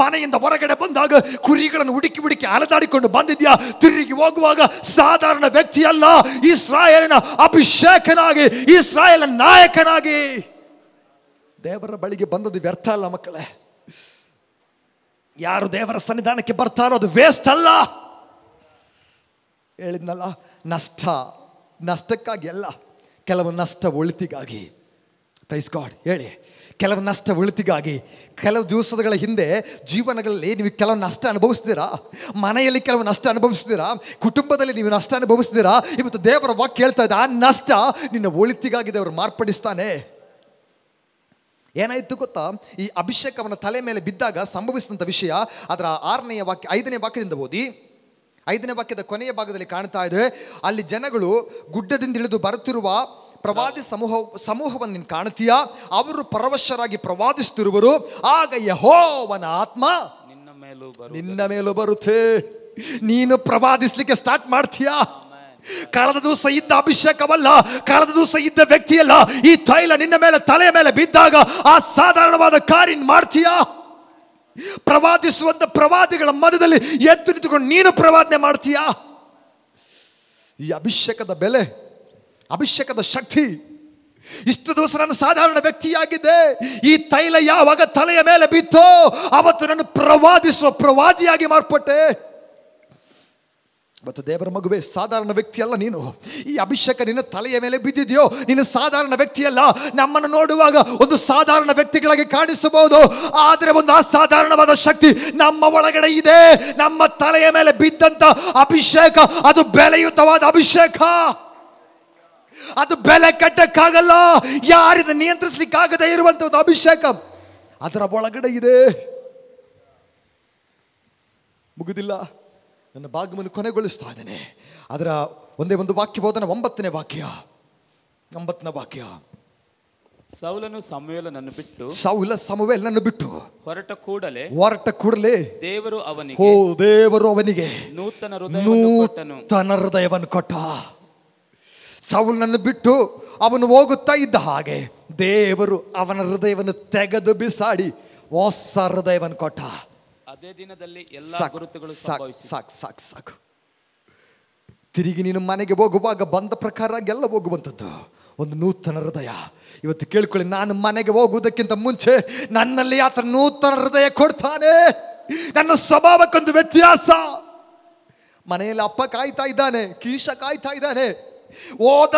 ಮನೆಯಿಂದ ಹೊರಗಡೆ ಬಂದಾಗ ಕುರಿಗಳನ್ನು ಹುಡುಕಿ ಅಲೆದಾಡಿಕೊಂಡು ಬಂದಿದ್ಯಾ. ತಿರುಗಿ ಹೋಗುವಾಗ ಸಾಧಾರಣ ವ್ಯಕ್ತಿ ಅಲ್ಲ, ಇಸ್ರಾಯೇಲಿನ ಅಭಿಷೇಕನಾಗಿ, ಇಸ್ರಾಯೇಲಿನ ನಾಯಕನಾಗಿ ದೇವರ ಬಳಿಗೆ ಬಂದದ್ದು ವ್ಯರ್ಥ ಅಲ್ಲ ಮಕ್ಕಳೇ. ಯಾರು ದೇವರ ಸನ್ನಿಧಾನಕ್ಕೆ ಬರ್ತಾರೋ ಅದು ವೇಸ್ಟ್ ಅಲ್ಲ. ಹೇಳಿದ್ನಲ್ಲ, ನಷ್ಟಕ್ಕಾಗಿ ಅಲ್ಲ, ಕೆಲವು ನಷ್ಟ ಒಳಿತಿಗಾಗಿ. Praise God. ಹೇಳಿ, ಕೆಲವು ನಷ್ಟ ಒಳಿತಿಗಾಗಿ. ಕೆಲವು ದಿವಸಗಳ ಹಿಂದೆ ಜೀವನಗಳಲ್ಲಿ ನೀವು ಕೆಲವು ನಷ್ಟ ಅನುಭವಿಸ್ತೀರಾ, ಮನೆಯಲ್ಲಿ ಕೆಲವು ನಷ್ಟ ಅನುಭವಿಸ್ತೀರಾ, ಕುಟುಂಬದಲ್ಲಿ ನೀವು ನಷ್ಟ ಅನುಭವಿಸ್ತೀರಾ. ಇವತ್ತು ದೇವರ ವಾಕ್ಯ ಹೇಳ್ತಾ ಇದೆ, ಆ ನಷ್ಟ ನಿನ್ನ ಒಳಿತಿಗಾಗಿ ದೇವರು ಮಾರ್ಪಡಿಸ್ತಾನೆ. ಏನಾಯ್ತು ಗೊತ್ತಾ? ಈ ಅಭಿಷೇಕವನ್ನ ತಲೆ ಮೇಲೆ ಬಿದ್ದಾಗ ಸಂಭವಿಸಿದಂಥ ವಿಷಯ ಅದರ 5ನೇ ವಾಕ್ಯದಿಂದ ಓದಿ. 5ನೇ ವಾಕ್ಯದ ಕೊನೆಯ ಭಾಗದಲ್ಲಿ ಕಾಣ್ತಾ ಇದೆ, ಅಲ್ಲಿ ಜನಗಳು ಗುಡ್ಡದಿಂದ ಇಳಿದು ಬರುತ್ತಿರುವ ಪ್ರವಾದಿ ಸಮೂಹವನ್ನು ನೀನು ಕಾಣ್ತೀಯಾ, ಅವರು ಪರವಶರಾಗಿ ಪ್ರವಾದಿಸುತ್ತಿರುವರು. ಆಗ ಯೆಹೋವನ ಆತ್ಮ ನಿನ್ನ ಮೇಲೂ ಬರುತ್ತೆ. ನೀನು ಪ್ರವಾದಿಸ್ಲಿಕ್ಕೆ ಸ್ಟಾರ್ಟ್ ಮಾಡ್ತೀಯಾ. ಕಳೆದ ದಿವಸ ಇದ್ದ ಅಭಿಷೇಕವಲ್ಲ, ಕಳೆದ ದಿವಸ ಇದ್ದ ವ್ಯಕ್ತಿಯಲ್ಲ, ಈ ತೈಲ ನಿನ್ನ ಮೇಲೆ ತಲೆಯ ಮೇಲೆ ಬಿದ್ದಾಗ ಆ ಸಾಧಾರಣವಾದ ಕಾರ್ಯ ಮಾಡ್ತೀಯಾ. ಪ್ರವಾದಿಸುವಂತ ಪ್ರವಾದಿಗಳ ಮಧ್ಯದಲ್ಲಿ ಎದ್ದು ನಿಂತುಕೊಂಡು ನೀನು ಪ್ರವಾದನೆ ಮಾಡ್ತೀಯಾ. ಈ ಅಭಿಷೇಕದ ಬೆಲೆ, ಅಭಿಷೇಕದ ಶಕ್ತಿ. ಇಷ್ಟು ದಿವಸ ನಾನು ಸಾಧಾರಣ ವ್ಯಕ್ತಿಯಾಗಿದ್ದೆ, ಈ ತೈಲ ಯಾವಾಗ ತಲೆಯ ಮೇಲೆ ಬಿತ್ತೋ ಅವತ್ತು ನಾನು ಪ್ರವಾದಿಸುವ ಪ್ರವಾದಿಯಾಗಿ ಮಾರ್ಪಟ್ಟೆ. ಮತ್ತು ದೇವರ ಮಗುವೆ, ಸಾಧಾರಣ ವ್ಯಕ್ತಿ ಅಲ್ಲ ನೀನು. ಈ ಅಭಿಷೇಕ ನಿನ್ನ ತಲೆಯ ಮೇಲೆ ಬಿದ್ದಿದೆಯೋ, ನೀನು ಸಾಧಾರಣ ವ್ಯಕ್ತಿಯಲ್ಲ. ನಮ್ಮನ್ನು ನೋಡುವಾಗ ಒಂದು ಸಾಧಾರಣ ವ್ಯಕ್ತಿಗಳಾಗಿ ಕಾಣಿಸಬಹುದು, ಆದರೆ ಒಂದು ಅಸಾಧಾರಣವಾದ ಶಕ್ತಿ ನಮ್ಮ ಒಳಗಡೆ ಇದೆ. ನಮ್ಮ ತಲೆಯ ಮೇಲೆ ಬಿದ್ದಂತ ಅಭಿಷೇಕ ಅದು ಬೆಲೆಯುತವಾದ ಅಭಿಷೇಕ. ಅದು ಬೆಲೆ ಕಟ್ಟಕ್ಕಾಗಲ್ಲ, ಯಾರಿಂದ ನಿಯಂತ್ರಿಸಲಿಕ್ಕಾಗದೇ ಇರುವಂತ ಒಂದು ಅಭಿಷೇಕ ಅದರ ಒಳಗಡೆ ಇದೆ. ಮುಗುದಿಲ್ಲ, ನನ್ನ ಭಾಗವನ್ನು ಕೊನೆಗೊಳಿಸ್ತಾ ಇದ್ದೇನೆ. ಅದರ ಒಂದೇ ಒಂದು ವಾಕ್ಯ ಬೋಧನೆ, 9ನೇ ವಾಕ್ಯ. ಸೌಲನು ಸಮುವೇಲನನ್ನು ಬಿಟ್ಟು, ಸೌಲ ಸಮುವೇಲನನ್ನು ಬಿಟ್ಟು ಹೊರಟ ಕೂಡಲೇ ದೇವರು ಅವನಿಗೆ ನೂತನ ಹೃದಯವನ್ನು ಕೊಟ್ಟ. ಸೌಲನನ್ನು ಬಿಟ್ಟು ಅವನು ಹೋಗುತ್ತಾ ಇದ್ದ ಹಾಗೆ ದೇವರು ಅವನ ಹೃದಯವನ್ನು ತೆಗೆದು ಬಿಸಾಡಿ ಹೊಸ ಹೃದಯವನ್ನು ಕೊಟ್ಟ. ಅದೇ ದಿನದಲ್ಲಿ ಎಲ್ಲ ಗುರುತುಗಳು ಸಂಭವಿಸಿದವು. ಸಾಕು. ತಿರುಗಿ ನೀನು ಮನೆಗೆ ಹೋಗುವಾಗ ಬಂದ ಪ್ರಕಾರ ಎಲ್ಲ ಹೋಗುವಂಥದ್ದು ಒಂದು ನೂತನ ಹೃದಯ. ಇವತ್ತು ಕೇಳ್ಕೊಳ್ಳಿ, ನಾನು ಮನೆಗೆ ಹೋಗುವುದಕ್ಕಿಂತ ಮುಂಚೆ ನನ್ನಲ್ಲಿ ಆತ ನೂತನ ಹೃದಯ ಕೊಡ್ತಾನೆ. ನನ್ನ ಸ್ವಭಾವಕ್ಕೊಂದು ವ್ಯತ್ಯಾಸ. ಮನೆಯಲ್ಲಿ ಅಪ್ಪ ಕಾಯ್ತಾ ಇದ್ದಾನೆ, ಕೀಶ ಕಾಯ್ತಾ ಇದ್ದಾನೆ. ಓದ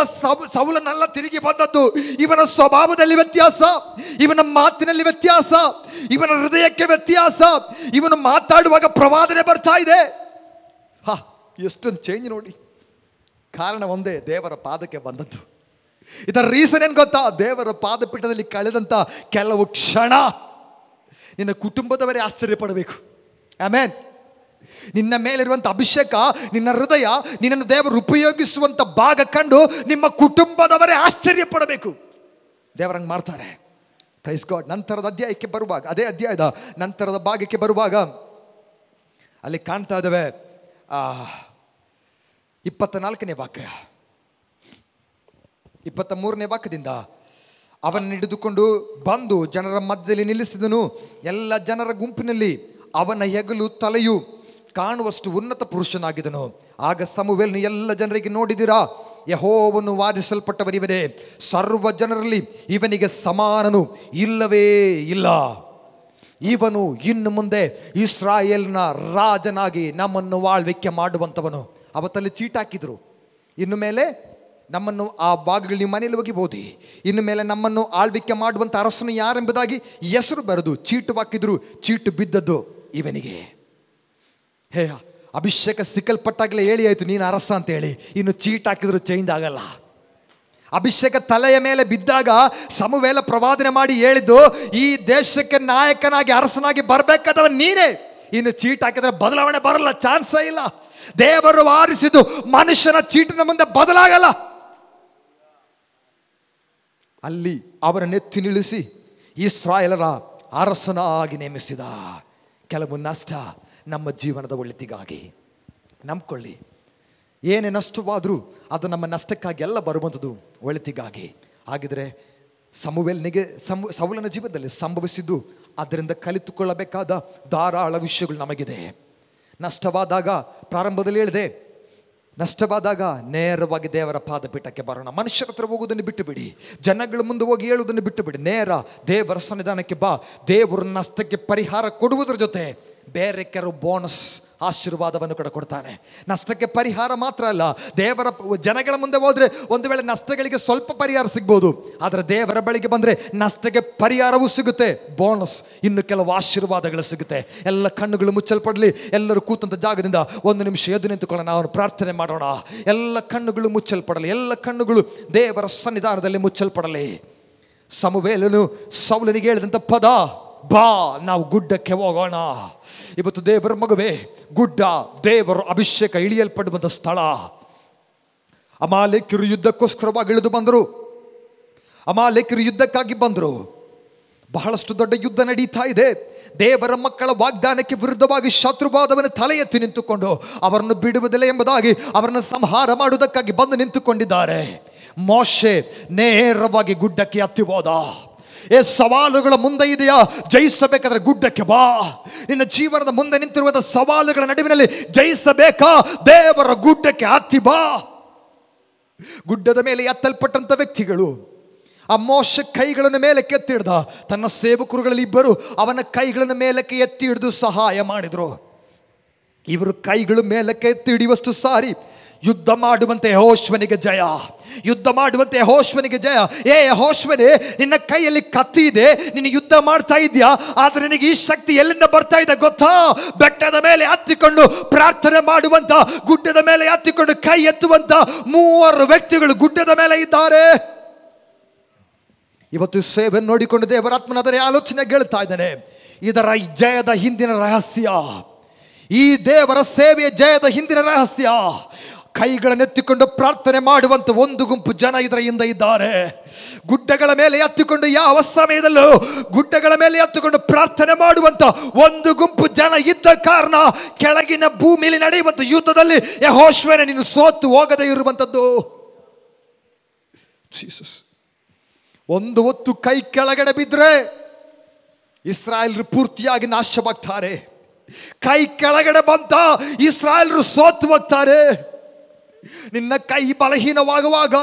ಸೌಲನೆಲ್ಲ ತಿರುಗಿ ಬಂದದ್ದು. ಇವನ ಸ್ವಭಾವದಲ್ಲಿ ವ್ಯತ್ಯಾಸ, ಇವನ ಮಾತಿನಲ್ಲಿ ವ್ಯತ್ಯಾಸ, ಇವನ ಹೃದಯಕ್ಕೆ ವ್ಯತ್ಯಾಸ, ಇವನು ಮಾತಾಡುವಾಗ ಪ್ರವಾದನೆ ಬರ್ತಾ ಇದೆ. ಎಷ್ಟೊಂದು ಚೇಂಜ್ ನೋಡಿ. ಕಾರಣ ಒಂದೇ, ದೇವರ ಪಾದಕ್ಕೆ ಬಂದದ್ದು. ಇದರ ರೀಸನ್ ಏನು ಗೊತ್ತಾ? ದೇವರ ಪಾದಪೀಠದಲ್ಲಿ ಕಳೆದಂತ ಕೆಲವು ಕ್ಷಣ ನಿನ್ನ ಕುಟುಂಬದವರೇ ಆಶ್ಚರ್ಯಪಡಬೇಕು. ಆಮೇನ್. ನಿನ್ನ ಮೇಲಿರುವಂಥ ಅಭಿಷೇಕ, ನಿನ್ನ ಹೃದಯ, ನಿನ್ನನ್ನು ದೇವರು ಉಪಯೋಗಿಸುವಂಥ ಭಾಗ ಕಂಡು ನಿಮ್ಮ ಕುಟುಂಬದವರೇ ಆಶ್ಚರ್ಯ ಪಡಬೇಕು. ದೇವರಂಗೆ ಮಾಡ್ತಾರೆ. Praise God. ನಂತರದ ಅಧ್ಯಾಯಕ್ಕೆ ಬರುವಾಗ, ಅದೇ ಅಧ್ಯಾಯದ ನಂತರದ ಭಾಗಕ್ಕೆ ಬರುವಾಗ ಅಲ್ಲಿ ಕಾಣ್ತಾ ಇದ್ದಾವೆ 24ನೇ ವಾಕ್ಯ, 23ನೇ ವಾಕ್ಯದಿಂದ, ಅವನನ್ನು ಹಿಡಿದುಕೊಂಡು ಬಂದು ಜನರ ಮಧ್ಯದಲ್ಲಿ ನಿಲ್ಲಿಸಿದನು. ಎಲ್ಲ ಜನರ ಗುಂಪಿನಲ್ಲಿ ಅವನ ಹೆಗಲು ತಲೆಯು ಕಾಣುವಷ್ಟು ಉನ್ನತ ಪುರುಷನಾಗಿದ್ದನು. ಆಗ ಸಮುವೇಲನು ಎಲ್ಲ ಜನರಿಗೆ, ನೋಡಿದಿರಾ, ಯೆಹೋವನು ವಾದಿಸಲ್ಪಟ್ಟವನಿವನೇ, ಸರ್ವ ಜನರಲ್ಲಿ ಇವನಿಗೆ ಸಮಾನನು ಇಲ್ಲವೇ ಇಲ್ಲ. ಇವನು ಇನ್ನು ಮುಂದೆ ಇಸ್ರಾಯೇಲ್ನ ರಾಜನಾಗಿ ನಮ್ಮನ್ನು ಆಳ್ವಿಕೆ ಮಾಡುವಂಥವನು. ಅವತ್ತಲ್ಲಿ ಚೀಟ್ ಹಾಕಿದ್ರು, ಇನ್ನು ಮೇಲೆ ನಮ್ಮನ್ನು ಆ ಭಾಗಗಳು ನಿಮ್ಮ ಮನೆಯಲ್ಲಿ ಹೋಗಿ ಓದಿ, ಇನ್ನು ಮೇಲೆ ನಮ್ಮನ್ನು ಆಳ್ವಿಕೆ ಮಾಡುವಂಥ ಅರಸನು ಯಾರೆಂಬುದಾಗಿ ಹೆಸರು ಬರೆದು ಚೀಟು ಹಾಕಿದ್ರು. ಚೀಟು ಬಿದ್ದದ್ದು ಇವನಿಗೆ. ಅಭಿಷೇಕ ಸಿಕ್ಕಲ್ಪಟ್ಟಾಗಲೇ ಹೇಳಿ ಆಯಿತು ನೀನು ಅರಸ ಅಂತ ಹೇಳಿ. ಇನ್ನು ಚೀಟ್ ಹಾಕಿದ್ರು ಚೇಂಜ್ ಆಗಲ್ಲ. ಅಭಿಷೇಕ ತಲೆಯ ಮೇಲೆ ಬಿದ್ದಾಗ ಸಮುವೇಲ ಪ್ರವಾದನೆ ಮಾಡಿ ಹೇಳಿದ್ದು, ಈ ದೇಶಕ್ಕೆ ನಾಯಕನಾಗಿ ಅರಸನಾಗಿ ಬರಬೇಕಾದವ ನೀನೇ. ಇನ್ನು ಚೀಟ್ ಹಾಕಿದ್ರೆ ಬದಲಾವಣೆ ಬರಲ್ಲ, ಚಾನ್ಸೇ ಇಲ್ಲ. ದೇವರು ಆರಿಸಿದ್ದು ಮನುಷ್ಯನ ಚೀಟಿನ ಮುಂದೆ ಬದಲಾಗಲ್ಲ. ಅಲ್ಲಿ ಅವರನ್ನೆತ್ತಿ ನಿಲ್ಲಿಸಿ ಇಸ್ರಾಯೇಲರ ಅರಸನಾಗಿ ನೇಮಿಸಿದ. ಕೆಲವು ನಷ್ಟ ನಮ್ಮ ಜೀವನದ ಒಳಿತಿಗಾಗಿ. ನಂಬ್ಕೊಳ್ಳಿ, ಏನೇ ನಷ್ಟವಾದರೂ ಅದು ನಮ್ಮ ನಷ್ಟಕ್ಕಾಗಿ ಎಲ್ಲ ಬರುವಂಥದ್ದು ಒಳಿತಿಗಾಗಿ. ಹಾಗಿದ್ರೆ ಸೌಲನ ಜೀವನದಲ್ಲಿ ಸಂಭವಿಸಿದ್ದು, ಅದರಿಂದ ಕಲಿತುಕೊಳ್ಳಬೇಕಾದ ಧಾರಾಳ ವಿಷಯಗಳು ನಮಗಿದೆ. ನಷ್ಟವಾದಾಗ, ಪ್ರಾರಂಭದಲ್ಲಿ ಹೇಳಿದೆ, ನಷ್ಟವಾದಾಗ ನೇರವಾಗಿ ದೇವರ ಪಾದಪೀಠಕ್ಕೆ ಬರೋಣ. ಮನುಷ್ಯರ ಹತ್ರ ಹೋಗೋದನ್ನು ಬಿಟ್ಟು ಬಿಡಿ, ಜನಗಳ ಮುಂದೆ ಹೋಗಿ ಹೇಳುವುದನ್ನು ಬಿಟ್ಟು ಬಿಡಿ. ನೇರ ದೇವರ ಸನ್ನಿಧಾನಕ್ಕೆ ಬಾ. ದೇವರ ನಷ್ಟಕ್ಕೆ ಪರಿಹಾರ ಕೊಡುವುದರ ಜೊತೆ ಬೇರೆ ಕೆಲವು ಬೋನಸ್ ಆಶೀರ್ವಾದವನ್ನು ಕೂಡ ಕೊಡ್ತಾನೆ. ನಷ್ಟಕ್ಕೆ ಪರಿಹಾರ ಮಾತ್ರ ಅಲ್ಲ, ದೇವರ ಜನಗಳ ಮುಂದೆ ಹೋದರೆ ಒಂದು ವೇಳೆ ನಷ್ಟಗಳಿಗೆ ಸ್ವಲ್ಪ ಪರಿಹಾರ ಸಿಗ್ಬೋದು, ಆದರೆ ದೇವರ ಬಳಿಗೆ ಬಂದರೆ ನಷ್ಟಕ್ಕೆ ಪರಿಹಾರವೂ ಸಿಗುತ್ತೆ, ಬೋನಸ್ ಇನ್ನು ಕೆಲವು ಆಶೀರ್ವಾದಗಳು ಸಿಗುತ್ತೆ. ಎಲ್ಲ ಕಣ್ಣುಗಳು ಮುಚ್ಚಲ್ಪಡಲಿ. ಎಲ್ಲರೂ ಕೂತಂಥ ಜಾಗದಿಂದ 1 ನಿಮಿಷ ಎದ್ದು ನಿಂತುಕೊಳ್ಳೋಣ, ನಾವು ಪ್ರಾರ್ಥನೆ ಮಾಡೋಣ. ಎಲ್ಲ ಕಣ್ಣುಗಳು ಮುಚ್ಚಲ್ಪಡಲಿ, ಎಲ್ಲ ಕಣ್ಣುಗಳು ದೇವರ ಸನ್ನಿಧಾನದಲ್ಲಿ ಮುಚ್ಚಲ್ಪಡಲಿ. ಸಮುವೇಲನು ಸೌಲನಿಗೆ ಹೇಳಿದಂಥ ಪದ ಬಾ ನಾವು ಗುಡ್ಡಕ್ಕೆ ಹೋಗೋಣ. ಇವತ್ತು ದೇವರ ಮಗುವೆ, ಗುಡ್ಡ ದೇವರ ಅಭಿಷೇಕ ಇಳಿಯಲ್ಪಡುವಂಥ ಸ್ಥಳ. ಅಮಾಲೇಕ್ಯರು ಯುದ್ಧಕ್ಕೋಸ್ಕರವಾಗಿ ಇಳಿದು ಬಂದರು. ಅಮಾಲೇಕ್ಯರು ಯುದ್ಧಕ್ಕಾಗಿ ಬಂದರು. ಬಹಳಷ್ಟು ದೊಡ್ಡ ಯುದ್ಧ ನಡೀತಾ ಇದೆ. ದೇವರ ಮಕ್ಕಳ ವಾಗ್ದಾನಕ್ಕೆ ವಿರುದ್ಧವಾಗಿ ಶತ್ರುವಾದವನ ತಲೆ ಎತ್ತಿ ನಿಂತುಕೊಂಡು ಅವರನ್ನು ಬಿಡುವುದಿಲ್ಲ ಎಂಬುದಾಗಿ ಅವರನ್ನು ಸಂಹಾರ ಮಾಡುವುದಕ್ಕಾಗಿ ಬಂದು ನಿಂತುಕೊಂಡಿದ್ದಾರೆ. ಮೋಶೆ ನೇರವಾಗಿ ಗುಡ್ಡಕ್ಕೆ ಹತ್ತಿ ಹೋದ. ಸವಾಲುಗಳ ಮುಂದೆ ಇದೆಯಾ? ಜಯಿಸಬೇಕಾದ್ರೆ ಗುಡ್ಡಕ್ಕೆ ಬಾ. ನಿನ್ನ ಜೀವನದ ಮುಂದೆ ನಿಂತಿರುವ ಸವಾಲುಗಳ ನಡುವಿನಲ್ಲಿ ಜಯಿಸಬೇಕಾ? ದೇವರ ಗುಡ್ಡಕ್ಕೆ ಹತ್ತಿ ಬಾ. ಗುಡ್ಡದ ಮೇಲೆ ಎತ್ತಲ್ಪಟ್ಟಂತ ವ್ಯಕ್ತಿಗಳು ಆ ಮೋಶೆ ಕೈಗಳನ್ನು ಮೇಲಕ್ಕೆ ಎತ್ತಿ ಹಿಡ್ದ. ತನ್ನ ಸೇವಕರುಗಳಲ್ಲಿ ಇಬ್ಬರು ಅವನ ಕೈಗಳನ್ನು ಮೇಲಕ್ಕೆ ಎತ್ತಿ ಹಿಡಿದು ಸಹಾಯ ಮಾಡಿದ್ರು. ಇವರು ಕೈಗಳು ಮೇಲಕ್ಕೆ ಎತ್ತಿ ಹಿಡಿಯುವಷ್ಟು ಸಾರಿ ಯುದ್ಧ ಮಾಡುವಂತೆ ಯೆಹೋಶುವನಿಗೆ ಜಯ, ಯುದ್ಧ ಮಾಡುವಂತೆ ಯೆಹೋಶುವನಿಗೆ ಜಯ. ಯೆಹೋಶುವನೇ, ನಿನ್ನ ಕೈಯಲ್ಲಿ ಕತ್ತಿ ಇದೆ, ನೀನು ಯುದ್ಧ ಮಾಡ್ತಾ ಇದೆಯಾ, ಆದ್ರೆ ನಿನಗೆ ಈ ಶಕ್ತಿ ಎಲ್ಲಿಂದ ಬರ್ತಾ ಇದೆ ಗೊತ್ತಾ? ಬೆಟ್ಟದ ಮೇಲೆ ಹತ್ತಿಕೊಂಡು ಪ್ರಾರ್ಥನೆ ಮಾಡುವಂತ, ಗುಡ್ಡದ ಮೇಲೆ ಹತ್ತಿಕೊಂಡು ಕೈ ಎತ್ತುವಂತ 3 ವ್ಯಕ್ತಿಗಳು ಗುಡ್ಡದ ಮೇಲೆ ಇದ್ದಾರೆ. ಇವತ್ತು ಸೇವೆ ನೋಡಿಕೊಂಡು ದೇವರಾತ್ಮನ ಅದರ ಆಲೋಚನೆ ಹೇಳ್ತಾ ಇದ್ದಾನೆ. ಇದರ ಜಯದ ಹಿಂದಿನ ರಹಸ್ಯ, ಈ ದೇವರ ಸೇವೆಯ ಜಯದ ಹಿಂದಿನ ರಹಸ್ಯ, ಕೈಗಳನ್ನೆತ್ತಿಕೊಂಡು ಪ್ರಾರ್ಥನೆ ಮಾಡುವಂತ ಒಂದು ಗುಂಪು ಜನ ಇದರ ಹಿಂದೆ ಇದ್ದಾರೆ. ಗುಡ್ಡಗಳ ಮೇಲೆ ಎತ್ತಿಕೊಂಡು, ಯಾವ ಸಮಯದಲ್ಲೂ ಗುಡ್ಡಗಳ ಮೇಲೆ ಎತ್ತಿಕೊಂಡು ಪ್ರಾರ್ಥನೆ ಮಾಡುವಂತ ಒಂದು ಗುಂಪು ಜನ ಇದ್ದ ಕಾರಣ ಕೆಳಗಿನ ಭೂಮಿಯಲ್ಲಿ ನಡೆಯುವಂತ ಯುದ್ಧದಲ್ಲಿ ಯೆಹೋಶುವನೇ ನೀನು ಸೋತು ಹೋಗದೇ ಇರುವಂತದ್ದು. ಜೀಸಸ್, ಒಂದು ಹೊತ್ತು ಕೈ ಕೆಳಗಡೆ ಬಿದ್ದರೆ ಇಸ್ರಾಯೇಲರು ಪೂರ್ತಿಯಾಗಿ ನಾಶವಾಗ್ತಾರೆ. ಕೈ ಕೆಳಗಡೆ ಬಂತ ಇಸ್ರಾಯೇಲರು ಸೋತು ಹೋಗ್ತಾರೆ. ನಿನ್ನ ಕೈ ಬಲಹೀನವಾಗುವಾಗ,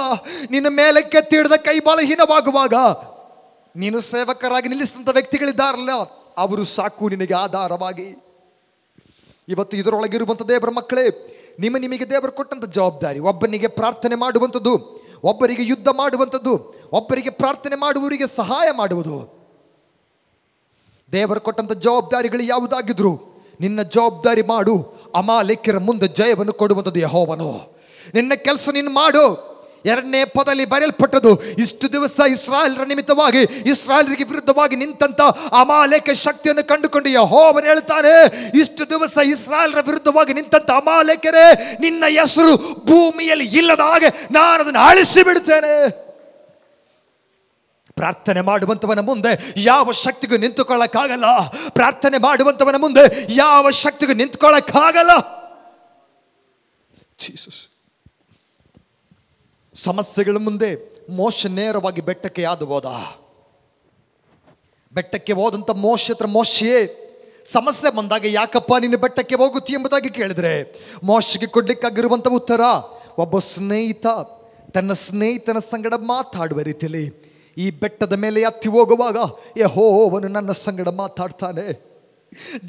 ನಿನ್ನ ಮೇಲೆ ಕೆತ್ತಿಡಿದ ಕೈ ಬಲಹೀನವಾಗುವಾಗ, ನೀನು ಸೇವಕರಾಗಿ ನಿಲ್ಲಿಸಿದಂಥ ವ್ಯಕ್ತಿಗಳಿದ್ದಾರಲ್ಲ, ಅವರು ಸಾಕು ನಿನಗೆ ಆಧಾರವಾಗಿ. ಇವತ್ತು ಇದರೊಳಗಿರುವಂಥ ದೇವರ ಮಕ್ಕಳೇ, ನಿಮಗೆ ದೇವರು ಕೊಟ್ಟಂಥ ಜವಾಬ್ದಾರಿ ಒಬ್ಬನಿಗೆ ಪ್ರಾರ್ಥನೆ ಮಾಡುವಂಥದ್ದು, ಒಬ್ಬರಿಗೆ ಯುದ್ಧ ಮಾಡುವಂಥದ್ದು, ಒಬ್ಬರಿಗೆ ಪ್ರಾರ್ಥನೆ ಮಾಡುವವರಿಗೆ ಸಹಾಯ ಮಾಡುವುದು. ದೇವರು ಕೊಟ್ಟಂಥ ಜವಾಬ್ದಾರಿಗಳು ಯಾವುದಾಗಿದ್ರು ನಿನ್ನ ಜವಾಬ್ದಾರಿ ಮಾಡು. ಅಮಾಲೇಕ್ಯರ ಮುಂದೆ ಜಯವನ್ನು ಕೊಡುವಂಥದ್ದು ಯೆಹೋವನು. ನಿನ್ನ ಕೆಲಸ ನೀನು ಮಾಡು. 2ನೇ ಪದದಲ್ಲಿ ಬರೆಯಲ್ಪಟ್ಟದ್ದು, ಇಷ್ಟು ದಿವಸ ಇಸ್ರಾಯೇಲರ ನಿಮಿತ್ತವಾಗಿ, ಇಸ್ರಾಯೇಲರಿಗೆ ವಿರುದ್ಧವಾಗಿ ನಿಂತಂತ ಅಮಾಲೇಕ ಶಕ್ತಿಯನ್ನು ಕಂಡುಕೊಂಡು ಯೆಹೋವನು ಹೇಳ್ತಾನೆ, ಇಷ್ಟು ದಿವಸ ಇಸ್ರಾಯೇಲರ ವಿರುದ್ಧವಾಗಿ ನಿಂತಂತ ಅಮಾಲೇಕರೇ, ನಿನ್ನ ಹೆಸರು ಭೂಮಿಯಲ್ಲಿ ಇಲ್ಲದ ಹಾಗೆ ನಾನು ಅದನ್ನು ಅಳಿಸಿ ಬಿಡ್ತೇನೆ. ಪ್ರಾರ್ಥನೆ ಮಾಡುವಂತವನ ಮುಂದೆ ಯಾವ ಶಕ್ತಿಗೂ ನಿಂತುಕೊಳ್ಳಕ್ಕಾಗಲ್ಲ. ಪ್ರಾರ್ಥನೆ ಮಾಡುವಂತವನ ಮುಂದೆ ಯಾವ ಶಕ್ತಿಗೂ ನಿಂತುಕೊಳ್ಳಕ್ಕಾಗಲ್ಲ. ಜೀಸಸ್, ಸಮಸ್ಯೆಗಳ ಮುಂದೆ ಮೋಶೆ ನೇರವಾಗಿ ಬೆಟ್ಟಕ್ಕೆ ಯಾದು ಹೋದ. ಬೆಟ್ಟಕ್ಕೆ ಹೋದಂತ ಮೋಶೆ ಹತ್ರ, ಮೋಶೆಯೇ, ಸಮಸ್ಯೆ ಬಂದಾಗ ಯಾಕಪ್ಪ ನೀನು ಬೆಟ್ಟಕ್ಕೆ ಹೋಗುತ್ತಿ ಎಂಬುದಾಗಿ ಕೇಳಿದ್ರೆ, ಮೋಶೆಗೆ ಕೊಡ್ಲಿಕ್ಕಾಗಿರುವಂತ ಉತ್ತರ, ಒಬ್ಬ ಸ್ನೇಹಿತ ತನ್ನ ಸ್ನೇಹಿತನ ಸಂಗಡ ಮಾತಾಡುವ ರೀತಿಯಲ್ಲಿ ಈ ಬೆಟ್ಟದ ಮೇಲೆ ಹತ್ತಿ ಹೋಗುವಾಗ ಯೆಹೋವನು ನನ್ನ ಸಂಗಡ ಮಾತಾಡ್ತಾನೆ.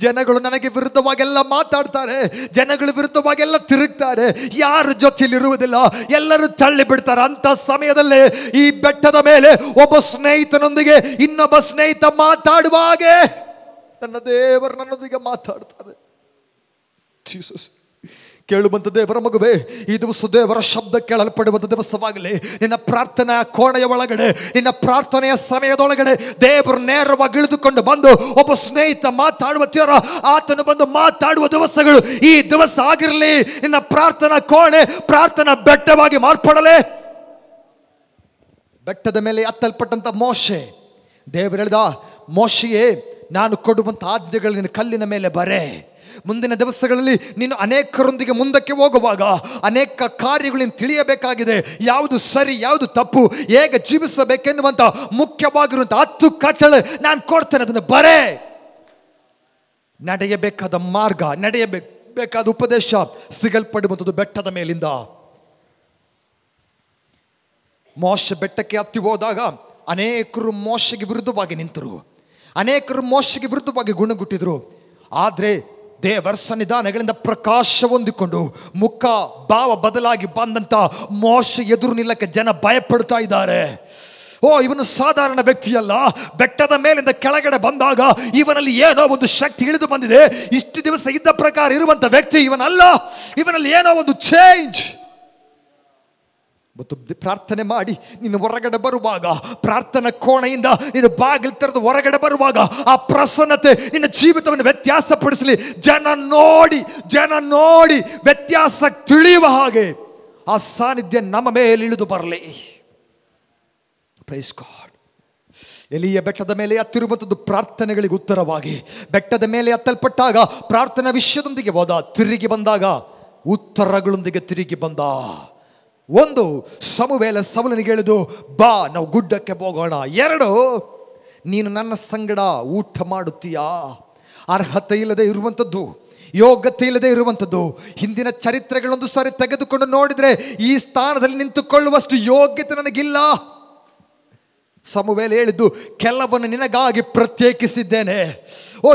ಜನಗಳು ನನಗೆ ವಿರುದ್ಧವಾಗೆಲ್ಲ ಮಾತಾಡ್ತಾರೆ, ಜನಗಳ ವಿರುದ್ಧವಾಗೆಲ್ಲ ತಿರುಗ್ತಾರೆ, ಯಾರ ಜೊತೆಯಲ್ಲಿರುವುದಿಲ್ಲ, ಎಲ್ಲರೂ ತಳ್ಳಿ ಬಿಡ್ತಾರೆ. ಅಂತ ಸಮಯದಲ್ಲೇ ಈ ಬೆಟ್ಟದ ಮೇಲೆ ಒಬ್ಬ ಸ್ನೇಹಿತನೊಂದಿಗೆ ಇನ್ನೊಬ್ಬ ಸ್ನೇಹಿತ ಮಾತಾಡುವ ಹಾಗೆ ನನ್ನ ದೇವರು ನನ್ನೊಂದಿಗೆ ಮಾತಾಡ್ತಾರೆ. ಜೀಸಸ್, ಕೇಳುವಂತ ದೇವರ ಮಗುವೆ, ಈ ದಿವಸ ದೇವರ ಶಬ್ದ ಕೇಳಲ್ಪಡುವಂತ ದಿವಸವಾಗಲಿ. ನಿನ್ನ ಪ್ರಾರ್ಥನಾ ಕೋಣೆಯ ಒಳಗಡೆ, ನಿನ್ನ ಪ್ರಾರ್ಥನೆಯ ಸಮಯದೊಳಗಡೆ ದೇವರು ನೇರವಾಗಿ ಇಳಿದುಕೊಂಡು ಬಂದು ಒಬ್ಬ ಸ್ನೇಹಿತ ಮಾತಾಡುವ ತೀರ ಆತನು ಬಂದು ಮಾತಾಡುವ ದಿವಸಗಳು ಈ ದಿವಸ ಆಗಿರಲಿ. ನಿನ್ನ ಪ್ರಾರ್ಥನಾ ಕೋಣೆ ಪ್ರಾರ್ಥನಾ ಬೆಟ್ಟವಾಗಿ ಮಾರ್ಪಡಲೇ. ಬೆಟ್ಟದ ಮೇಲೆ ಹತ್ತಲ್ಪಟ್ಟಂತ ಮೋಶೆ, ದೇವರು ಹೇಳಿದ, ಮೋಶೆಯೇ, ನಾನು ಕೊಡುವಂತ ಆಜ್ಞೆಗಳು ನಿನ್ನ ಕಲ್ಲಿನ ಮೇಲೆ ಬರೆ. ಮುಂದಿನ ದಿವಸಗಳಲ್ಲಿ ನೀನು ಅನೇಕರೊಂದಿಗೆ ಮುಂದಕ್ಕೆ ಹೋಗುವಾಗ ಅನೇಕ ಕಾರ್ಯಗಳು ನೀನು ತಿಳಿಯಬೇಕಾಗಿದೆ. ಯಾವುದು ಸರಿ, ಯಾವುದು ತಪ್ಪು, ಹೇಗೆ ಜೀವಿಸಬೇಕೆನ್ನುವಂತ ಮುಖ್ಯವಾಗಿರುವಂಥ 10 ಕಟ್ಟಳೆ ನಾನು ಕೊಡ್ತೇನೆ. ಅದನ್ನು ಬರೇ. ನಡೆಯಬೇಕಾದ ಮಾರ್ಗ, ನಡೆಯಬೇಕಾದ ಉಪದೇಶ ಸಿಗಲ್ಪಡುವಂಥದ್ದು ಬೆಟ್ಟದ ಮೇಲಿಂದ. ಮೋಶೆ ಬೆಟ್ಟಕ್ಕೆ ಹತ್ತಿ ಹೋದಾಗ ಅನೇಕರು ಮೋಶೆಗೆ ವಿರುದ್ಧವಾಗಿ ನಿಂತರು, ಅನೇಕರು ಮೋಶೆಗೆ ವಿರುದ್ಧವಾಗಿ ಗುಣಗುಟ್ಟಿದ್ರು. ಆದರೆ ದೇವರ ಸನ್ನಿಧಾನಗಳಿಂದ ಪ್ರಕಾಶ ಹೊಂದಿಕೊಂಡು ಮುಖ ಭಾವ ಬದಲಾಗಿ ಬಂದಂತ ಮೋಶೆ ಎದುರು ನಿಲ್ಲಕ್ಕೆ ಜನ ಭಯಪಡ್ತಾ ಇದ್ದಾರೆ. ಓ, ಇವನು ಸಾಧಾರಣ ವ್ಯಕ್ತಿಯಲ್ಲ. ಬೆಟ್ಟದ ಮೇಲಿಂದ ಕೆಳಗಡೆ ಬಂದಾಗ ಇವನಲ್ಲಿ ಏನೋ ಒಂದು ಶಕ್ತಿ ಇಳಿದು ಬಂದಿದೆ. ಇಷ್ಟು ದಿವಸ ಇದ್ದ ಪ್ರಕಾರ ಇರುವಂತ ವ್ಯಕ್ತಿ ಇವನಲ್ಲ, ಇವನಲ್ಲಿ ಏನೋ ಒಂದು ಚೇಂಜ್. ಮತ್ತು ಪ್ರಾರ್ಥನೆ ಮಾಡಿ ನೀನು ಹೊರಗಡೆ ಬರುವಾಗ, ಪ್ರಾರ್ಥನಾ ಕೋಣೆಯಿಂದ ನೀನು ಬಾಗಿಲು ತೆರೆದು ಹೊರಗಡೆ ಬರುವಾಗ ಆ ಪ್ರಸನ್ನತೆ ನಿನ್ನ ಜೀವಿತವನ್ನು ವ್ಯತ್ಯಾಸಪಡಿಸಲಿ. ಜನ ನೋಡಿ ವ್ಯತ್ಯಾಸ ತಿಳಿಯುವ ಹಾಗೆ ಆ ಸಾನ್ನಿಧ್ಯ ನಮ್ಮ ಮೇಲೆ ಇಳಿದು ಬರಲಿ. Praise God. ಎಲಿಯ ಬೆಟ್ಟದ ಮೇಲೆ ಹತ್ತಿರುವಂಥದ್ದು ಪ್ರಾರ್ಥನೆಗಳಿಗೆ ಉತ್ತರವಾಗಿ. ಬೆಟ್ಟದ ಮೇಲೆ ಹತ್ತಲ್ಪಟ್ಟಾಗ ಪ್ರಾರ್ಥನಾ ವಿಷಯದೊಂದಿಗೆ ಹೋದ, ತಿರುಗಿ ಬಂದಾಗ ಉತ್ತರಗಳೊಂದಿಗೆ ತಿರುಗಿ ಬಂದ. ಒಂದು, ಸಮುವೇಲ ಸೌಲನಿಗೆ ಹೇಳಿದು, ಬಾ ನಾವು ಗುಡ್ಡಕ್ಕೆ ಹೋಗೋಣ. 2, ನೀನು ನನ್ನ ಸಂಗಡ ಊಟ ಮಾಡುತ್ತೀಯಾ? ಅರ್ಹತೆ ಇಲ್ಲದೆ ಇರುವಂಥದ್ದು, ಯೋಗ್ಯತೆ ಇಲ್ಲದೆ ಇರುವಂಥದ್ದು. ಹಿಂದಿನ ಚರಿತ್ರೆಗಳೊಂದು ಸಾರಿ ತೆಗೆದುಕೊಂಡು ನೋಡಿದರೆ ಈ ಸ್ಥಾನದಲ್ಲಿ ನಿಂತುಕೊಳ್ಳುವಷ್ಟು ಯೋಗ್ಯತೆ ನನಗಿಲ್ಲ. ಸಮುವೇಲ ಹೇಳಿದ್ದು, ಕೆಲವನ್ನು ನಿನಗಾಗಿ ಪ್ರತ್ಯೇಕಿಸಿದ್ದೇನೆ.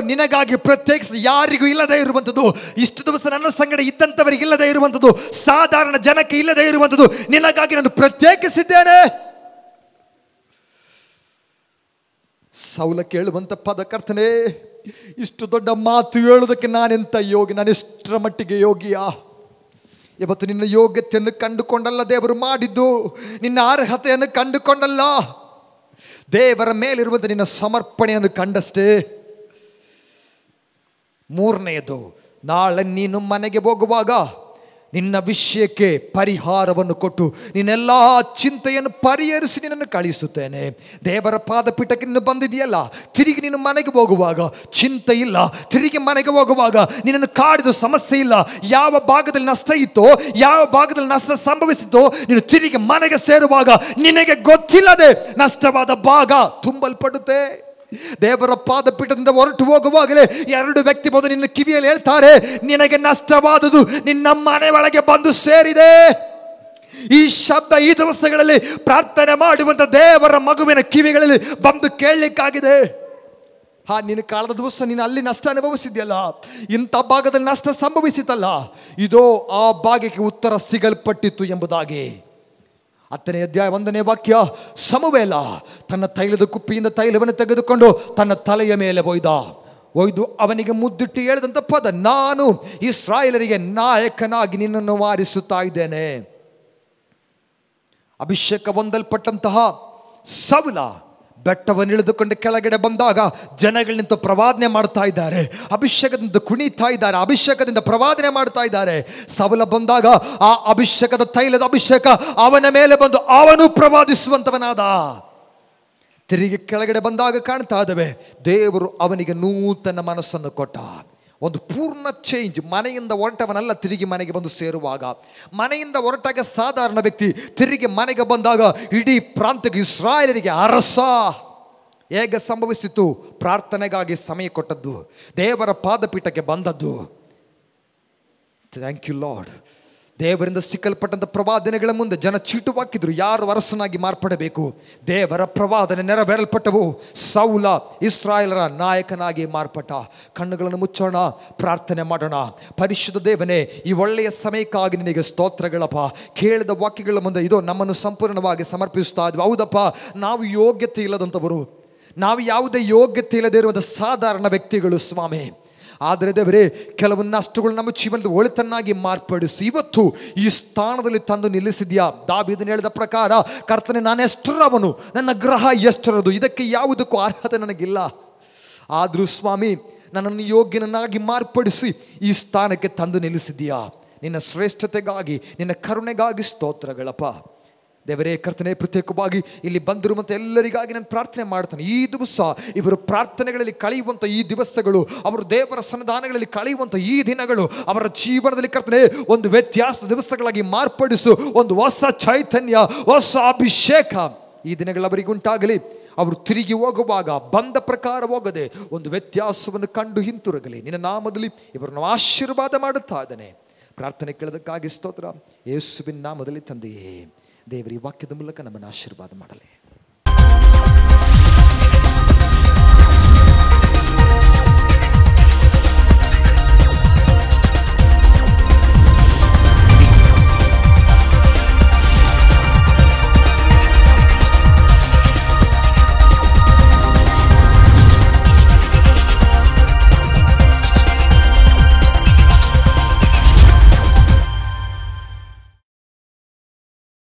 ನಿನಗಾಗಿ ಪ್ರತ್ಯೇಕಿಸಿ, ಯಾರಿಗೂ ಇಲ್ಲದೆ ಇರುವಂಥದ್ದು, ಇಷ್ಟು ದಿವಸ ನನ್ನ ಸಂಗಡ ಇದ್ದಂಥವರಿಗೆ ಇಲ್ಲದೆ ಇರುವಂಥದ್ದು, ಸಾಧಾರಣ ಜನಕ್ಕೆ ಇಲ್ಲದೆ ಇರುವಂಥದ್ದು ನಿನಗಾಗಿ ನಾನು ಪ್ರತ್ಯೇಕಿಸಿದ್ದೇನೆ. ಸೌಲ ಕೇಳುವಂಥ ಪದ, ಕರ್ತನೇ ಇಷ್ಟು ದೊಡ್ಡ ಮಾತು ಹೇಳುವುದಕ್ಕೆ ನಾನೆಂತ ಯೋಗಿ, ನಾನೆಷ್ಟರ ಮಟ್ಟಿಗೆ ಯೋಗಿಯಾ? ಇವತ್ತು ನಿನ್ನ ಯೋಗ್ಯತೆಯನ್ನು ಕಂಡುಕೊಂಡಲ್ಲ ದೇವರು ಮಾಡಿದ್ದು, ನಿನ್ನ ಅರ್ಹತೆಯನ್ನು ಕಂಡುಕೊಂಡಲ್ಲ, ದೇವರ ಮೇಲಿರುವಂಥ ನಿನ್ನ ಸಮರ್ಪಣೆಯನ್ನು ಕಂಡಷ್ಟೇ. 3ನೇದು, ನಾಳೆ ನೀನು ಮನೆಗೆ ಹೋಗುವಾಗ ನಿನ್ನ ವಿಷಯಕ್ಕೆ ಪರಿಹಾರವನ್ನು ಕೊಟ್ಟು ನಿನ್ನೆಲ್ಲ ಚಿಂತೆಯನ್ನು ಪರಿಹರಿಸಿ ನಿನ್ನನ್ನು ಕಳಿಸುತ್ತೇನೆ. ದೇವರ ಪಾದಪೀಠಕ್ಕೆ ನೀನು ಬಂದಿದೆಯಲ್ಲ, ತಿರುಗಿ ನೀನು ಮನೆಗೆ ಹೋಗುವಾಗ ಚಿಂತೆ ಇಲ್ಲ, ತಿರುಗಿ ಮನೆಗೆ ಹೋಗುವಾಗ ನಿನ್ನನ್ನು ಕಾಡಿದ ಸಮಸ್ಯೆ ಇಲ್ಲ. ಯಾವ ಭಾಗದಲ್ಲಿ ನಷ್ಟ ಇತ್ತೋ, ಯಾವ ಭಾಗದಲ್ಲಿ ನಷ್ಟ ಸಂಭವಿಸಿತ್ತೋ, ನೀನು ತಿರುಗಿ ಮನೆಗೆ ಸೇರುವಾಗ ನಿನಗೆ ಗೊತ್ತಿಲ್ಲದೆ ನಷ್ಟವಾದ ಭಾಗ ತುಂಬಲ್ಪಡುತ್ತೆ. ದೇವರ ಪಾದಪೀಠದಿಂದ ಹೊರಟು ಹೋಗುವಾಗಲೇ 2 ವ್ಯಕ್ತಿ ಬಂದು ನಿನ್ನ ಕಿವಿಯಲ್ಲಿ ಹೇಳ್ತಾರೆ, ನಿನಗೆ ನಷ್ಟವಾದುದು ನಿನ್ನ ಮನೆ ಒಳಗೆ ಬಂದು ಸೇರಿದೆ. ಈ ಶಬ್ದ ಈ ದಿವಸಗಳಲ್ಲಿ ಪ್ರಾರ್ಥನೆ ಮಾಡುವಂಥ ದೇವರ ಮಗುವಿನ ಕಿವಿಗಳಲ್ಲಿ ಬಂದು ಕೇಳಲಿಕ್ಕಾಗಿದೆ. ನಿನ್ನ ಕಾಲದ ದಿವಸ ನೀನು ಅಲ್ಲಿ ನಷ್ಟ ಅನುಭವಿಸಿದ್ಯಲ್ಲ, ಇಂಥ ಭಾಗದಲ್ಲಿ ನಷ್ಟ ಸಂಭವಿಸಿತಲ್ಲ, ಇದೋ ಆ ಭಾಗಕ್ಕೆ ಉತ್ತರ ಸಿಗಲ್ಪಟ್ಟಿತ್ತು ಎಂಬುದಾಗಿ. 10ನೇ ಅಧ್ಯಾಯ 1ನೇ ವಾಕ್ಯ, ಸಮುವೇಲ ತನ್ನ ತೈಲದ ಕುಪ್ಪಿಯಿಂದ ತೈಲವನ್ನು ತೆಗೆದುಕೊಂಡು ತನ್ನ ತಲೆಯ ಮೇಲೆ ಒಯ್ದು ಅವನಿಗೆ ಮುದ್ದಿಟ್ಟು ಹೇಳಿದಂಥ ಪದ, ನಾನು ಇಸ್ರಾಯೇಲರಿಗೆ ನಾಯಕನಾಗಿ ನಿನ್ನನ್ನು ವಾರಿಸುತ್ತಾ ಇದ್ದೇನೆ. ಅಭಿಷೇಕ ಹೊಂದಲ್ಪಟ್ಟಂತಹ ಸೌಲ ಬೆಟ್ಟವನ್ನು ಇಳಿದುಕೊಂಡು ಕೆಳಗಡೆ ಬಂದಾಗ ಜನಗಳು ನಿಂತು ಪ್ರವಾದನೆ ಮಾಡ್ತಾ ಇದ್ದಾರೆ, ಅಭಿಷೇಕದಿಂದ ಕುಣಿತಾ ಇದ್ದಾರೆ, ಅಭಿಷೇಕದಿಂದ ಪ್ರವಾದನೆ ಮಾಡ್ತಾ ಇದ್ದಾರೆ. ಸೌಲ ಬಂದಾಗ ಆ ಅಭಿಷೇಕದ ತೈಲದ ಅಭಿಷೇಕ ಅವನ ಮೇಲೆ ಬಂದು ಅವನು ಪ್ರವಾದಿಸುವಂತವನಾದ. ತಿರುಗಿ ಕೆಳಗಡೆ ಬಂದಾಗ ಕಾಣ್ತಾ ಇದ್ದಾವೆ, ದೇವರು ಅವನಿಗೆ ನೂತನ ಮನಸ್ಸನ್ನು ಕೊಟ್ಟ. ಒಂದು ಪೂರ್ಣ ಚೇಂಜ್. ಮನೆಯಿಂದ ಹೊರಟವನಲ್ಲ ತಿರುಗಿ ಮನೆಗೆ ಬಂದು ಸೇರುವಾಗ, ಮನೆಯಿಂದ ಹೊರಟಾಗ ಸಾಧಾರಣ ವ್ಯಕ್ತಿ, ತಿರುಗಿ ಮನೆಗೆ ಬಂದಾಗ ಇಡೀ ಪ್ರಾಂತ್ಯಕ್ಕೆ ಇಸ್ರಾಯೇಲರಿಗೆ ಅರಸ. ಹೇಗೆ ಸಂಭವಿಸಿತು? ಪ್ರಾರ್ಥನೆಗಾಗಿ ಸಮಯ ಕೊಟ್ಟದ್ದು, ದೇವರ ಪಾದಪೀಠಕ್ಕೆ ಬಂದದ್ದು. Thank you Lord. ದೇವರಿಂದ ಸಿಕ್ಕಲ್ಪಟ್ಟಂಥ ಪ್ರವಾದನೆಗಳ ಮುಂದೆ ಜನ ಚೀಟು ಹಾಕಿದ್ರು, ಯಾರು ಅರಸನಾಗಿ ಮಾರ್ಪಡಬೇಕು. ದೇವರ ಪ್ರವಾದನೆ ನೆರವೇರಲ್ಪಟ್ಟವು. ಸೌಲ ಇಸ್ರಾಯೇಲರ ನಾಯಕನಾಗಿ ಮಾರ್ಪಟ್ಟ. ಕಣ್ಣುಗಳನ್ನು ಮುಚ್ಚೋಣ, ಪ್ರಾರ್ಥನೆ ಮಾಡೋಣ. ಪರಿಶುದ್ಧ ದೇವನೇ, ಈ ಒಳ್ಳೆಯ ಸಮಯಕ್ಕಾಗಿ ನಿನಗೆ ಸ್ತೋತ್ರಗಳಪ್ಪ. ಕೇಳಿದ ವಾಕ್ಯಗಳ ಮುಂದೆ ಇದೋ ನಮ್ಮನ್ನು ಸಂಪೂರ್ಣವಾಗಿ ಸಮರ್ಪಿಸ್ತಾ ಇದ್ವಿ. ಹೌದಪ್ಪ, ನಾವು ಯೋಗ್ಯತೆ ಇಲ್ಲದಂಥವರು, ನಾವು ಯಾವುದೇ ಯೋಗ್ಯತೆ ಇಲ್ಲದೆ ಇರುವಂಥ ಸಾಧಾರಣ ವ್ಯಕ್ತಿಗಳು ಸ್ವಾಮಿ. ಆದರೆ ದೇವರೇ, ಕೆಲವು ನಷ್ಟಗಳು ನಮ್ಮ ಜೀವನದ ಒಳಿತನ್ನಾಗಿ ಮಾರ್ಪಡಿಸಿ ಇವತ್ತು ಈ ಸ್ಥಾನದಲ್ಲಿ ತಂದು ನಿಲ್ಲಿಸಿದ್ಯಾ. ದಾವೀದನು ಹೇಳಿದ ಪ್ರಕಾರ, ಕರ್ತನೇ ನಾನು ಎಷ್ಟರವನು, ನನ್ನ ಗ್ರಹ ಎಷ್ಟರದು, ಇದಕ್ಕೆ ಯಾವುದಕ್ಕೂ ಅರ್ಹತೆ ನನಗಿಲ್ಲ. ಆದರೂ ಸ್ವಾಮಿ, ನನ್ನನ್ನು ಯೋಗ್ಯನನ್ನಾಗಿ ಮಾರ್ಪಡಿಸಿ ಈ ಸ್ಥಾನಕ್ಕೆ ತಂದು ನಿಲ್ಲಿಸಿದ್ಯಾ. ನಿನ್ನ ಶ್ರೇಷ್ಠತೆಗಾಗಿ, ನಿನ್ನ ಕರುಣೆಗಾಗಿ ಸ್ತೋತ್ರಗಳಪ್ಪ. ದೇವರೇ ಕರ್ತನೆ, ಪ್ರತ್ಯೇಕವಾಗಿ ಇಲ್ಲಿ ಬಂದಿರುವಂಥ ಎಲ್ಲರಿಗಾಗಿ ನಾನು ಪ್ರಾರ್ಥನೆ ಮಾಡ್ತಾನೆ. ಈ ದಿವಸ ಇವರು ಪ್ರಾರ್ಥನೆಗಳಲ್ಲಿ ಕಳೆಯುವಂಥ ಈ ದಿವಸಗಳು, ಅವರು ದೇವರ ಸನ್ನಿಧಾನಗಳಲ್ಲಿ ಕಳೆಯುವಂಥ ಈ ದಿನಗಳು ಅವರ ಜೀವನದಲ್ಲಿ ಕರ್ತನೆ ಒಂದು ವ್ಯತ್ಯಾಸ ದಿವಸಗಳಾಗಿ ಮಾರ್ಪಡಿಸು. ಒಂದು ಹೊಸ ಚೈತನ್ಯ, ಹೊಸ ಅಭಿಷೇಕ ಈ ದಿನಗಳು ಅವರಿಗೆ ಉಂಟಾಗಲಿ. ಅವರು ತಿರುಗಿ ಹೋಗುವಾಗ ಬಂದ ಪ್ರಕಾರ ಹೋಗದೆ ಒಂದು ವ್ಯತ್ಯಾಸವನ್ನು ಕಂಡು ಹಿಂತಿರುಗಲಿ. ನಿನ್ನ ನಾಮದಲ್ಲಿ ಇವರನ್ನು ಆಶೀರ್ವಾದ ಮಾಡುತ್ತಾ ಇದ್ದಾನೆ. ಪ್ರಾರ್ಥನೆ ಕೇಳೋದಕ್ಕಾಗಿ ಸ್ತೋತ್ರ. ಯೇಸುವಿನ ನಾಮದಲ್ಲಿ ತಂದೆಯೇ, ದೇವರ ಈ ವಾಕ್ಯದ ಮೂಲಕ ನಮ್ಮನ್ನು ಆಶೀರ್ವಾದ ಮಾಡಲಿ.